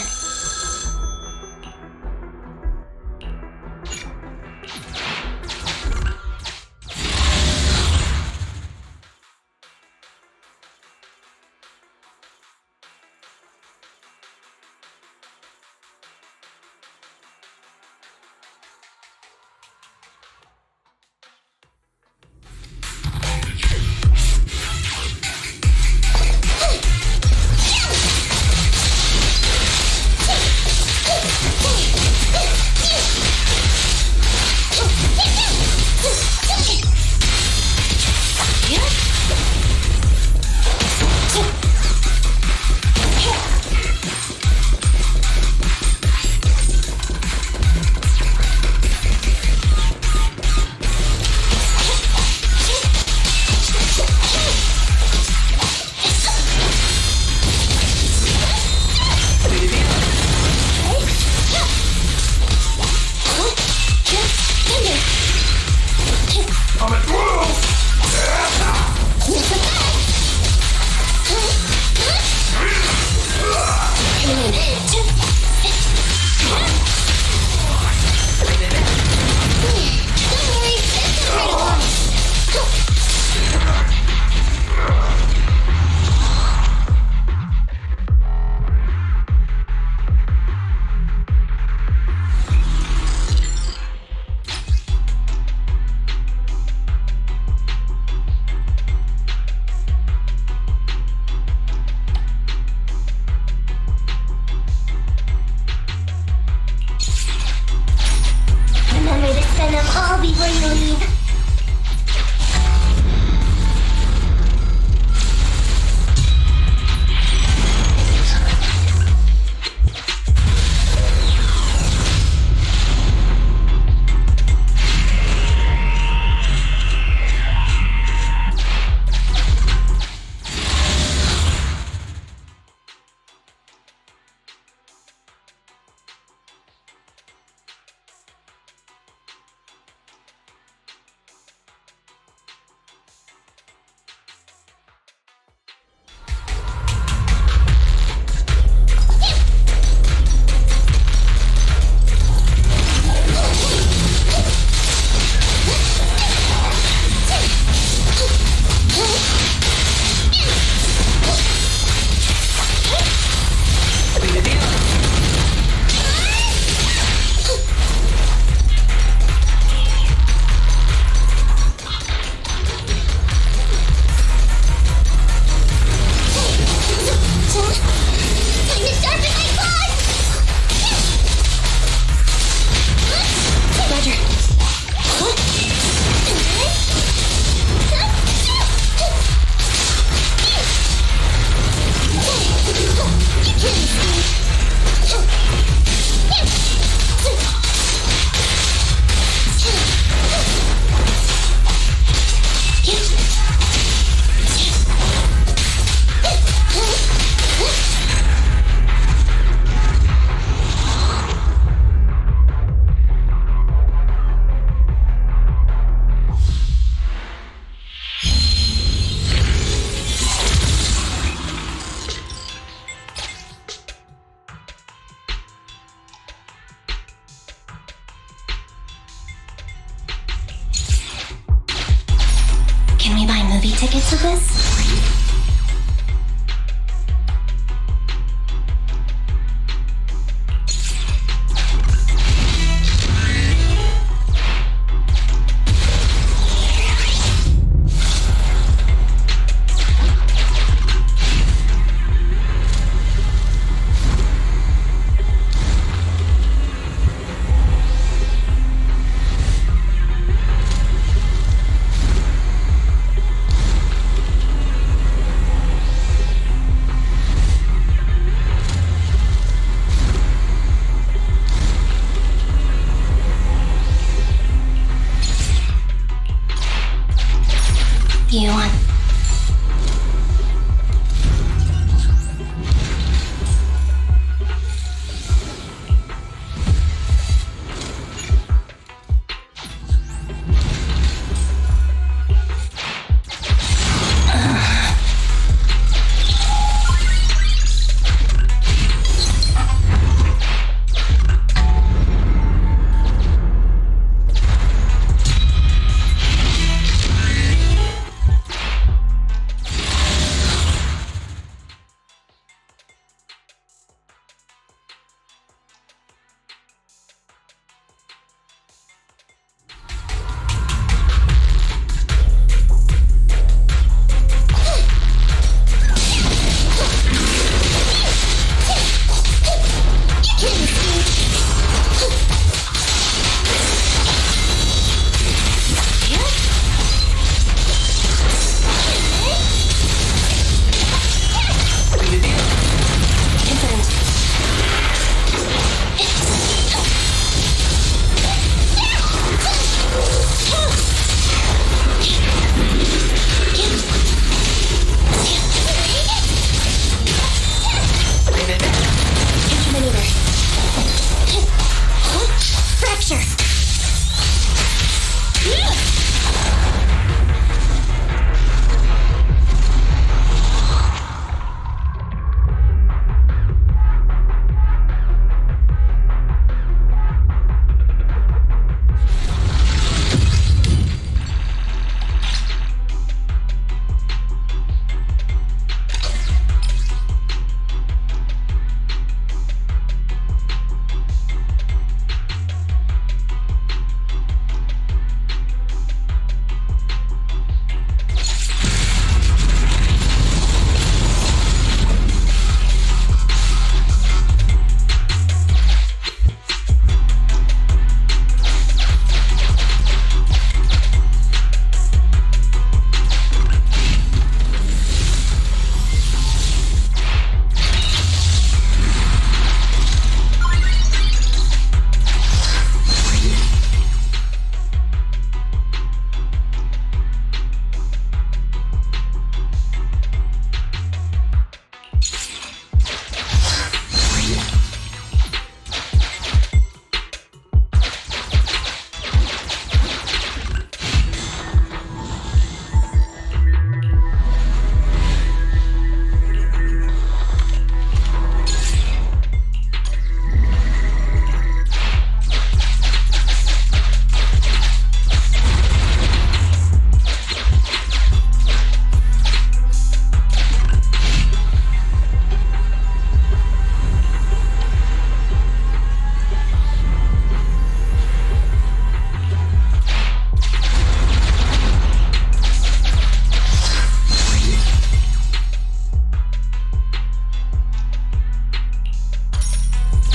movie tickets with this? You want...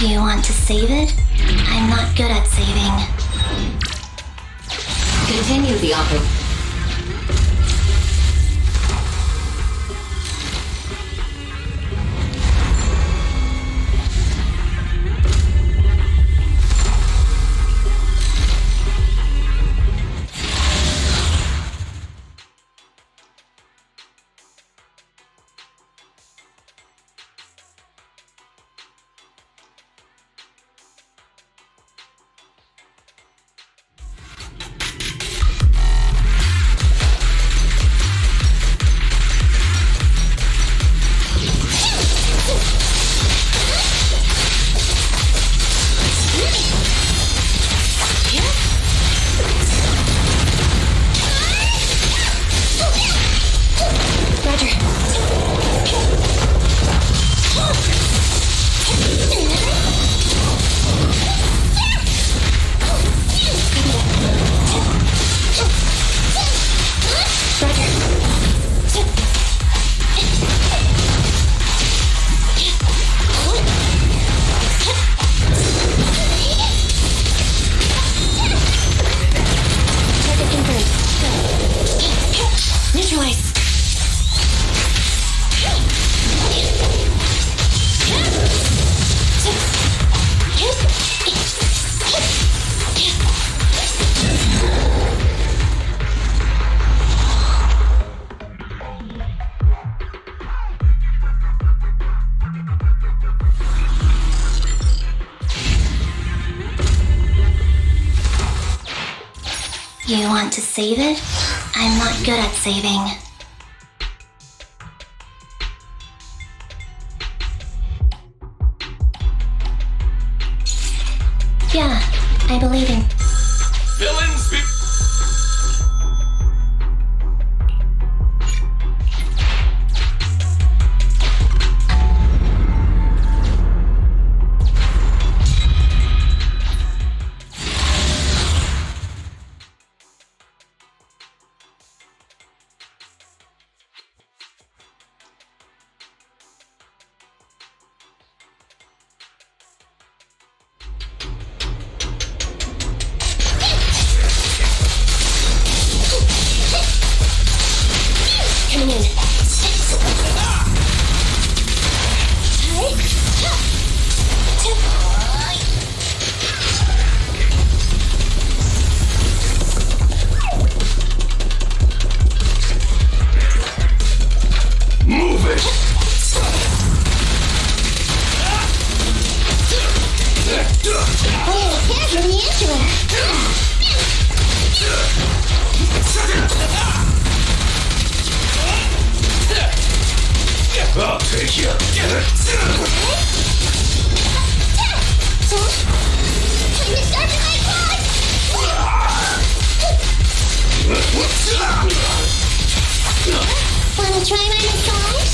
You want to save it? I'm not good at saving. Continue the offer. want to save it? I'm not good at saving. Yeah, I believe in. Villains be... Coming in. Move it! Oh, here's the intro. I'll take you. Time to start the night pod! Wanna try my massage?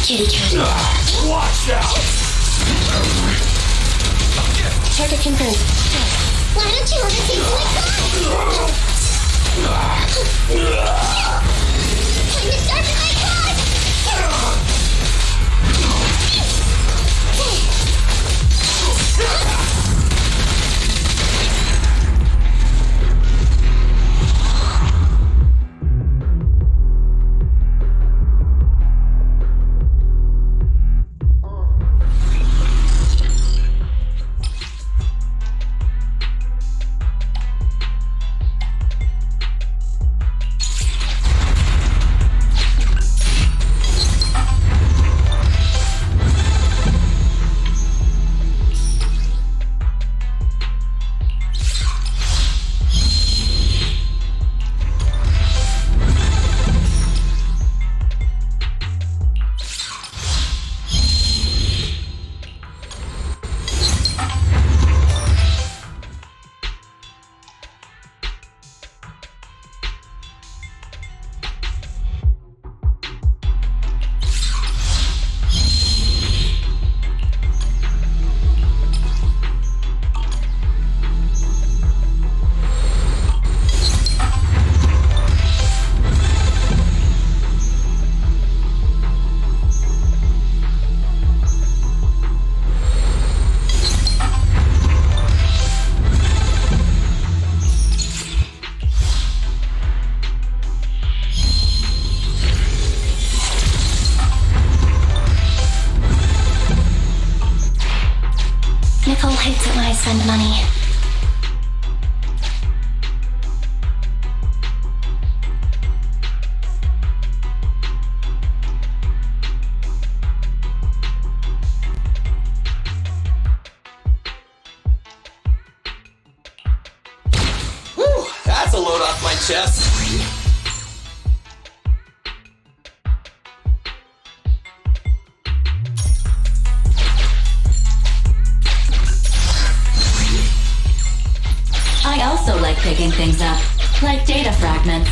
Kitty cat. Watch out! Target confirmed. Why don't you overtake my car? Time to start the night pod! Nicole hates it when I spend money. load off my chest. I also like picking things up, like data fragments.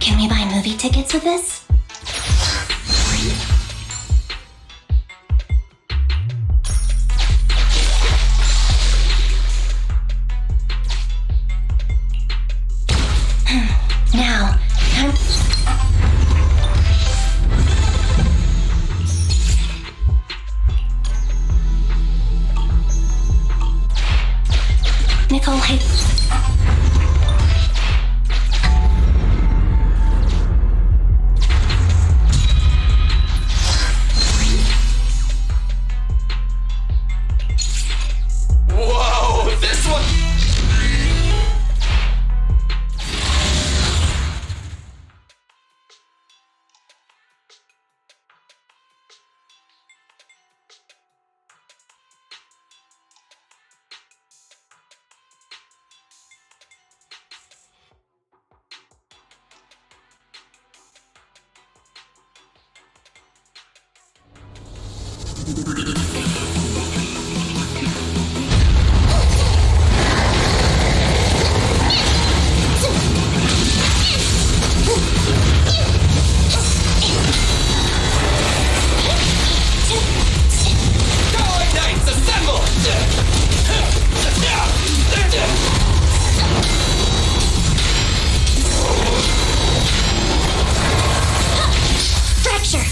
Can we buy movie tickets with this? Now, time... Nicole, hey... Whoa, this one. Starlight Knights, assemble! Fracture!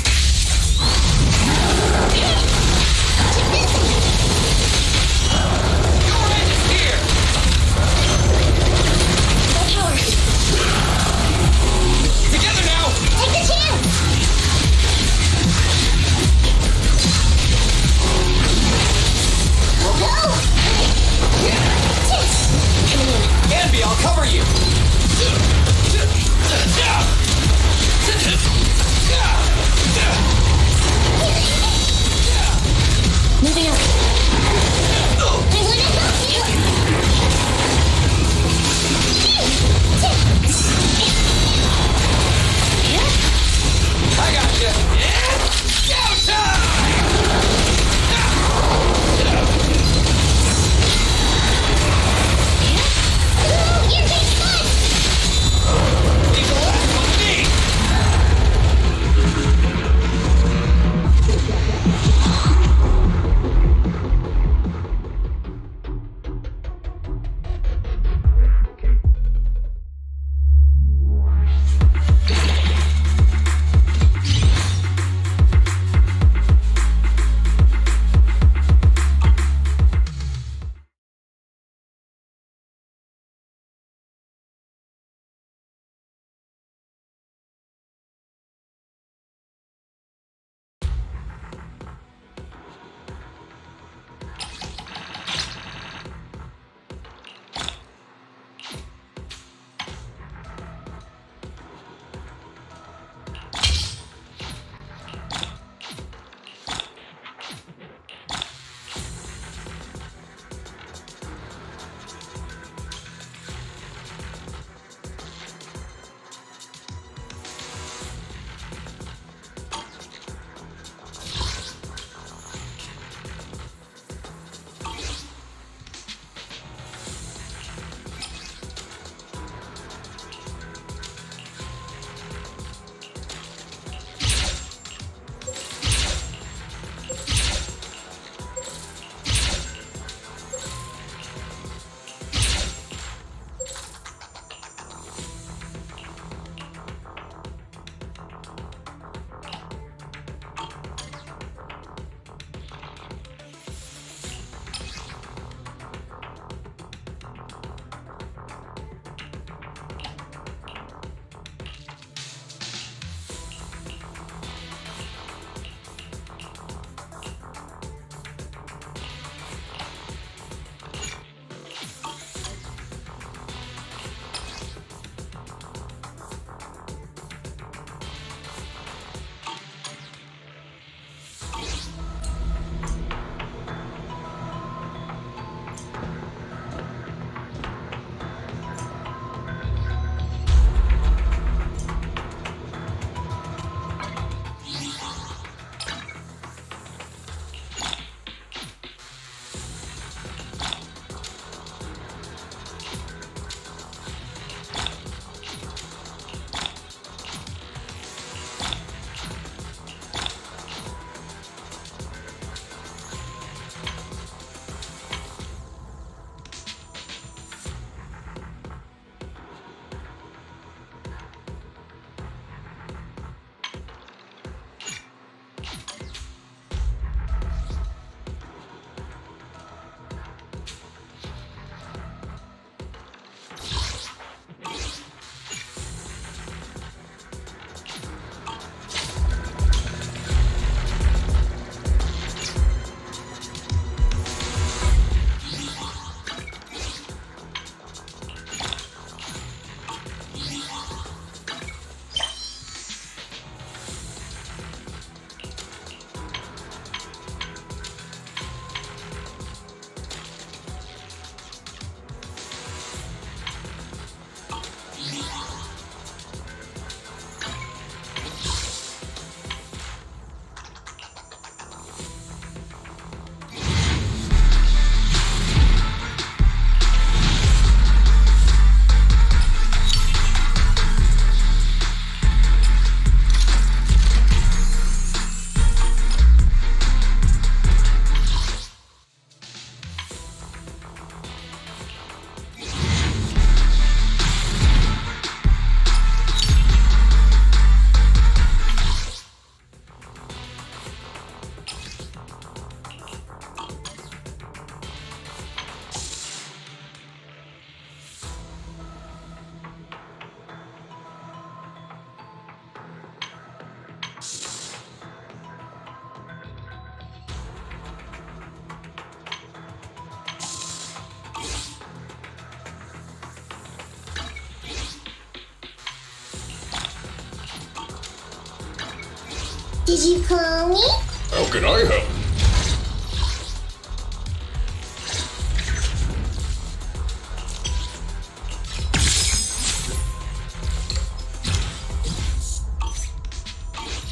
Did you call me? How can I help?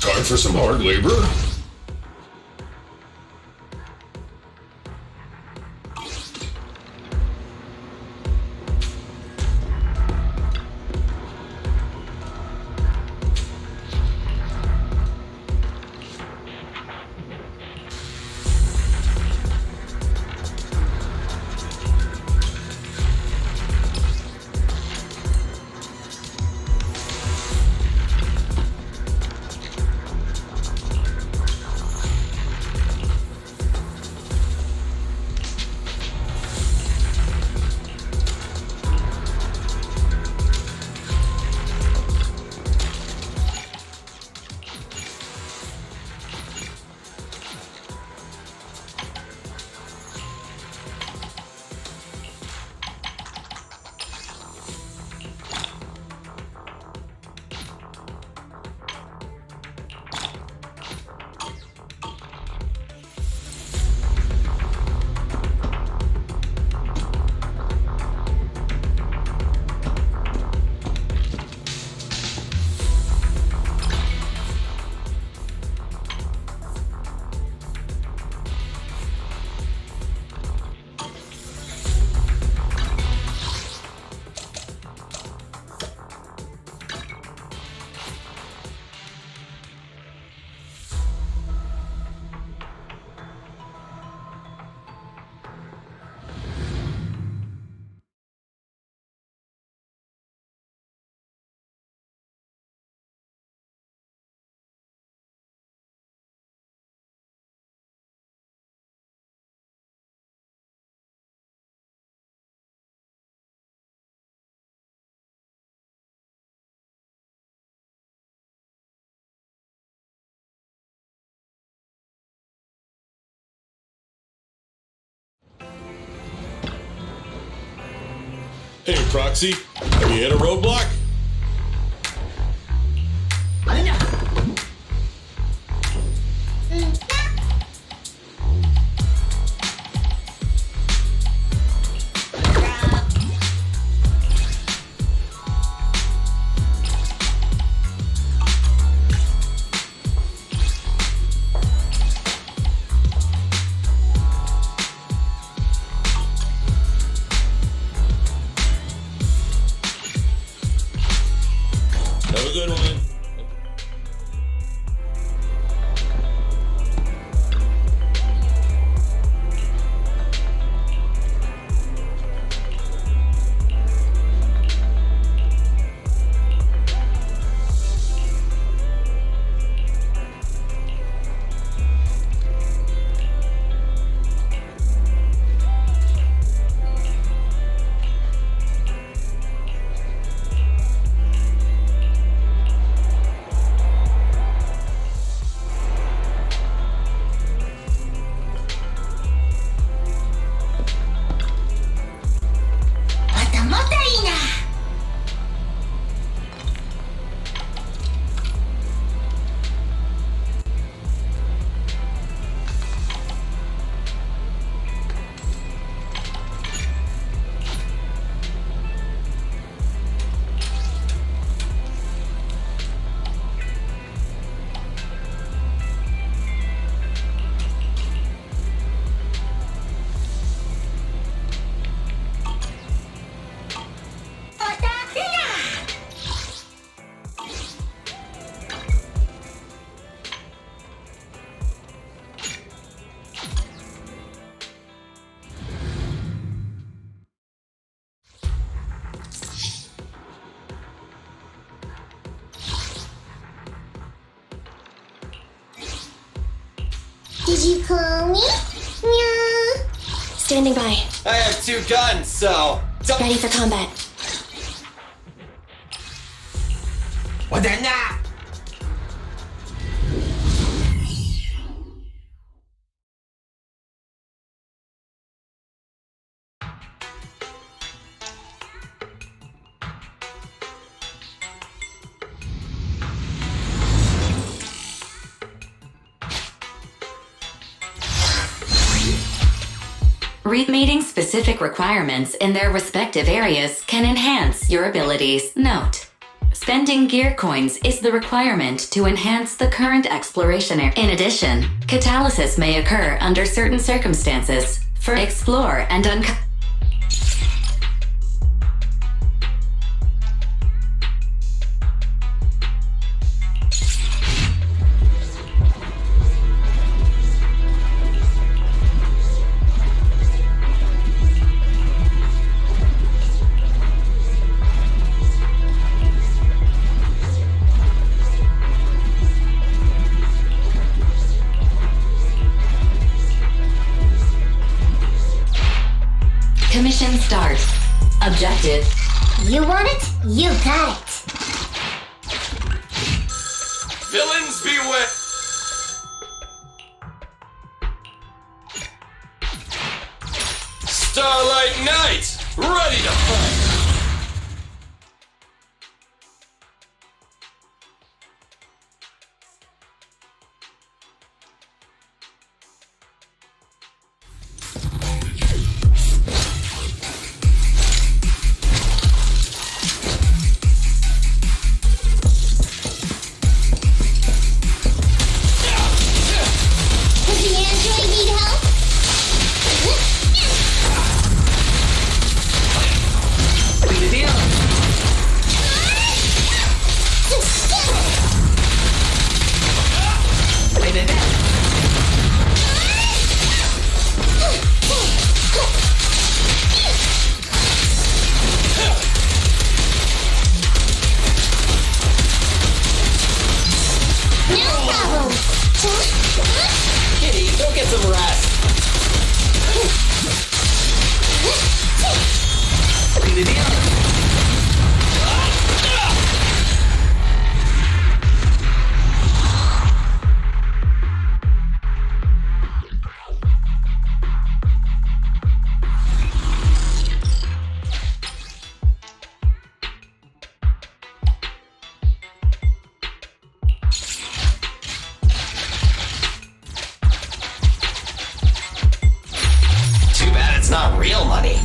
Time for some hard labor? Hey, Proxy, have you hit a roadblock? Have a good one. Did you call me? Meow. Standing by. I have two guns, so... Ready for combat. Wadana! Meeting specific requirements in their respective areas can enhance your abilities. Note: spending gear coins is the requirement to enhance the current exploration area. In addition, catalysis may occur under certain circumstances. For explore and Commission start. Objective. You want it? You got it. Villains beware! Starlight Knight! Ready to fight! Does the android need help? No problem. Kitty, go get some rest! Too bad it's not real money.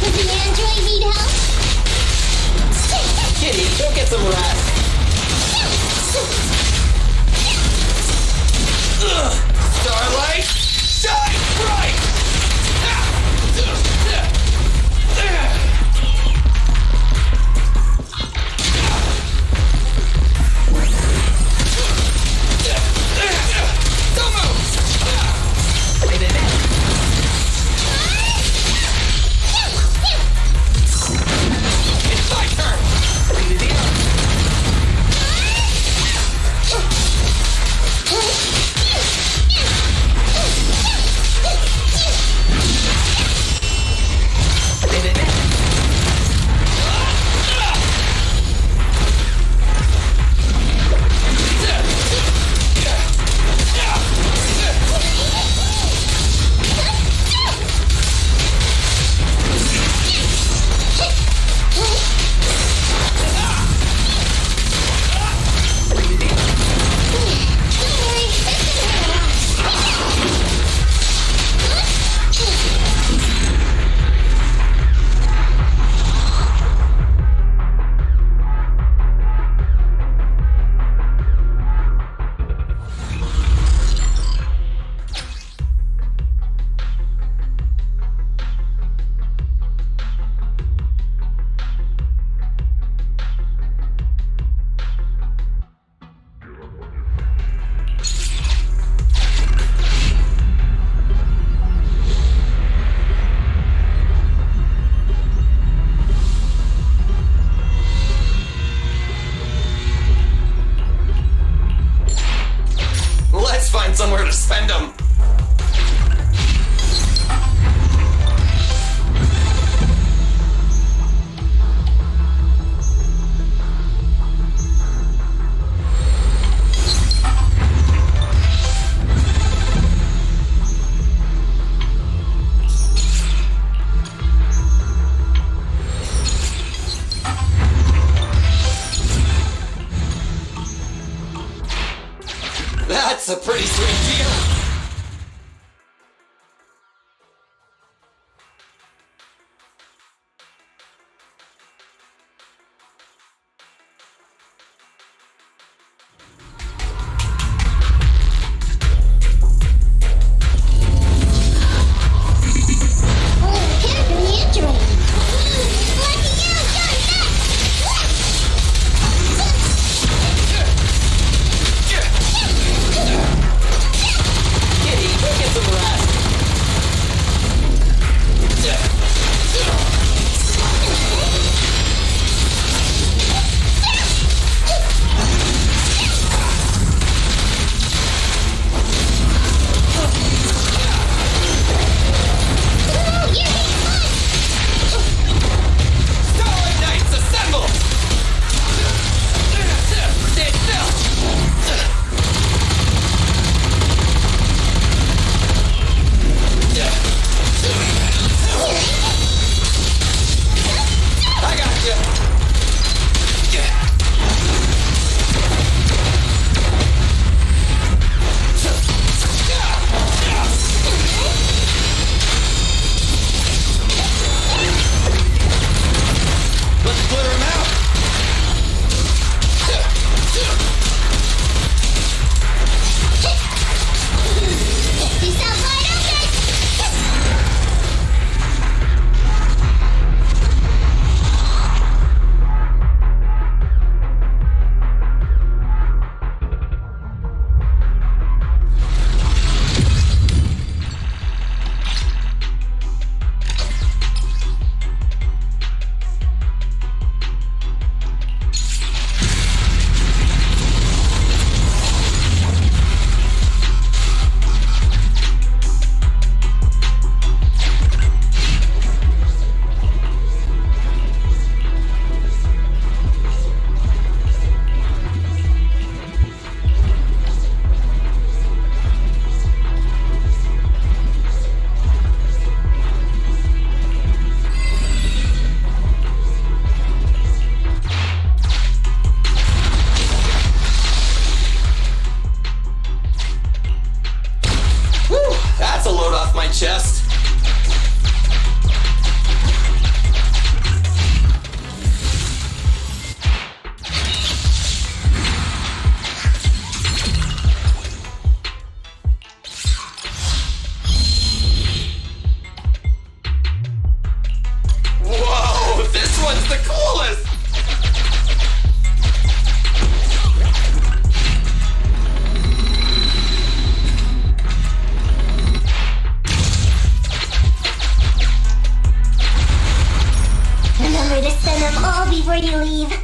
Does the android need help? Kitty, go get some rest! Starlight, shine bright! Don't move! It's my turn! find somewhere to spend them. That's a pretty sweet deal. Chest. Whoa, this one's the coolest! Remember to spend them all before you leave.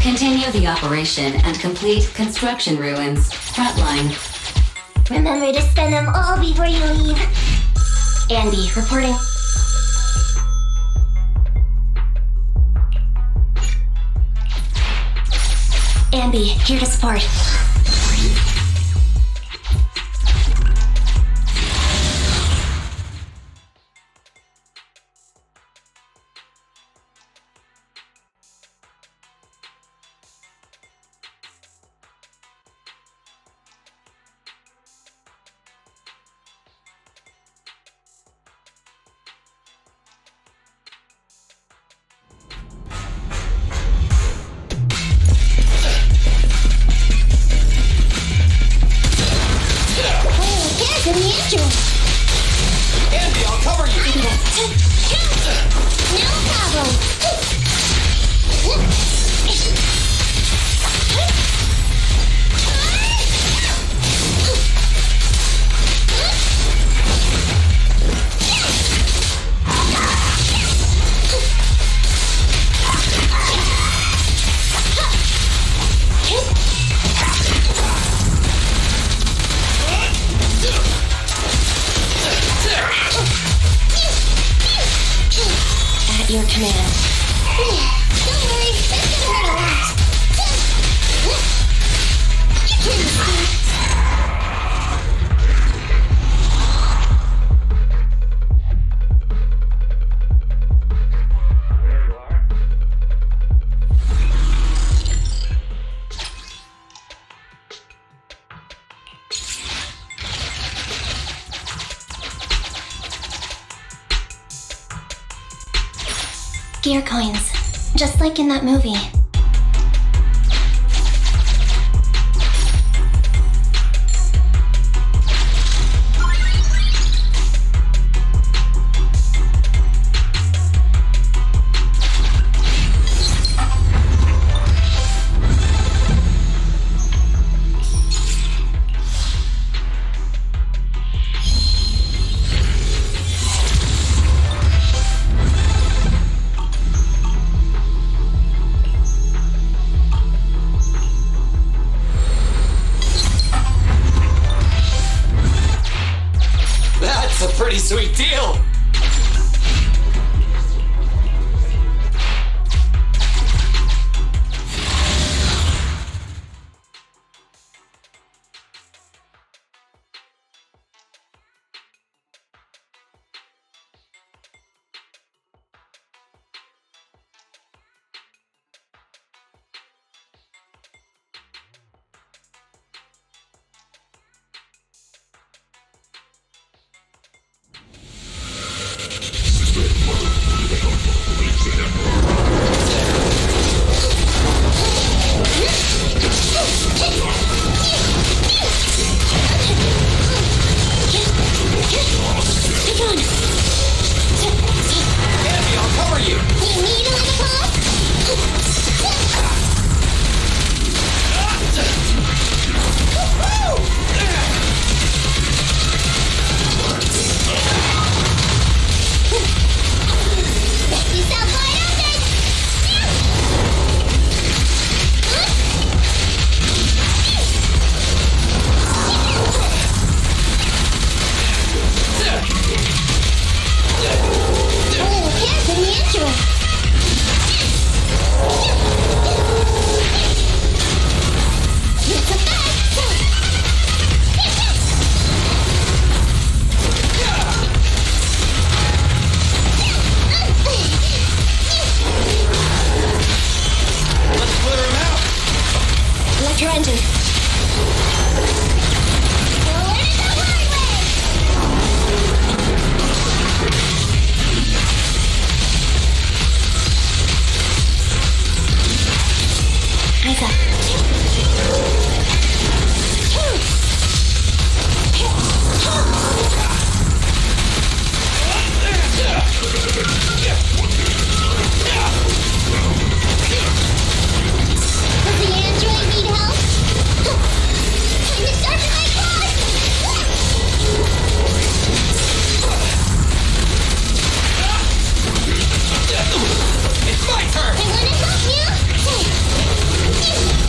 Continue the operation and complete construction ruins. Frontline. Remember to spend them all before you leave. Andy, reporting. Andy, here to support. Fear coins, just like in that movie. That's a pretty sweet deal! Andy, I'll cover you! You need a little help? You sound wide open! Oh, here's an intro. It's a fact! Let's clear him out! Electro engine. We'll learn it the hard way! Eyes up. Does the android need help? Time to start my class! It's my turn! I wanna help you!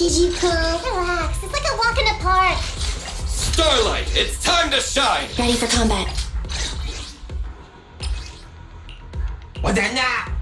Did you relax? It's like a walk in the park. Starlight, it's time to shine! Ready for combat. Wadana!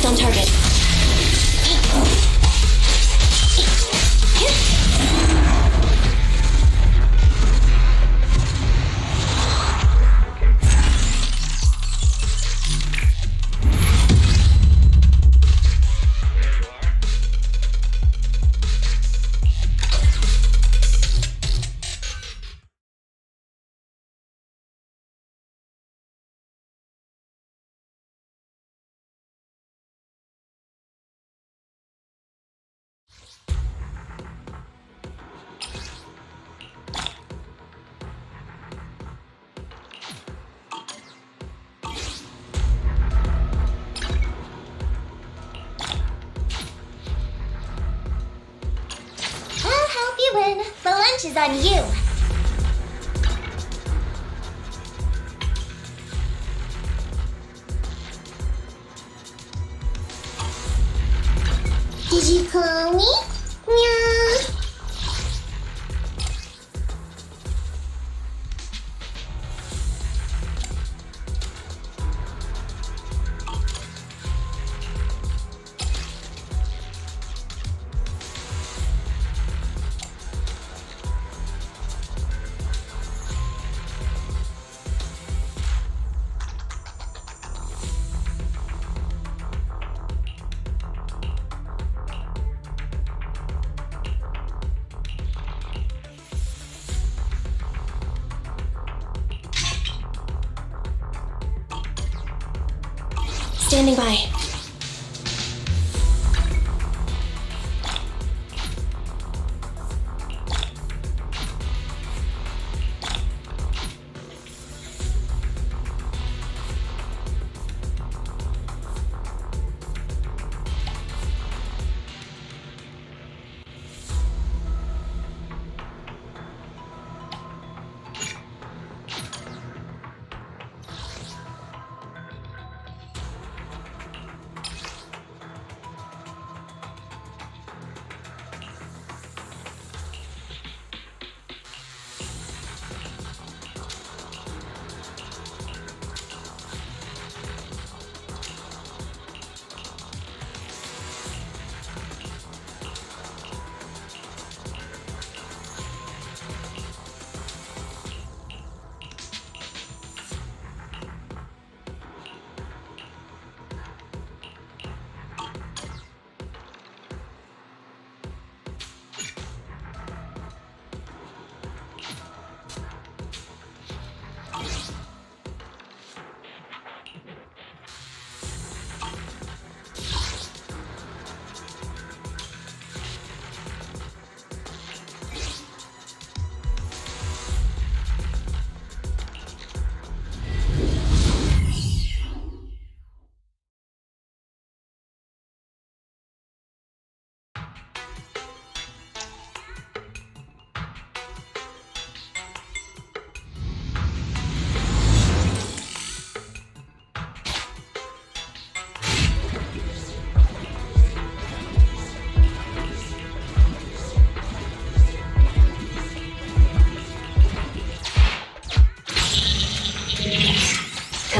on target. You win. The lunch is on you. Did you call me? Meow. Standing by.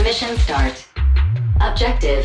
Mission start. Objective.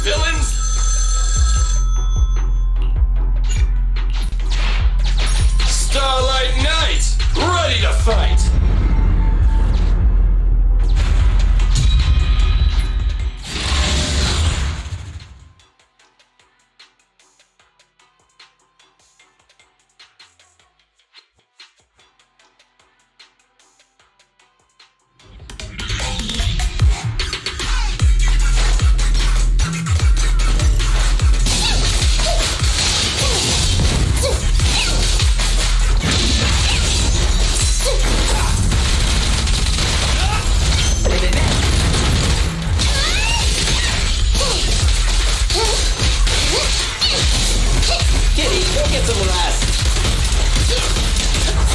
Villains! Starlight Knight! Ready to fight! Kitty, go get some rest!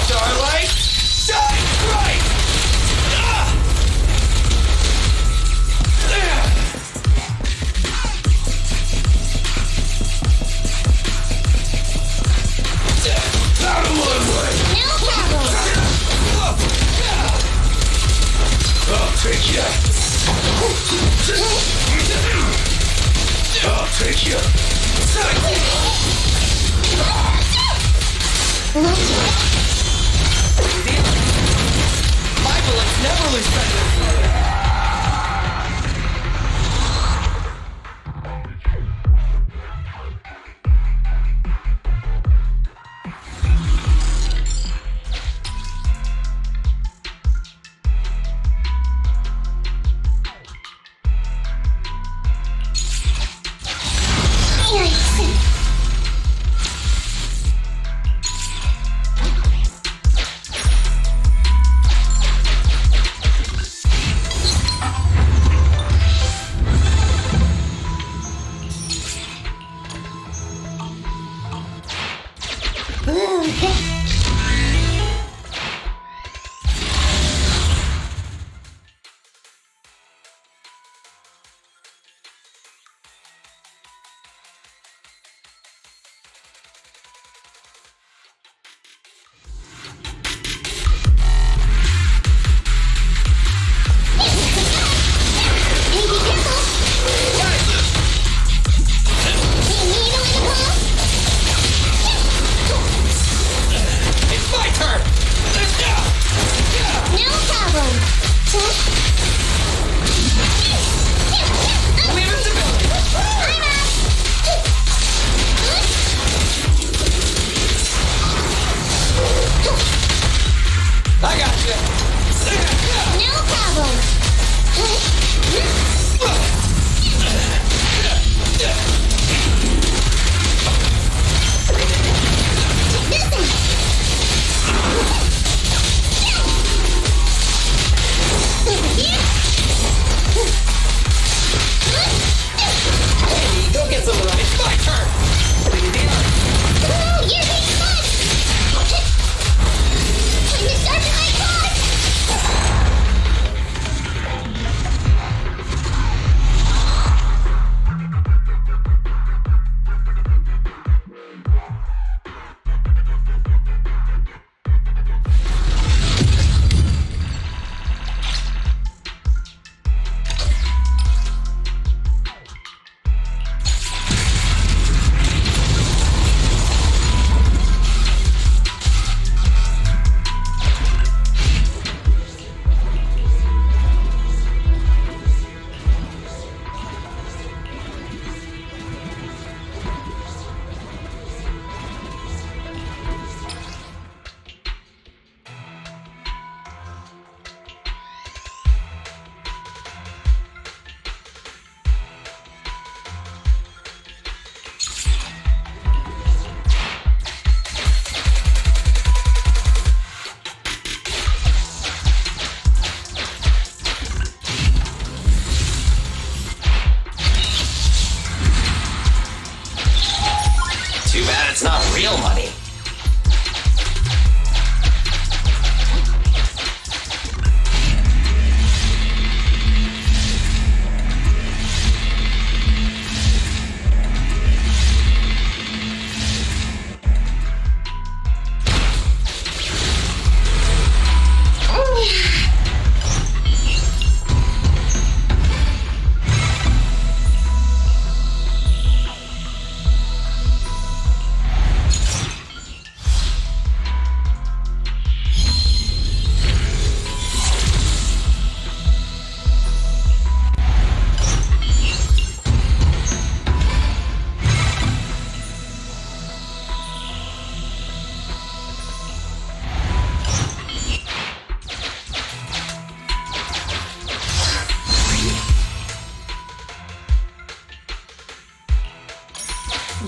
Starlight, shine bright! Out of my way! No problem. I'll take ya. I'll take ya. My bullets never lose sight.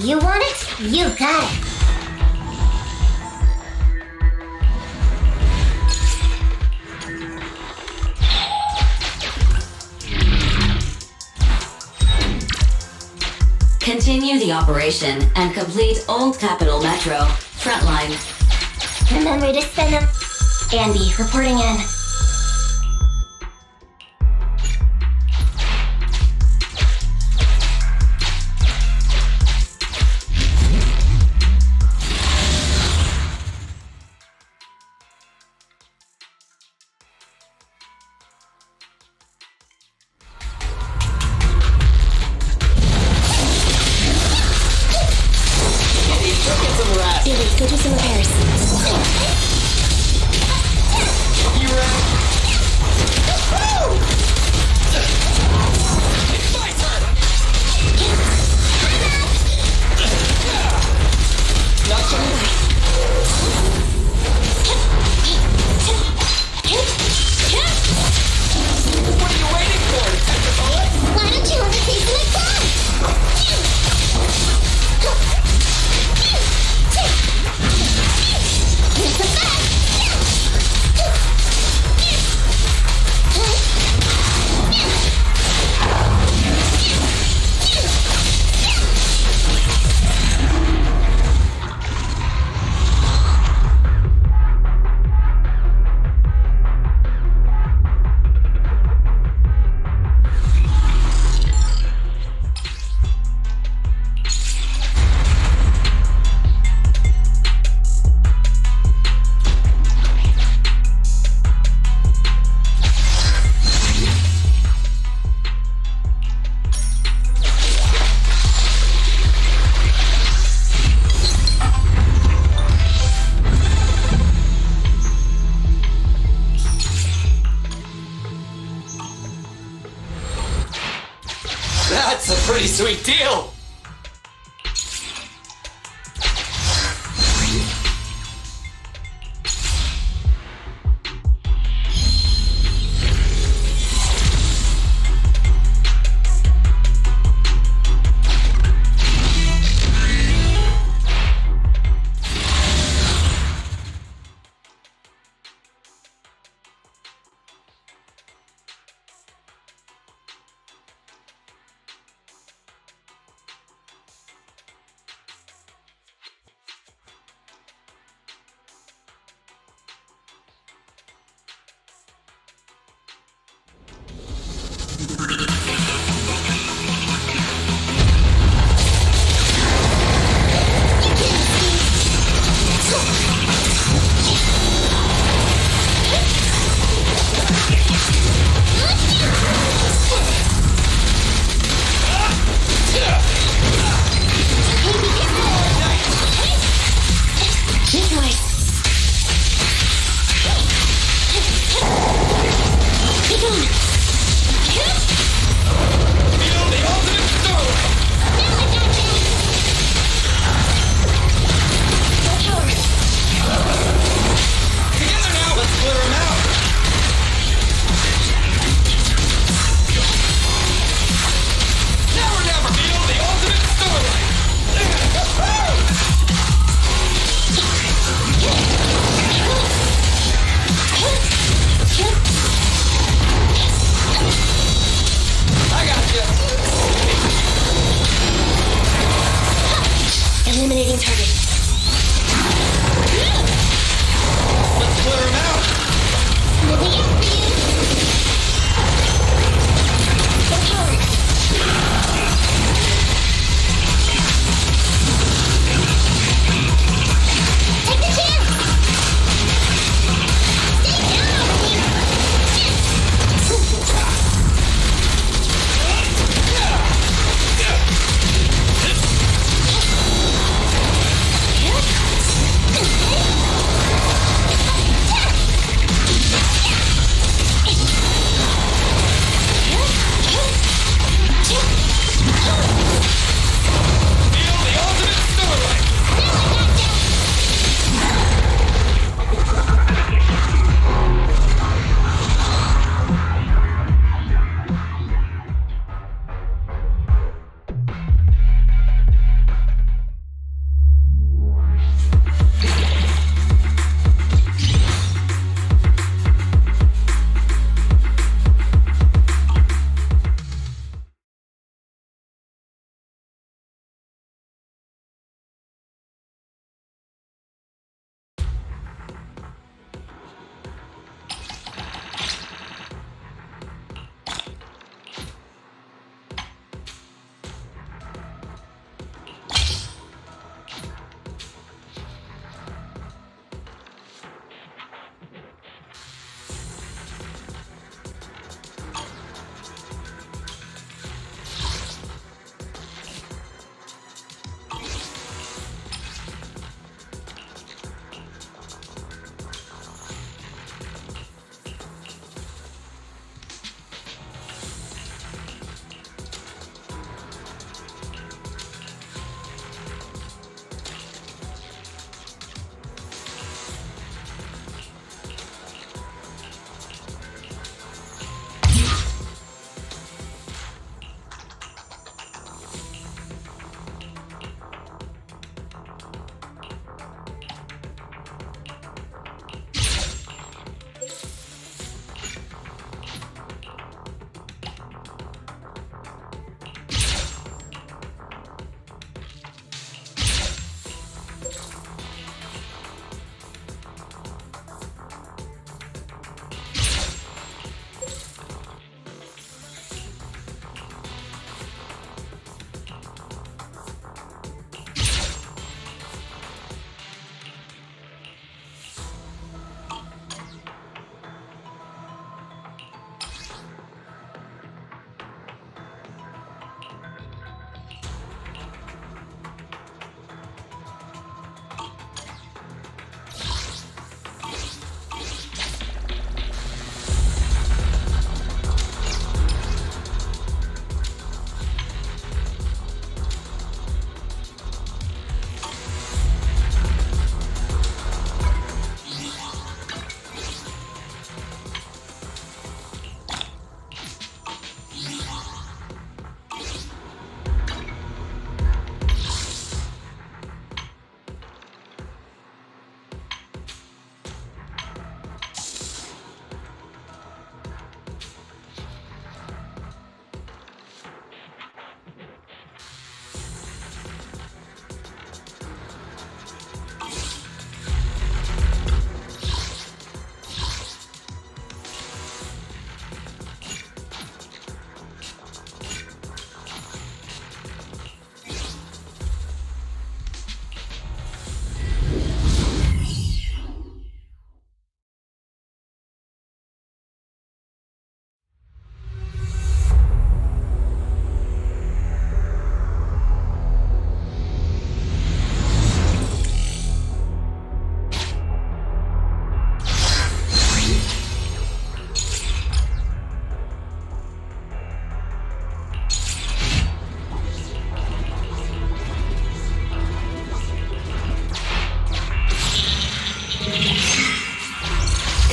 You want it? You got it. Continue the operation and complete Old Capital Metro. Frontline. Remember to spend them. Andy, reporting in. Billy, go do some repairs. You ready? It's my turn! Not sure. What are you waiting for? Detective Bullet? Why don't you have a taste of my blood? It's a fact! That's a pretty sweet deal!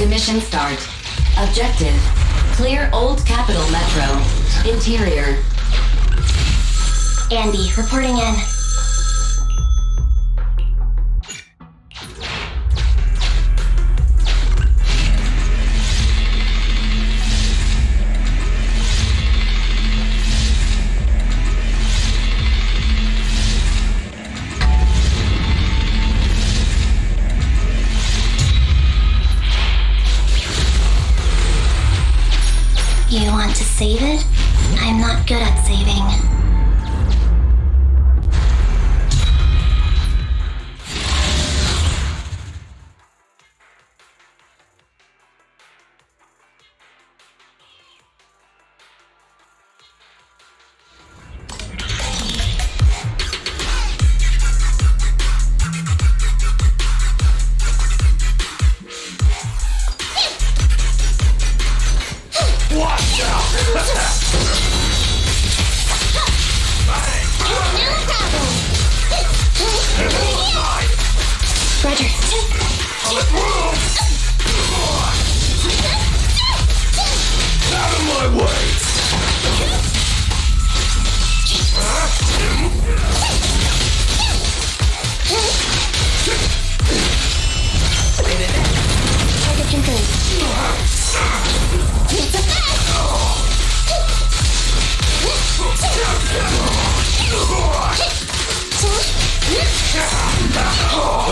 Commission start. Objective. Clear Old Capital Metro. Interior. Andy, reporting in. You want to save it? I'm not good at saving.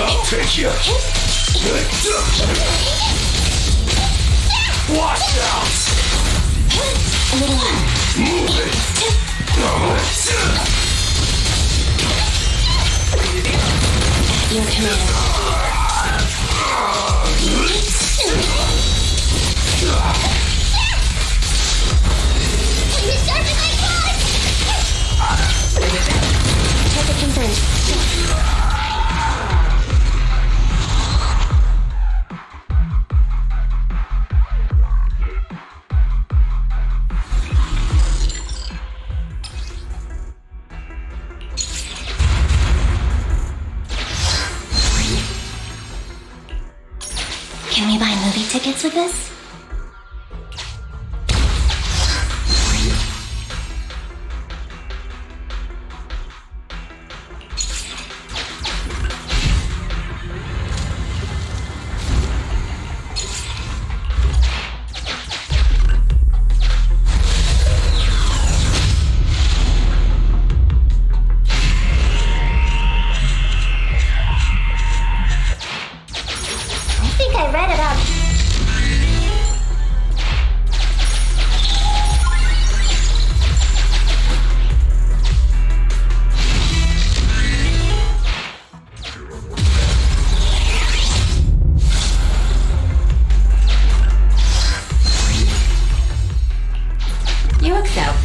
I'll take you. Watch out! Move it! Your command. Target confirmed. Can we buy movie tickets with this? I read about. You accept.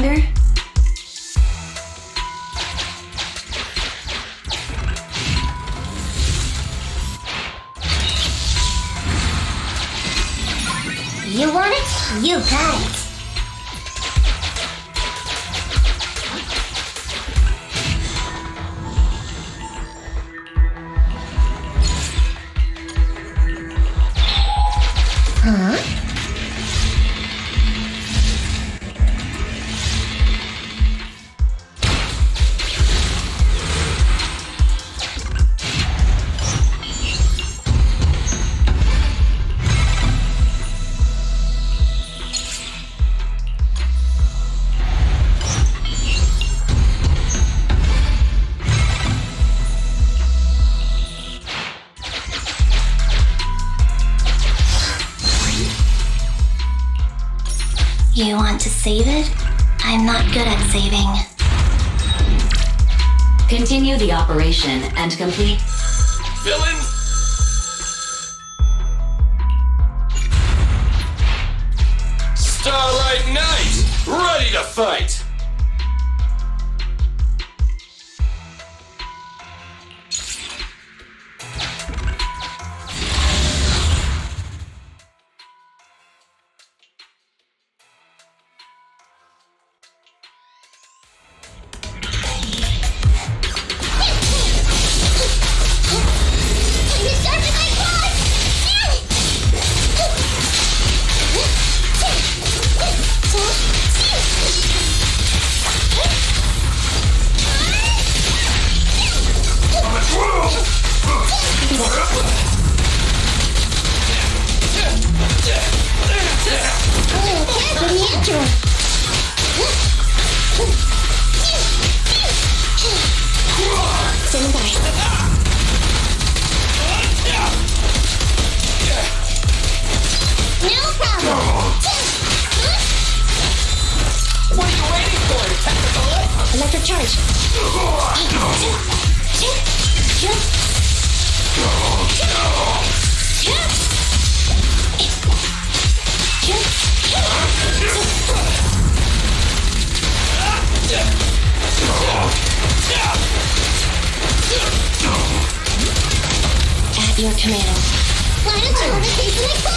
order? You want it? You got it. Huh? You want to save it? I'm not good at saving. Continue the operation and complete. Villains! Starlight Knight! Ready to fight! Electric charge. At your command. Why don't you overthink the next one?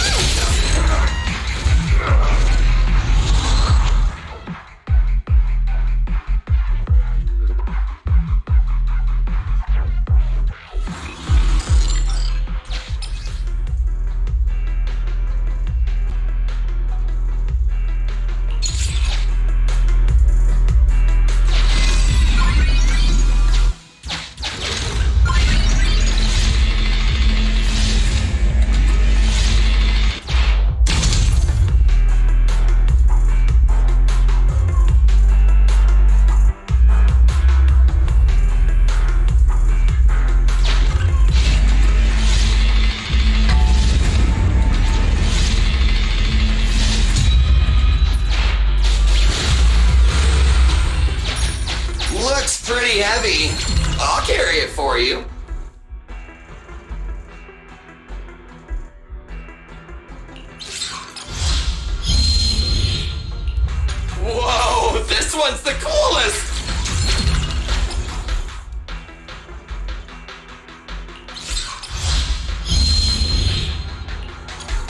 Looks pretty heavy. I'll carry it for you. Whoa, this one's the coolest!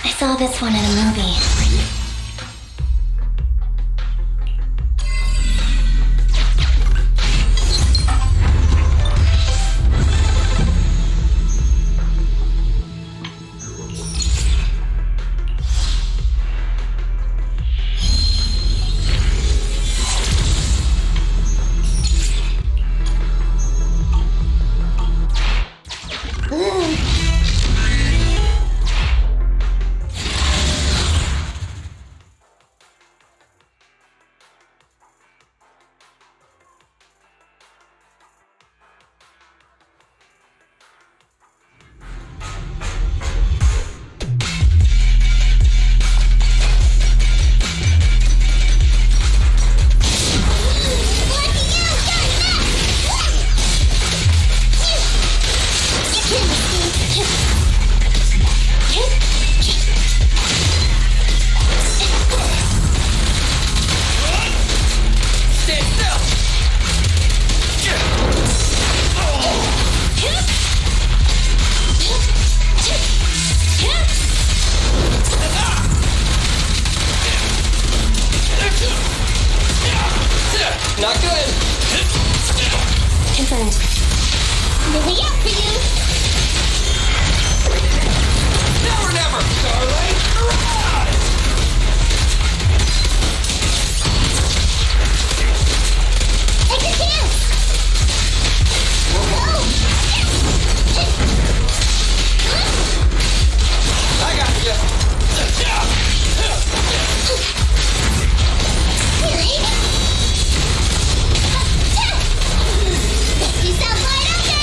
I saw this one in a movie. Not good. Confirmed. Lily out for you. Now or never, Starlight. Arise! Take a chance. I got you. You sound wide open.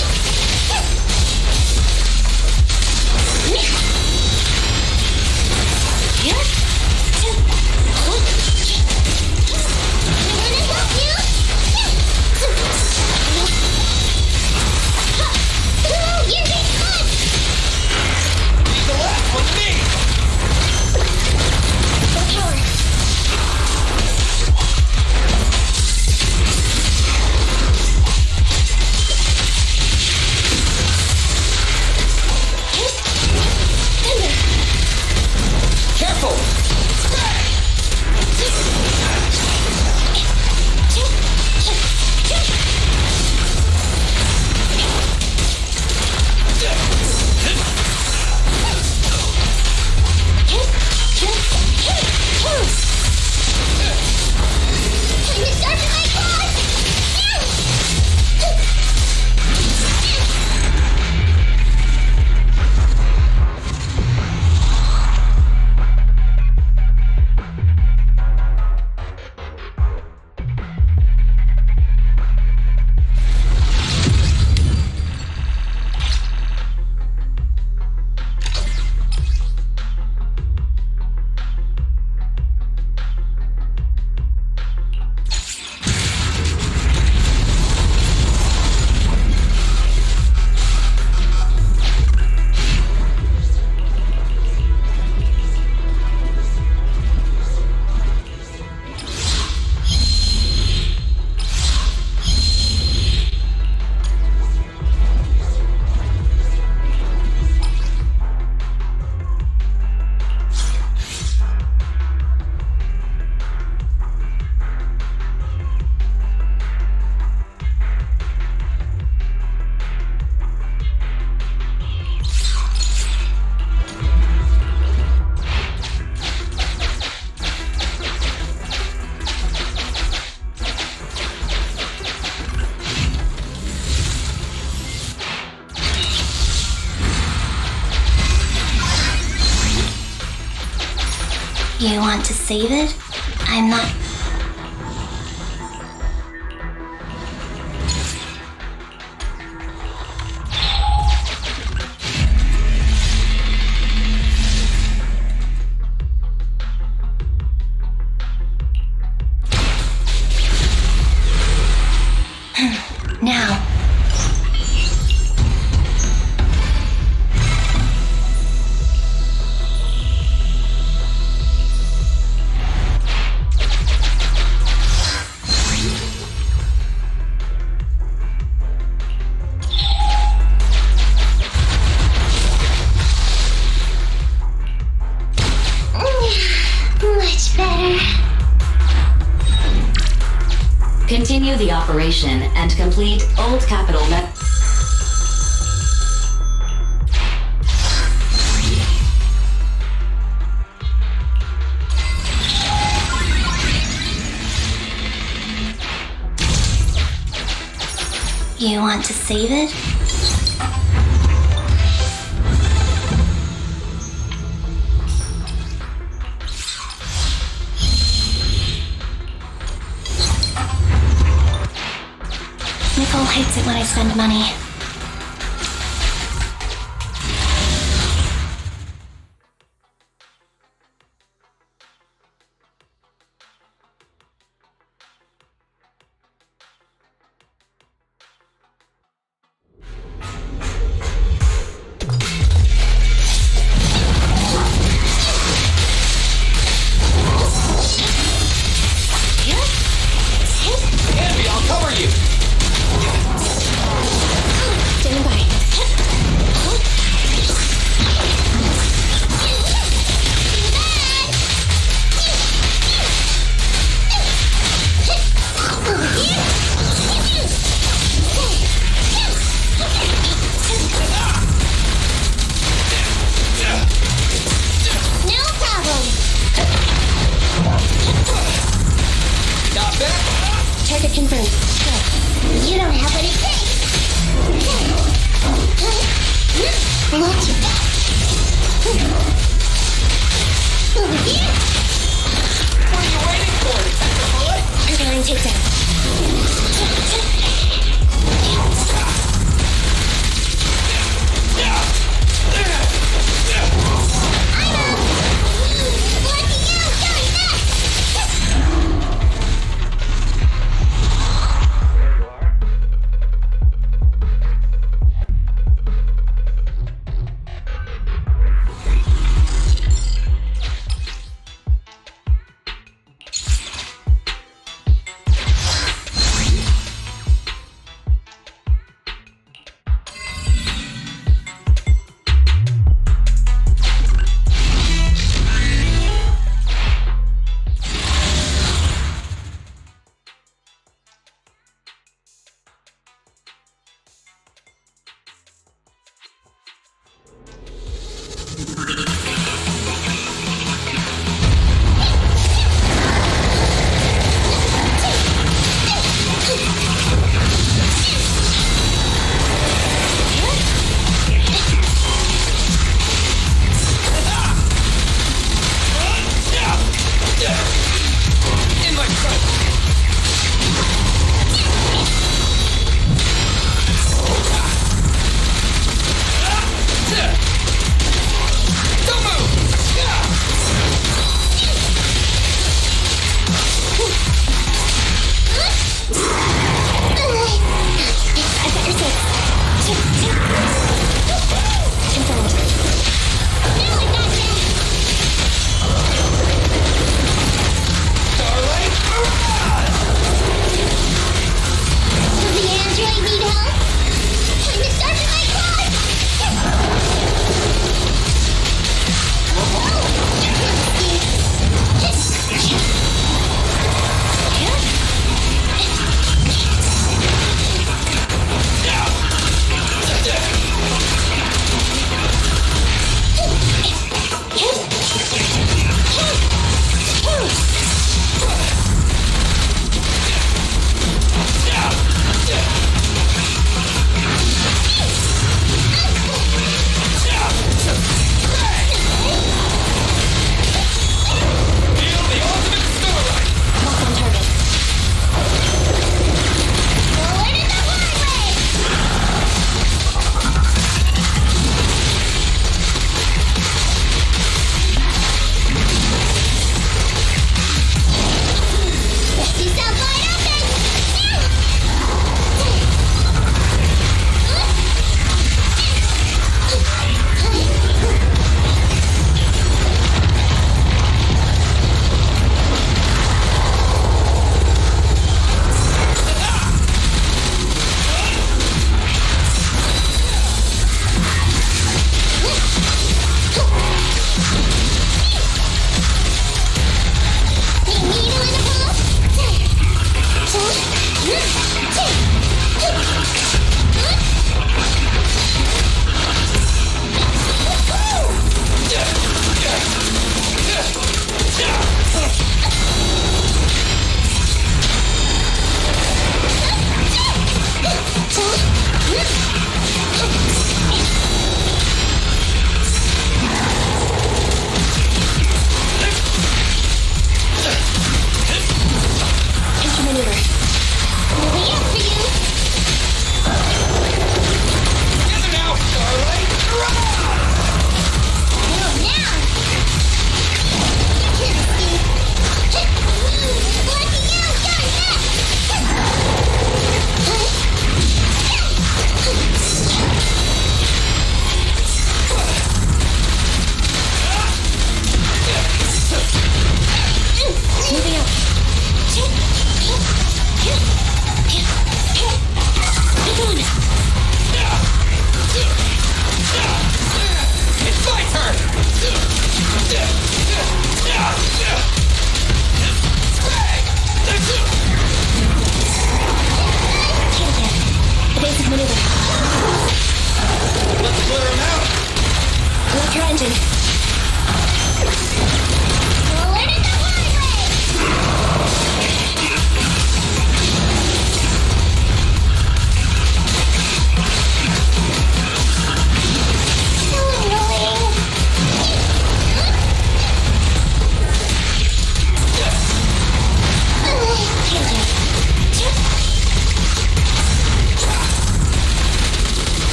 You want to save it? I'm not... Now. Much better. Continue the operation and complete Old Capital Met. You want to save it? Nicole hates it when I spend money. Andy, I'll cover you! Target confirmed. Good. You don't have what it takes. Block you back. Over here. What are you waiting for? Take the bullet? Preparing takedown.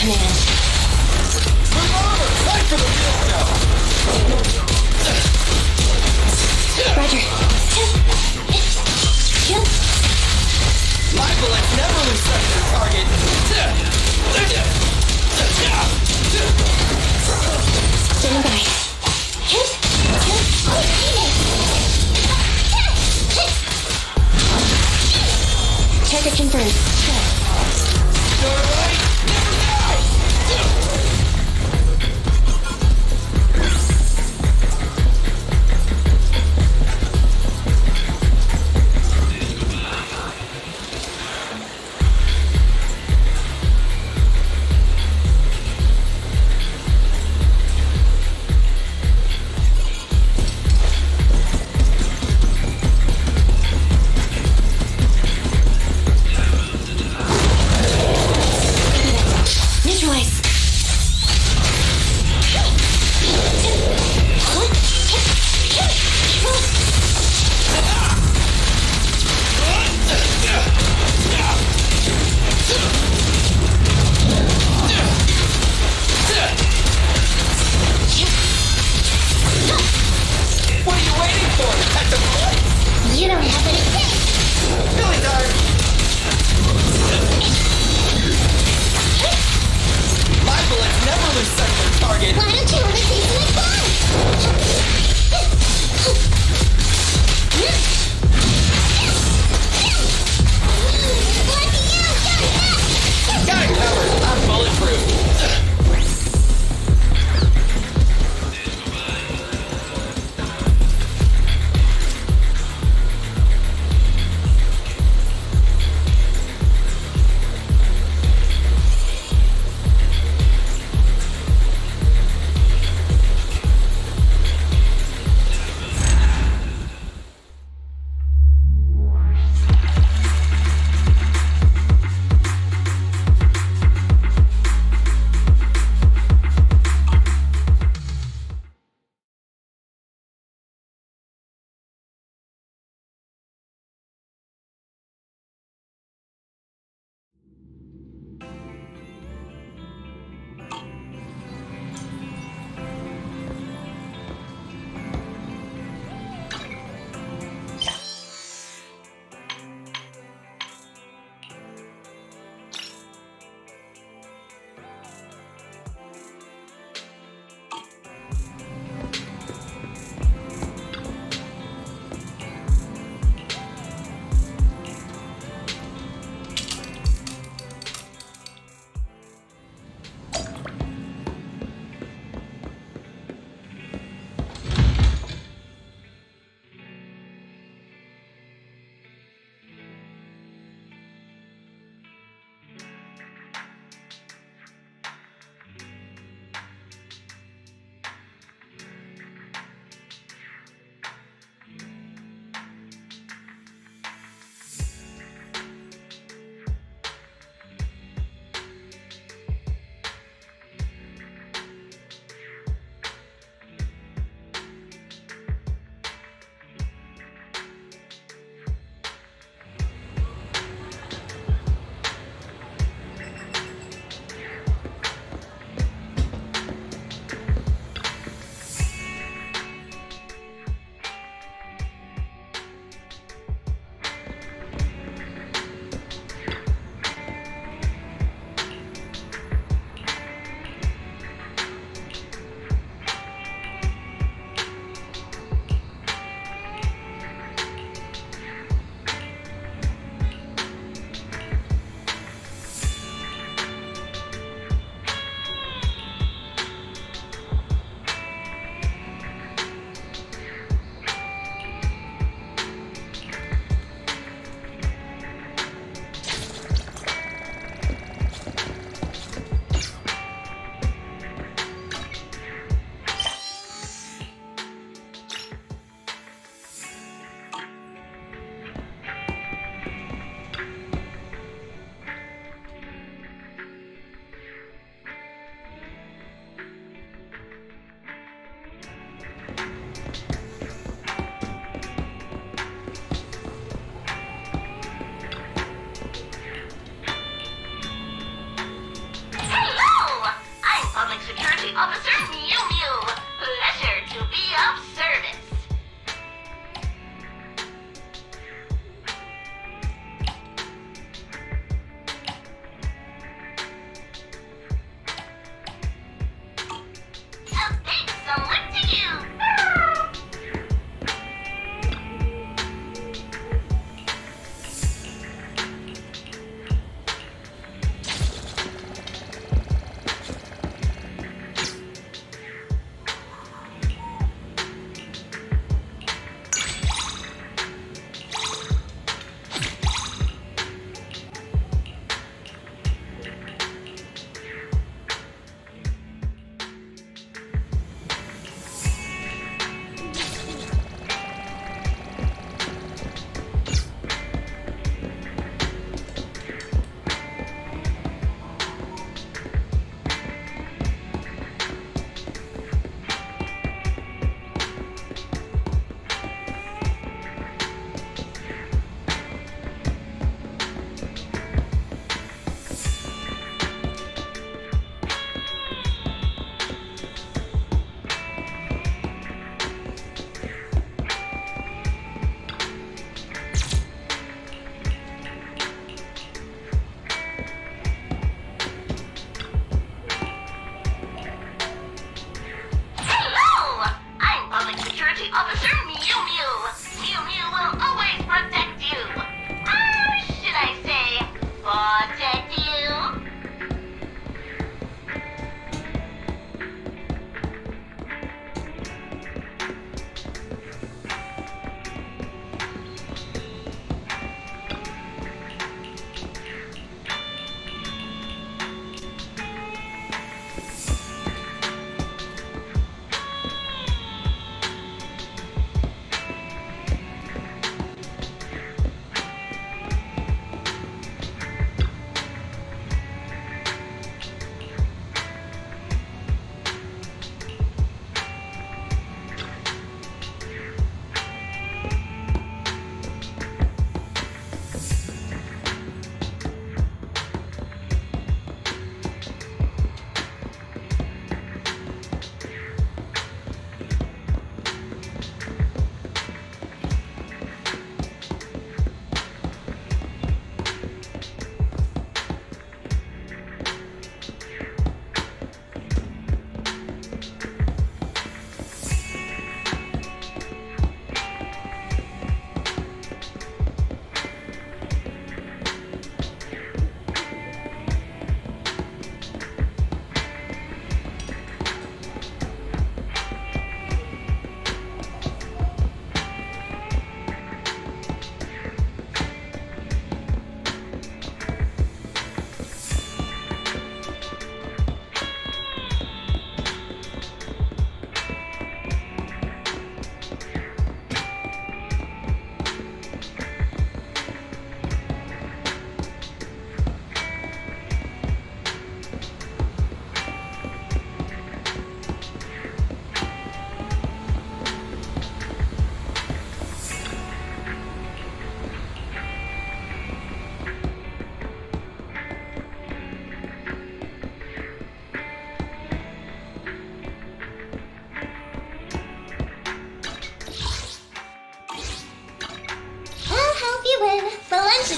command. Move over! Time for the real stuff! Roger. My bullets never lose sight of their target! Standing by. Target confirmed. Starlight, never die! Neutralize. What are you waiting for? At the point? You don't have any sense. Really tired. My bullets never lose sight of their target. Why don't you ever see some fun? Got it covered. I'm bulletproof.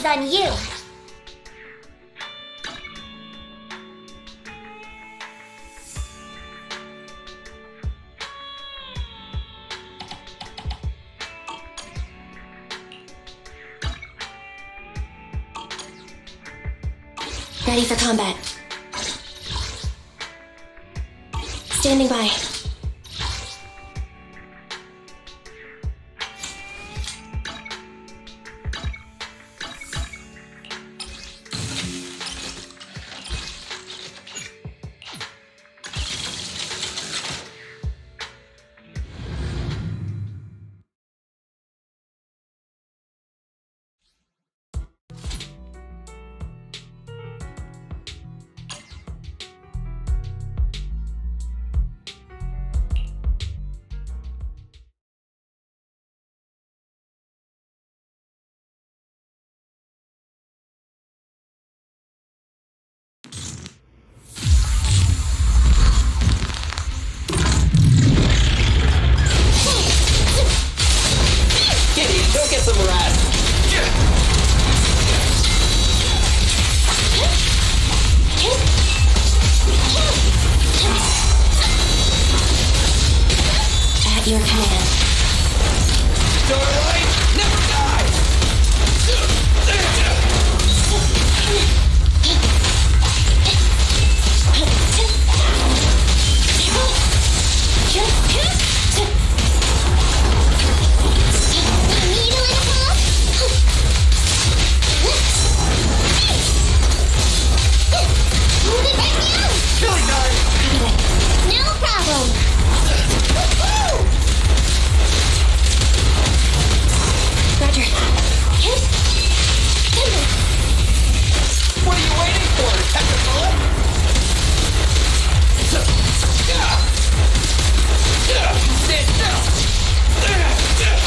is on you. Ready for combat. Standing by. Kitty, go get some rest. At your command. Starlight, never die! Billy time! No problem! Roger. What are you waiting for? To catch a bullet? Stand still!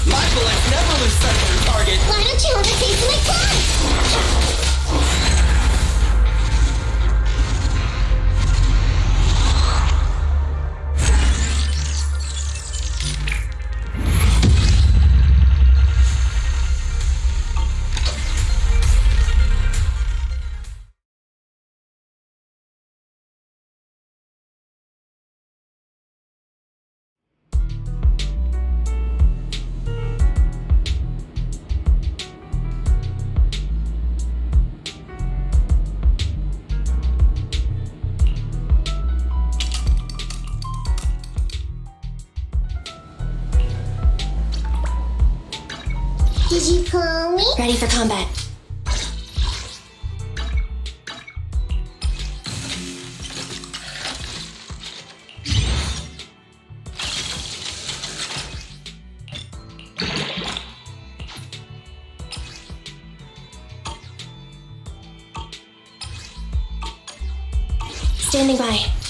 My bullets never lose sight of their target. Why don't you have a taste of my blood? Did you call me? Ready for combat. Standing by.